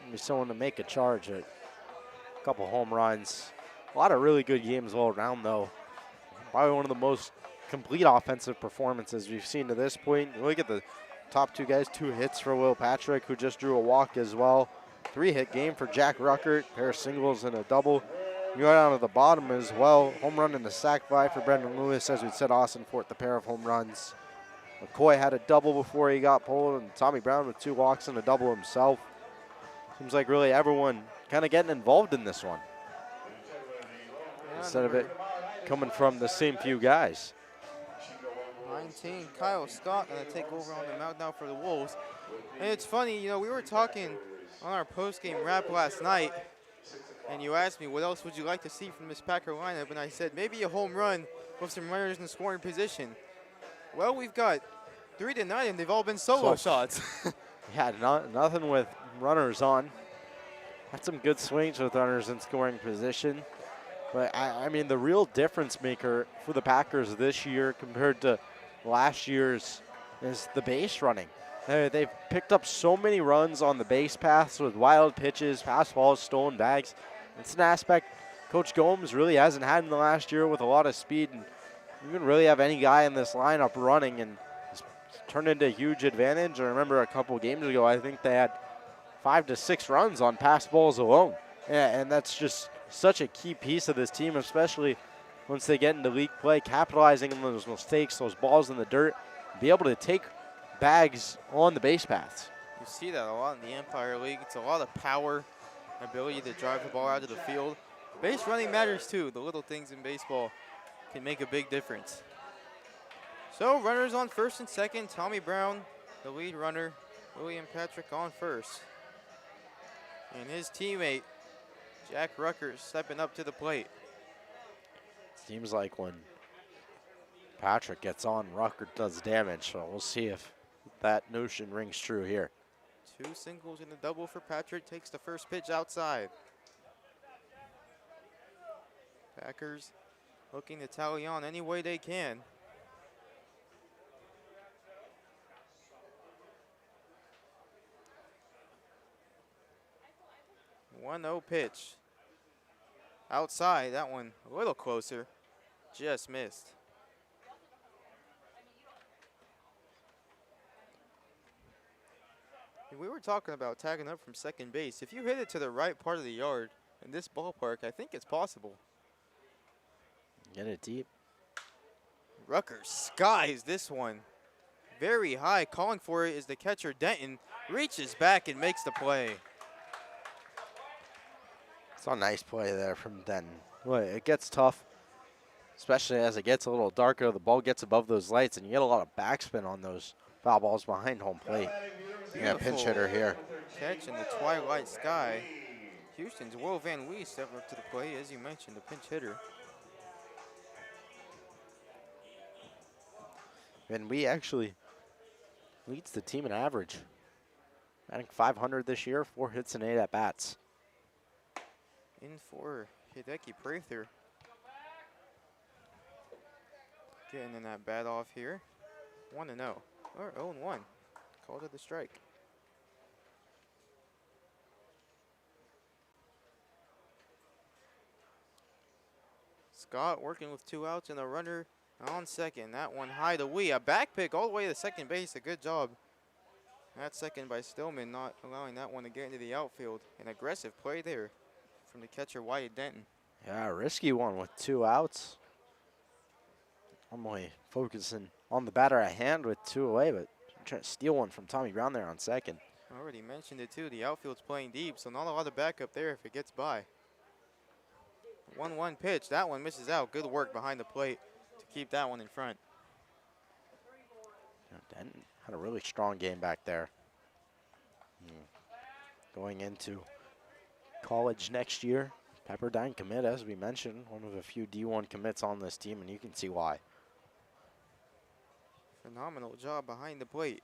Maybe someone to make a charge at a couple home runs. A lot of really good games all around, though. Probably one of the most complete offensive performances we've seen to this point. You look at the top 2 guys, 2 hits for Will Patrick, who just drew a walk as well. 3-hit game for Jack Ruckert, pair of singles and a double. You go down to the bottom as well. Home run and a sac fly for Brendan Lewis, as we said, Austin Fort, the pair of home runs. McCoy had a double before he got pulled, and Tommy Brown with 2 walks and a double himself. Seems like really everyone kind of getting involved in this one, instead of it coming from the same few guys. 19, Kyle Scott gonna take over on the mound now for the Wolves. And it's funny, you know, we were talking on our post-game wrap last night, and you asked me what else would you like to see from this Packer lineup, and I said maybe a home run with some runners in scoring position. Well, we've got 3 tonight, and they've all been solo shots. Yeah, nothing with runners on. Had some good swings with runners in scoring position. But, I mean, the real difference maker for the Packers this year compared to last year's is the base running. They've picked up so many runs on the base paths with wild pitches, pass balls, stolen bags. It's an aspect Coach Gomes really hasn't had in the last year, with a lot of speed. And you can really have any guy in this lineup running, and it's turned into a huge advantage. I remember a couple games ago, I think they had 5 to 6 runs on pass balls alone. And that's just such a key piece of this team, especially once they get into league play, capitalizing on those mistakes, those balls in the dirt, be able to take bags on the base paths. You see that a lot in the Empire League. It's a lot of power, ability to drive the ball out of the field. Base running matters too. The little things in baseball can make a big difference. So runners on first and second. Tommy Brown, the lead runner. William Patrick on first. And his teammate, Jack Ruckert, stepping up to the plate. Seems like when Patrick gets on, Ruckert does damage. So we'll see if that notion rings true here. 2 singles and a double for Patrick. Takes the first pitch outside. Packers looking to tally on any way they can. 1-0 pitch. Outside, that one a little closer. Just missed. We were talking about tagging up from second base. If you hit it to the right part of the yard in this ballpark, I think it's possible. Get it deep. Rucker skies this one. Very high. Calling for it is the catcher, Denton. Reaches back and makes the play. It's a nice play there from Denton. Well, it gets tough, especially as it gets a little darker. The ball gets above those lights, and you get a lot of backspin on those foul balls behind home plate. Yeah, pinch hitter here. Catch in the twilight sky. Houston's Will Van Lee stepped up to the plate, as you mentioned, the pinch hitter. And we actually leads the team in average. Batting .500 this year, 4 hits and 8 at-bats. In for Hideki Prather. Getting in that bat off here. 1-0, or 0-1. Called it a strike. Scott working with 2 outs and a runner on second. That one high to Wee. A back pick all the way to second base. A good job. That second by Stillman, not allowing that one to get into the outfield. An aggressive play there from the catcher, Wyatt Denton. Yeah, risky one with 2 outs. Normally focusing on the batter at hand with 2 away, but trying to steal one from Tommy Brown there on second. I already mentioned it too. The outfield's playing deep, so not a lot of backup there if it gets by. 1-1 pitch. That one misses out. Good work behind the plate to keep that one in front. Denton had a really strong game back there. Going into college next year. Pepperdine commit, as we mentioned, one of a few D1 commits on this team, and you can see why. Phenomenal job behind the plate.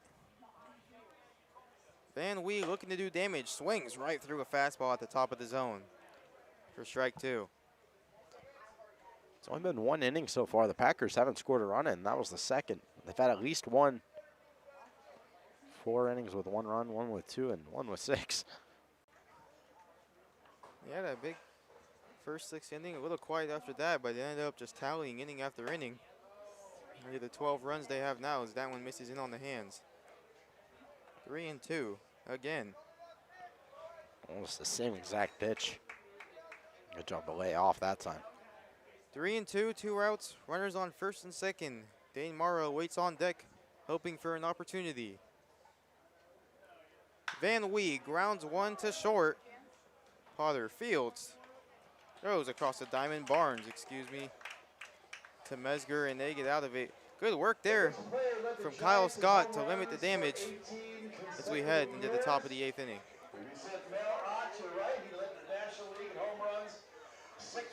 Van Wee looking to do damage. Swings right through a fastball at the top of the zone for strike 2. It's only been 1 inning so far. The Packers haven't scored a run in. That was the second. They've had at least 4 innings with 1 run, 1 with 2, and 1 with 6. Yeah, that big first 6th inning, a little quiet after that, but they ended up just tallying inning after inning. Maybe the 12 runs they have now as that one misses in on the hands. 3-2 again. Almost the same exact pitch. Good job to lay off that time. 3-2, 2 outs, runners on first and second. Dane Morrow waits on deck, hoping for an opportunity. Van Wee grounds one to short. Potter fields. Throws across the diamond. Barnes, to Mesger, and they get out of it. Good work there from Kyle Scott to limit the damage as we head into the top of the 8th inning. We said Mel Ott to the right. He led the National League in home runs. 6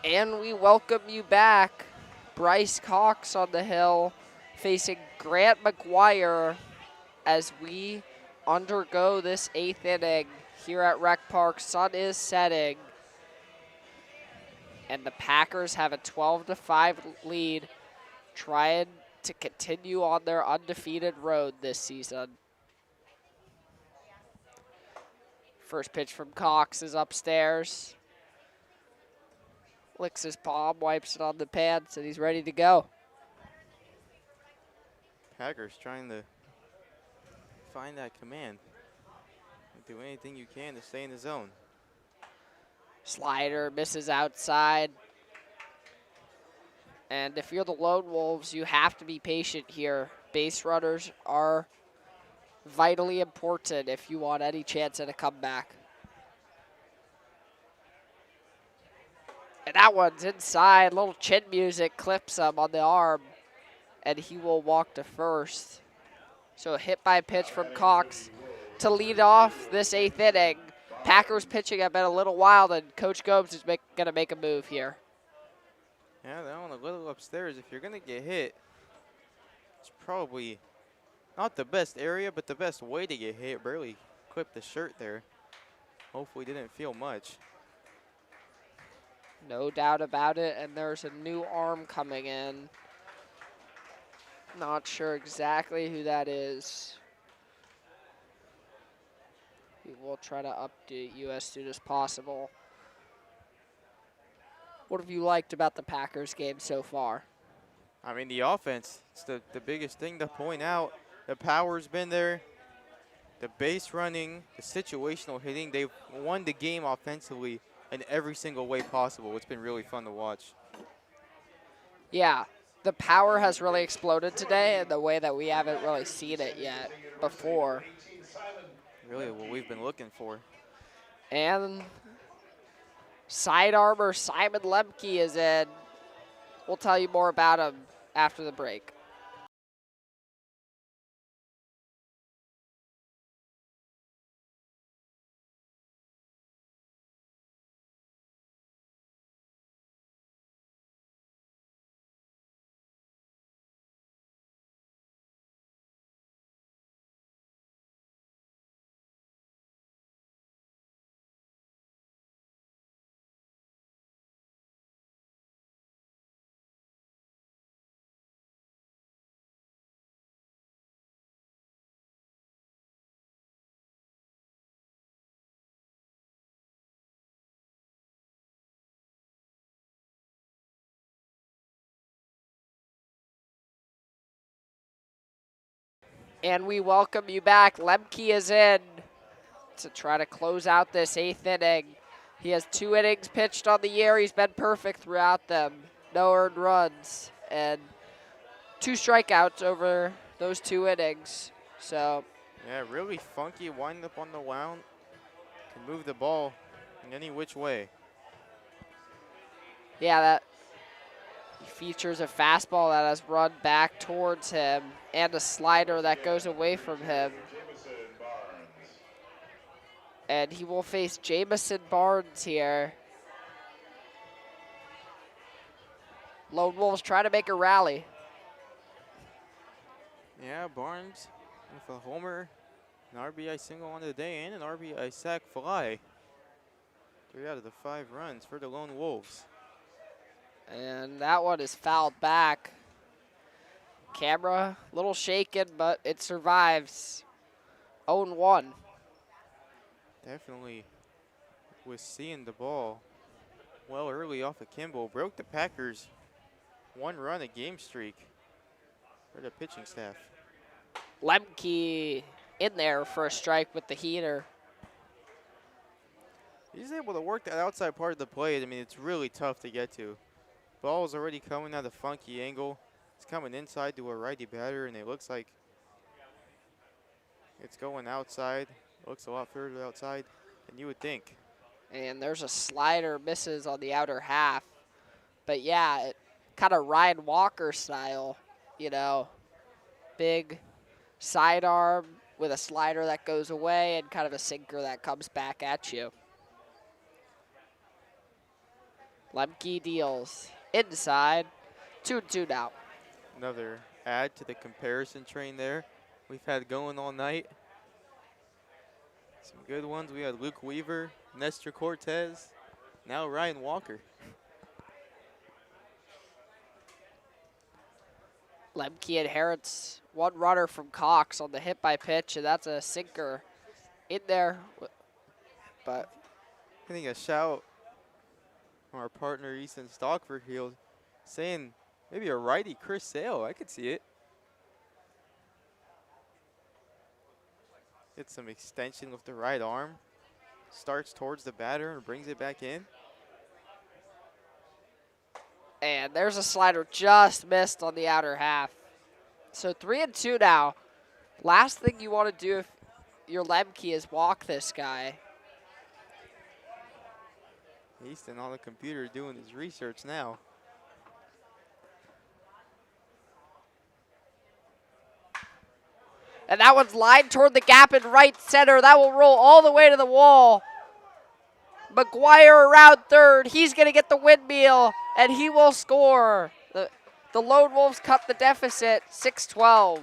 And we welcome you back. Bryce Cox on the hill facing Grant McGuire as we undergo this 8th inning here at Rec Park. Sun is setting. And the Packers have a 12-5 lead, trying to continue on their undefeated road this season. First pitch from Cox is upstairs. Licks his palm, wipes it on the pants, and he's ready to go. Packers trying to find that command. Do anything you can to stay in the zone. Slider misses outside. And if you're the Lone Wolves, you have to be patient here. Base runners are vitally important if you want any chance at a comeback. And that one's inside. Little chin music clips him on the arm. and he will walk to first. So a hit by pitch from Cox to lead off this 8th inning. Packers pitching have been a little wild, and Coach Gomes is going to make a move here. Yeah, they're on a little upstairs. If you're going to get hit, it's probably not the best area, but the best way to get hit. Barely clipped the shirt there. Hopefully didn't feel much. No doubt about it, and there's a new arm coming in. Not sure exactly who that is. We will try to update you as soon as possible. What have you liked about the Packers game so far? I mean, the offense, it's the biggest thing to point out. The power's been there. The base running, the situational hitting, they've won the game offensively in every single way possible. It's been really fun to watch. Yeah, the power has really exploded today in the way that we haven't really seen it yet before. Really what we've been looking for. And sidearmer Simon Lemke is in. We'll tell you more about him after the break. And we welcome you back. Lemke is in to try to close out this 8th inning. He has 2 innings pitched on the year. He's been perfect throughout them. No earned runs and 2 strikeouts over those 2 innings. So, Yeah, really funky wind up on the mound. Can move the ball in any which way. yeah, that features a fastball that has run back towards him and a slider that goes away from him. And he will face Jamison Barnes here. Lone Wolves trying to make a rally. Yeah, Barnes with a homer, an RBI single on the day, and an RBI sac fly. 3 out of the 5 runs for the Lone Wolves. And that one is fouled back. Camera a little shaken, but it survives. 0-1. Definitely was seeing the ball well early off of Kimball. Broke the Packers' 1-run a game streak for the pitching staff. Lemke in there for a strike with the heater. He's able to work that outside part of the plate. I mean, it's really tough to get to. Ball's already coming at a funky angle. It's coming inside to a righty batter, and it looks like it's going outside. Looks a lot further outside than you would think. And there's a slider, misses on the outer half. But yeah, it kind of Ryan Walker style, you know. Big sidearm with a slider that goes away and kind of a sinker that comes back at you. Lemke deals inside. 2-2 now. Another add to the comparison train there we've had going all night. Some good ones. We had Luke Weaver, Nestor Cortez, now Ryan Walker. Lemke inherits 1 runner from Cox on the hit by pitch, and that's a sinker in there. But Getting a shout from our partner Easton Stockford here saying maybe a righty Chris Sale. I could see it. Get some extension with the right arm. Starts towards the batter and brings it back in. and there's a slider just missed on the outer half. So 3-2 now. Last thing you want to do if you're Lemke is walk this guy. Easton on the computer doing his research now. And that one's lined toward the gap in right center. That will roll all the way to the wall. McGuire around third. He's going to get the windmill, and he will score. The Lone Wolves cut the deficit, 6-12.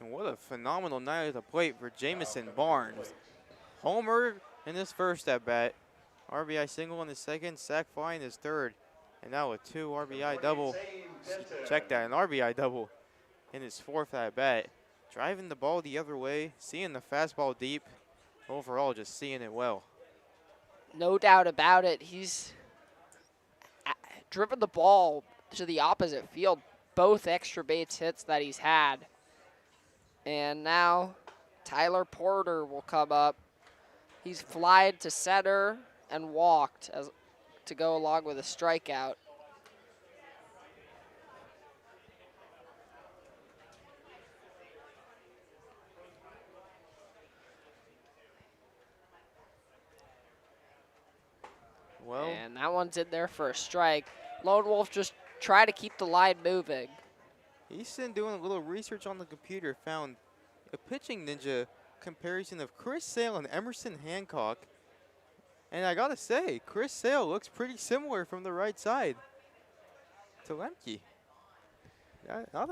And what a phenomenal night at the plate for Jamison Barnes. Homer in his first at-bat. RBI single in his second, sac fly in his third. And now a 2 RBI double. Check that, an RBI double in his fourth at-bat. Driving the ball the other way, seeing the fastball deep. Overall, just seeing it well. No doubt about it. He's driven the ball to the opposite field, both extra base hits that he's had. And now Tyler Porter will come up. He's flied to center and walked to go along with a strikeout. Well, and that one's in there for a strike. Lone Wolf just try to keep the line moving. he's been doing a little research on the computer, found a pitching ninja comparison of Chris Sale and Emerson Hancock. And I gotta say, Chris Sale looks pretty similar from the right side to Lemke. Not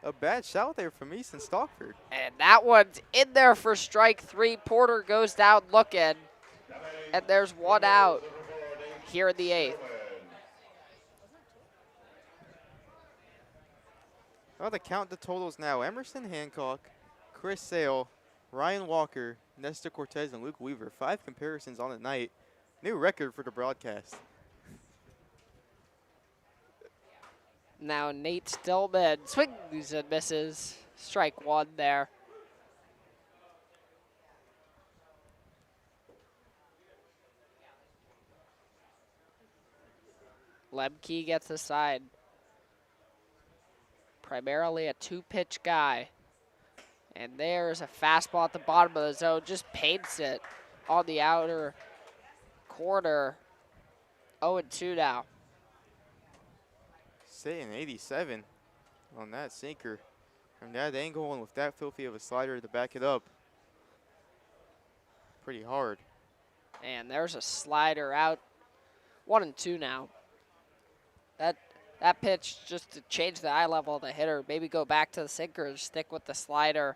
a bad shout there from Easton Stockford. And that one's in there for strike 3. Porter goes down looking. And there's one out here in the 8th. Well, to count the totals now, Emerson Hancock, Chris Sale, Ryan Walker, Nestor Cortez, and Luke Weaver. 5 comparisons on the night. New record for the broadcast. Now Nate Stillman swings and misses. Strike 1 there. Lemke gets the side. Primarily a 2-pitch guy. And there's a fastball at the bottom of the zone. Just paints it on the outer corner. 0-2 now. Saying 87 on that sinker. From that angle and with that filthy of a slider to back it up. Pretty hard. And there's a slider out. 1-2 now. That pitch just to change the eye level of the hitter. Maybe go back to the sinker and stick with the slider.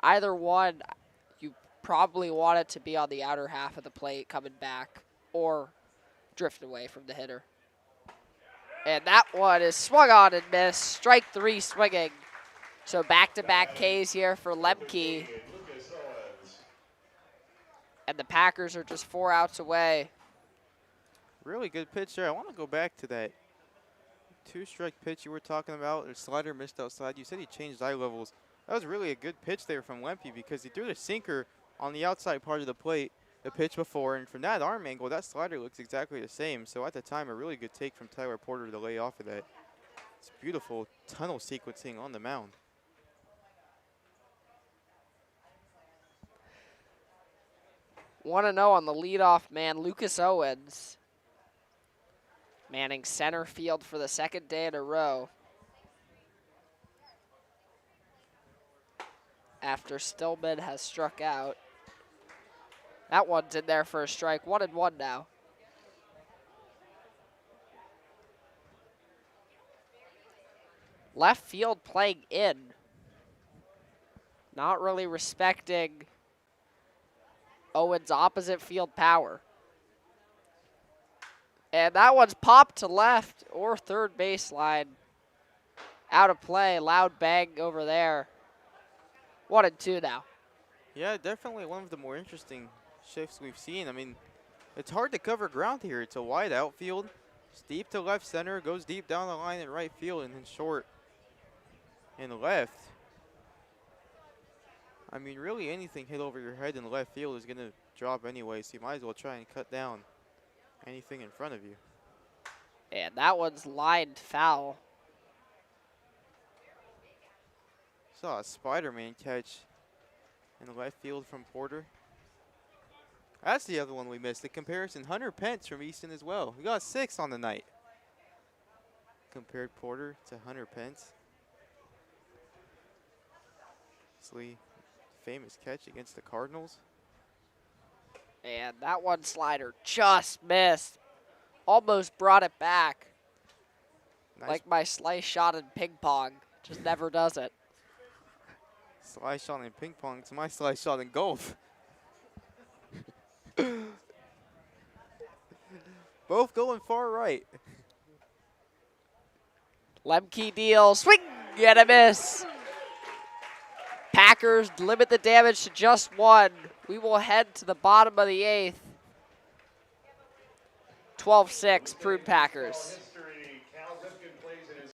Either one, you probably want it to be on the outer half of the plate coming back or drift away from the hitter. And that one is swung on and missed. Strike 3 swinging. So back-to-back Ks here for Lemke. And the Packers are just 4 outs away. Really good pitch there. I want to go back to that 2-strike pitch you were talking about. The slider missed outside. You said he changed eye levels. That was really a good pitch there from Lemke because he threw the sinker on the outside part of the plate the pitch before. And from that arm angle, that slider looks exactly the same. So at the time, a really good take from Tyler Porter to lay off of that. It's beautiful tunnel sequencing on the mound. Want to know on the leadoff man, Lucas Owens. Manning center field for the 2nd day in a row. After Stillman has struck out. That one's in there for a strike. 1-1 now. Left field playing in. Not really respecting Owens' opposite field power. And that one's popped to left or third baseline. Out of play, loud bang over there. 1-2 now. Yeah, definitely one of the more interesting shifts we've seen. I mean, it's hard to cover ground here. It's a wide outfield. It's deep to left center, goes deep down the line in right field, and then short in left. I mean, really anything hit over your head in left field is going to drop anyway, so you might as well try and cut down anything in front of you. And that one's lined foul. Saw a Spider-Man catch in the left field from Porter. That's the other one we missed. The comparison, Hunter Pence from Easton as well. We got 6 on the night. Compared Porter to Hunter Pence. Famously famous catch against the Cardinals. And that one slider just missed. Almost brought it back. Nice Like my slice shot in ping pong. Just never does it. slice shot in ping pong. It's my slice shot in golf. Both going far right. Lemke deal, swing and a miss. Packers limit the damage to just one. We will head to the bottom of the 8th. 12-6, Prune Packers. Calif plays in his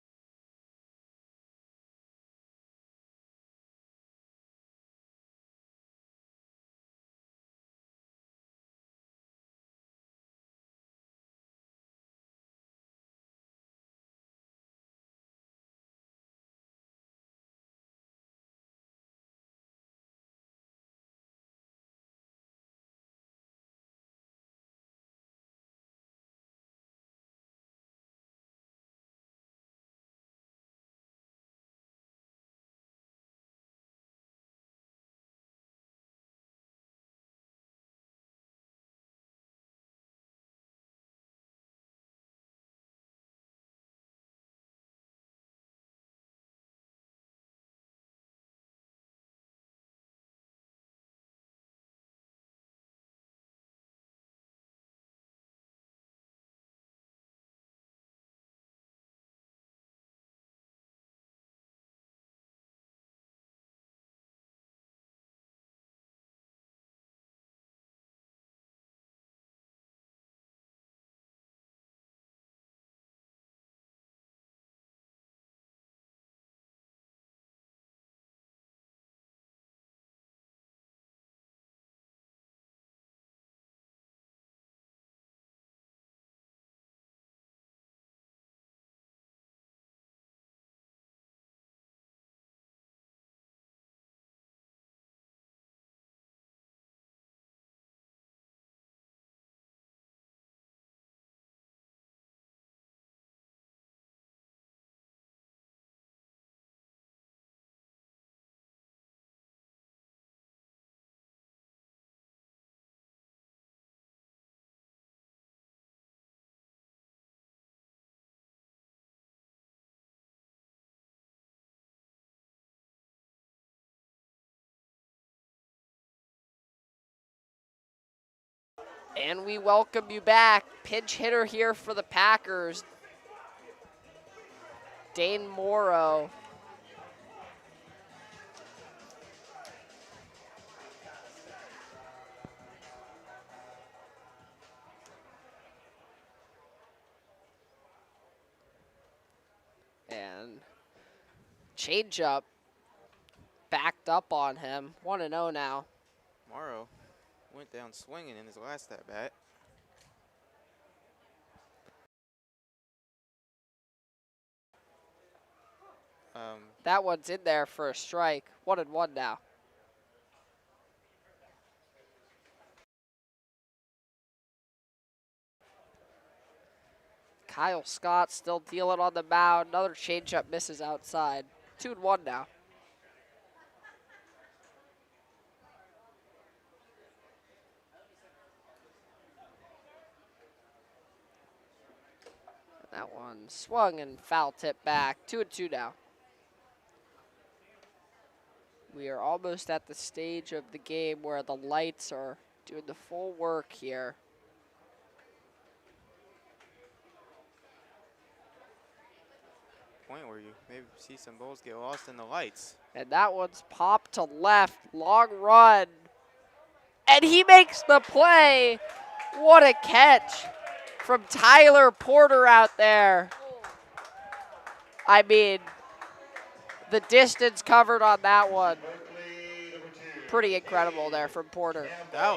And we welcome you back. Pinch hitter here for the Packers, Dane Morrow. And changeup backed up on him. 1-0 now. Morrow went down swinging in his last at bat. That one's in there for a strike. 1-1 now. Kyle Scott still dealing on the mound. Another changeup misses outside. 2-1 now. That one swung and foul tip back. 2-2 now. We are almost at the stage of the game where the lights are doing the full work here. Point where you maybe see some balls get lost in the lights. And that one's popped to left. Long run. And he makes the play. What a catch from Tyler Porter out there. I mean, the distance covered on that one. Pretty incredible there from Porter. That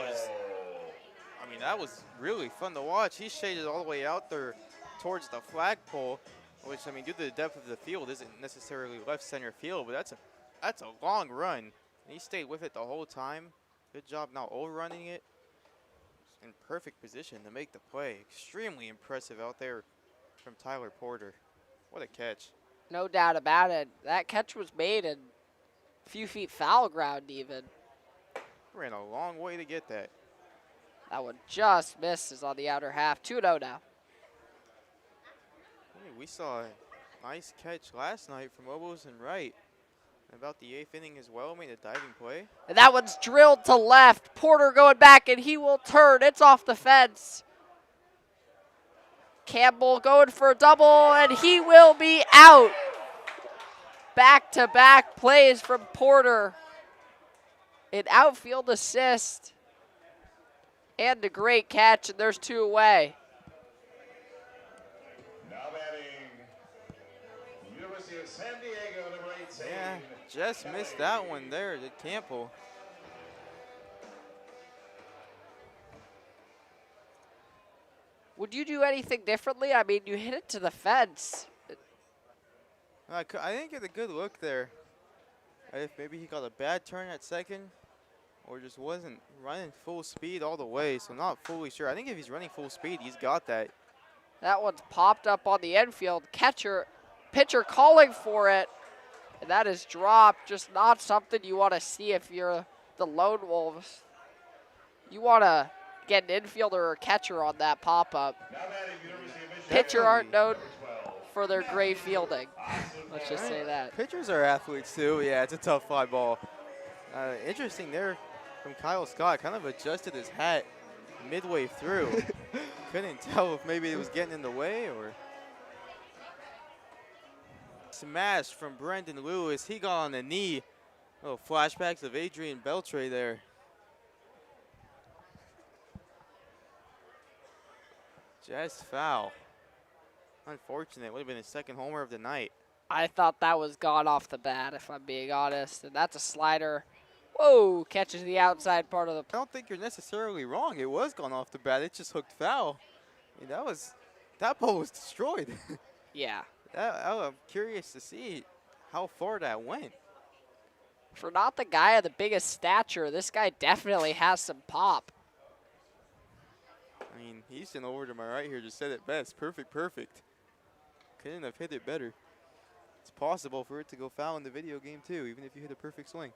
was really fun to watch. He shaded all the way out there towards the flagpole, which, due to the depth of the field, isn't necessarily left center field, but that's a long run. And he stayed with it the whole time. Good job not overrunning it. In perfect position to make the play. Extremely impressive out there from Tyler Porter. What a catch. No doubt about it. That catch was made in A few feet foul ground even. Ran a long way to get that. That one just misses on the outer half. 2-0 now. Hey, we saw a nice catch last night from Obos and Wright. About the 8th inning as well, made a diving play. And that one's drilled to left. Porter going back, and he will turn. It's off the fence. Campbell going for a double, and he will be out. Back-to-back plays from Porter. An outfield assist. And a great catch, and there's 2 away. Now batting, University of San Diego, number 18. Yeah, just missed that one there to Campbell. Would you do anything differently? I mean, you hit it to the fence. I didn't get a good look there. If maybe he got a bad turn at second or just wasn't running full speed all the way, so not fully sure. I think if he's running full speed, he's got that. That one's popped up on the infield. Pitcher calling for it. And that is dropped. Just not something you want to see if you're the Lone Wolves. You want to get an infielder or catcher on that pop-up. Now batting, University of Michigan. Pitcher aren't known number 12. for their great fielding. Let's just say that. Pitchers are athletes too. Yeah, it's a tough fly ball. Interesting there from Kyle Scott. Kind of adjusted his hat midway through. Couldn't tell if maybe it was getting in the way or. Smash from Brendan Lewis. He got on the knee. Little flashbacks of Adrian Beltre there. Just foul. Unfortunate. Would have been his second homer of the night. I thought that was gone off the bat, if I'm being honest. And that's a slider. Whoa, catches the outside part of the. I don't think you're necessarily wrong. It was gone off the bat. It just hooked foul. I mean, that ball was destroyed. Yeah. I'm curious to see how far that went. For not the guy of the biggest stature, this guy definitely has some pop. I mean, Houston over to my right here just said it best. Perfect, perfect. Couldn't have hit it better. It's possible for it to go foul in the video game too, even if you hit a perfect swing.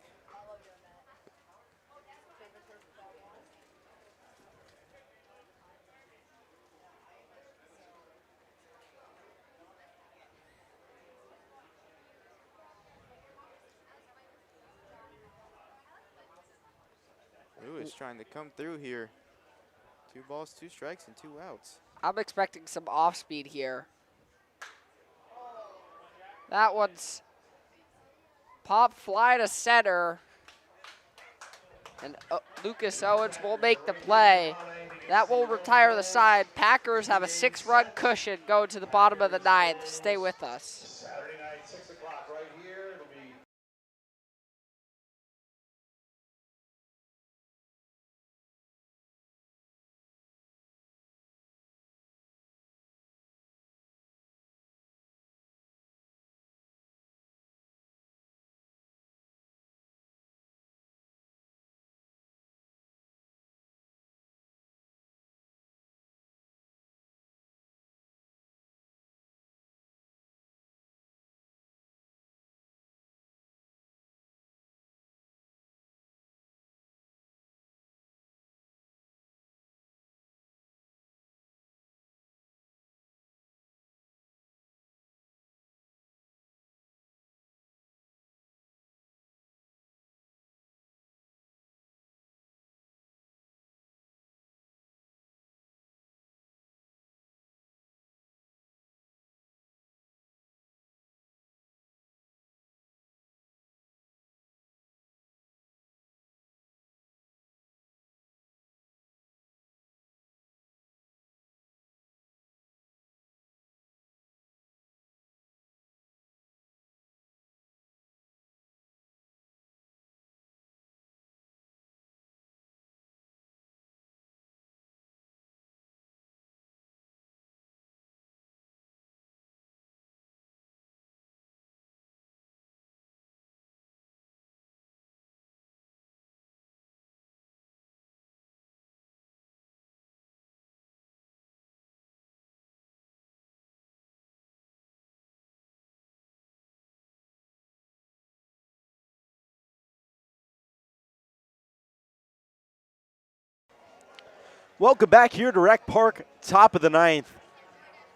Lewis trying to come through here. 2 balls, 2 strikes, and 2 outs. I'm expecting some off speed here. That one's pop fly to center. And Lucas Owens will make the play. That will retire the side. Packers have a 6-run cushion going to the bottom of the 9th. Stay with us. Saturday night. Welcome back here to Rec Park, top of the ninth.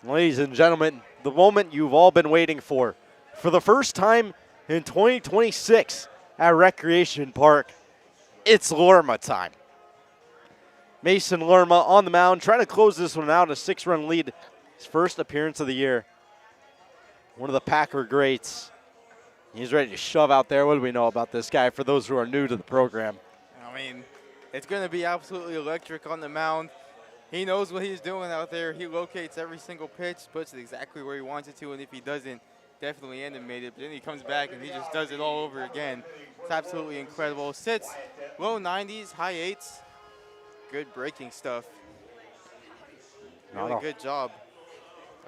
Ladies and gentlemen, the moment you've all been waiting for. For the first time in 2026 at Recreation Park, it's Lerma time. Mason Lerma on the mound, trying to close this one out, a 6-run lead. His first appearance of the year. One of the Packer greats. He's ready to shove out there. What do we know about this guy for those who are new to the program? I mean, it's going to be absolutely electric on the mound. He knows what he's doing out there. He locates every single pitch, puts it exactly where he wants it to, and if he doesn't, definitely animated. But then he comes back and he just does it all over again. It's absolutely incredible. Sits low 90s, high 8s. Good breaking stuff. Really good job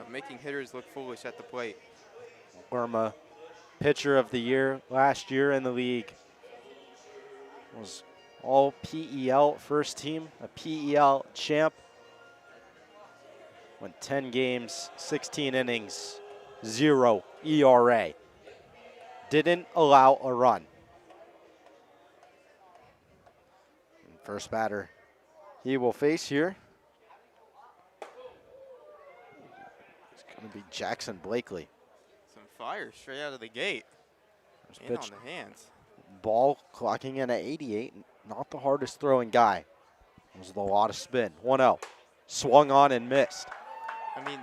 of making hitters look foolish at the plate. Lerma, pitcher of the year last year in the league. Was all PEL first team, a PEL champ. Went 10 games, 16 innings, 0 ERA. Didn't allow a run. First batter he will face here. It's going to be Jackson Blakely. Some fire straight out of the gate. In on the hands. Ball clocking in at 88. Not the hardest throwing guy. It was a lot of spin. 1-0. Swung on and missed. I mean,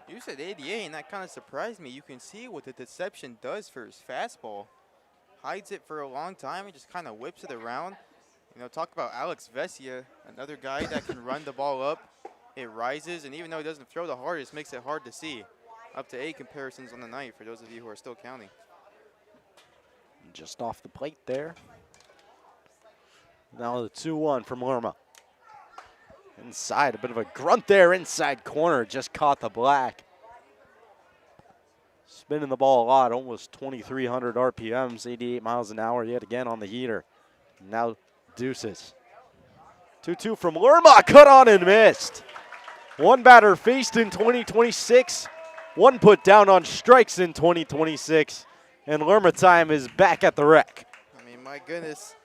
you said 88, and that kind of surprised me. You can see what the deception does for his fastball. Hides it for a long time and just kind of whips it around. You know, talk about Alex Vesia, another guy that can run the ball up. It rises, and even though he doesn't throw the hardest, makes it hard to see. Up to 8 comparisons on the night for those of you who are still counting. Just off the plate there. Now the 2-1 from Lerma. Inside, a bit of a grunt there, inside corner, just caught the black. Spinning the ball a lot, almost 2,300 RPMs, 88 miles an hour yet again on the heater. Now deuces. 2-2 from Lerma, cut on and missed. One batter faced in 2026, one put down on strikes in 2026, and Lerma time is back at the Rec. I mean, my goodness.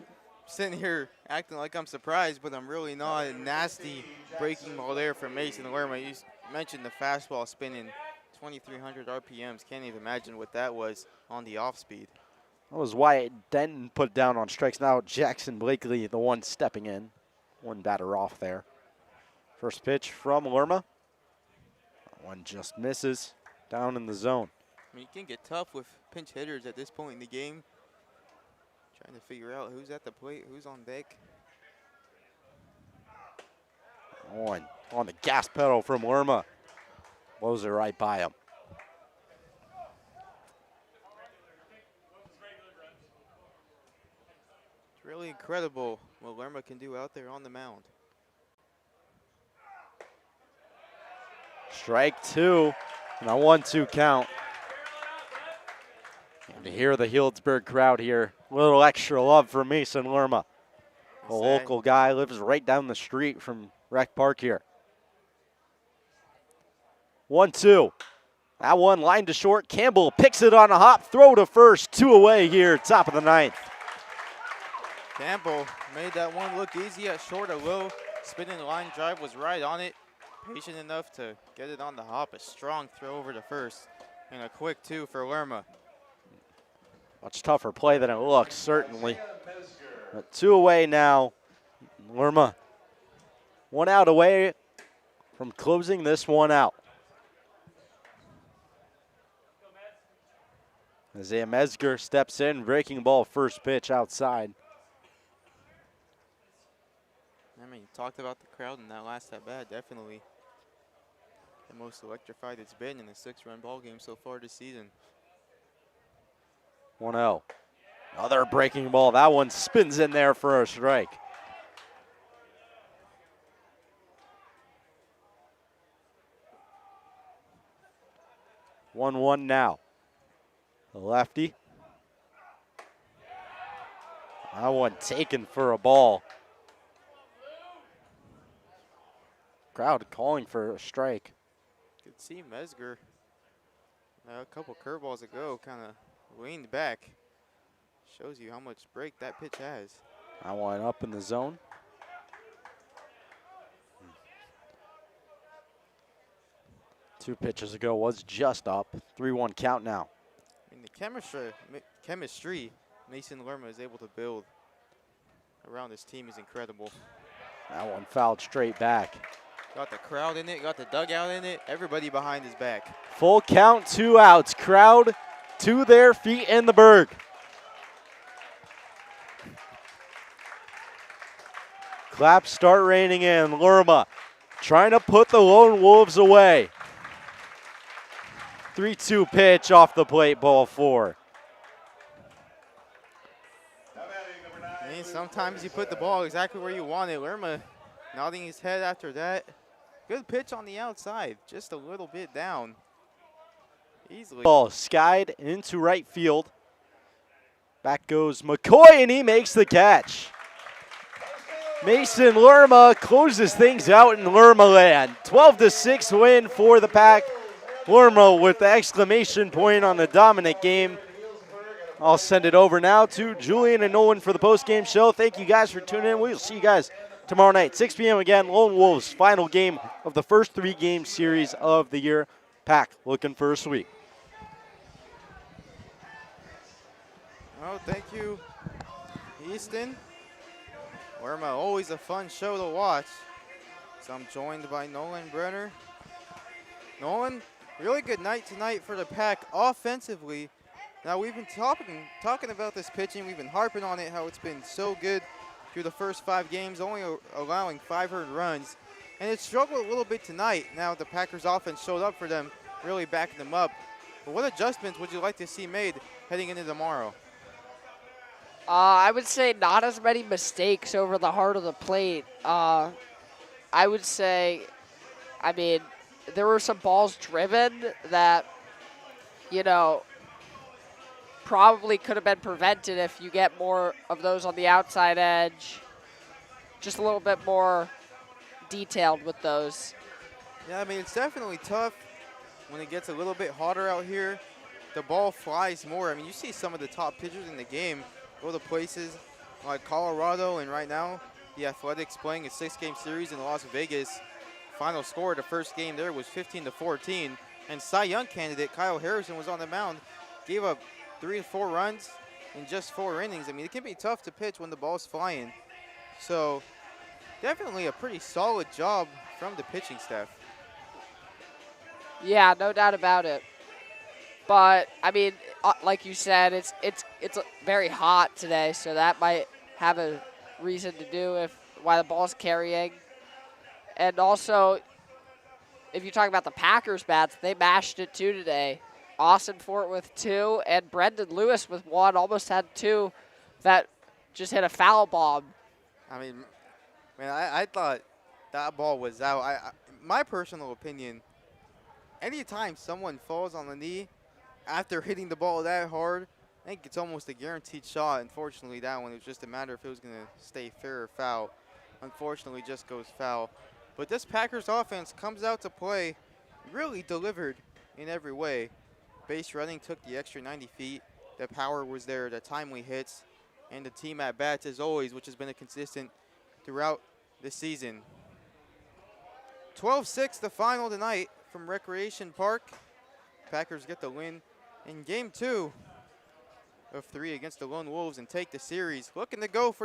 Sitting here acting like I'm surprised, but I'm really not. A nasty breaking ball there from Mason Lerma. You mentioned the fastball spinning 2,300 RPMs. Can't even imagine what that was on the off speed. That was why it didn't put down on strikes. Now Jackson Blakely, the one stepping in. One batter off there. First pitch from Lerma. That one just misses down in the zone. I mean, you can get tough with pinch hitters at this point in the game. Trying to figure out who's at the plate, who's on deck. On the gas pedal from Lerma. Blows it right by him. It's really incredible what Lerma can do out there on the mound. Strike 2, and a 1-2 count. And to hear the Healdsburg crowd here, a little extra love for Mason Lerma. A local guy, lives right down the street from Rec Park here. 1-2. That one lined to short. Campbell picks it on a hop. Throw to first. 2 away here, top of the ninth. Campbell made that one look easy at short. A low spinning line drive was right on it. Patient enough to get it on the hop. A strong throw over to first. And a quick 2 for Lerma. Much tougher play than it looks, certainly. But 2 away now. Lerma 1 out away from closing this one out. Isaiah Mesger steps in, breaking ball first pitch outside. I mean, you talked about the crowd in that last at-bat, definitely the most electrified it's been in a 6-run ball game so far this season. 1-0. Another breaking ball. That one spins in there for a strike. One now. The lefty. That one taken for a ball. Crowd calling for a strike. Could see Mesger a couple curveballs ago kind of leaned back. Shows you how much break that pitch has. That one up in the zone. 2 pitches ago was just up. 3-1 count now. I mean, the chemistry Mason Lerma is able to build around this team is incredible. That one fouled straight back. Got the crowd in it, got the dugout in it, everybody behind his back. Full count, 2 outs. Crowd to their feet in the Berg. Claps start raining in. Lerma trying to put the Lone Wolves away. 3-2 pitch off the plate, ball 4. I mean, sometimes you put the ball exactly where you want it. Lerma nodding his head after that. Good pitch on the outside, just a little bit down. Easily. Ball skied into right field. Back goes McCoy, and he makes the catch. Mason Lerma closes things out in Lerma land. 12-6 win for the Pack. Lerma with the exclamation point on the dominant game. I'll send it over now to Julian and Nolan for the post-game show. Thank you guys for tuning in. We'll see you guys tomorrow night, 6 p.m. again. Lone Wolves, final game of the first 3-game series of the year. Pack looking for a sweep. Oh, thank you, Easton. Lerma, always a fun show to watch. So I'm joined by Nolan Brenner. Nolan, really good night tonight for the Pack offensively. Now, we've been talking about this pitching. We've been harping on it, how it's been so good through the first 5 games, only allowing 5 earned runs. And it struggled a little bit tonight. Now, the Packers offense showed up for them, really backing them up. But what adjustments would you like to see made heading into tomorrow? I would say not as many mistakes over the heart of the plate. I would say, I mean, there were some balls driven that, you know, probably could have been prevented if you get more of those on the outside edge. Just a little bit more detailed with those. Yeah, I mean, it's definitely tough when it gets a little bit hotter out here. The ball flies more. I mean, you see some of the top pitchers in the game go to places like Colorado, and right now the Athletics playing a 6-game series in Las Vegas. Final score of the first game there was 15-14. And Cy Young candidate Kyle Harrison was on the mound, gave up 3 to 4 runs in just 4 innings. I mean, it can be tough to pitch when the ball's flying. So definitely a pretty solid job from the pitching staff. Yeah, no doubt about it. But I mean, like you said, it's very hot today, so that might have a reason to do why the ball's carrying. And also, if you talk about the Packers bats, they mashed it too today. Austin Fort with 2, and Brendan Lewis with 1. Almost had 2 that just hit a foul bomb. I mean, man, I thought that ball was out. My personal opinion, anytime someone falls on the knee after hitting the ball that hard, I think it's almost a guaranteed shot. Unfortunately, that one, it was just a matter if it was going to stay fair or foul. Unfortunately, just goes foul. But this Packers offense comes out to play, really delivered in every way. Base running took the extra 90 feet. The power was there, the timely hits, and the team at bats as always, which has been a consistent throughout the season. 12-6 the final tonight from Recreation Park. Packers get the win in Game 2 of 3 against the Lone Wolves and take the series. Looking to go for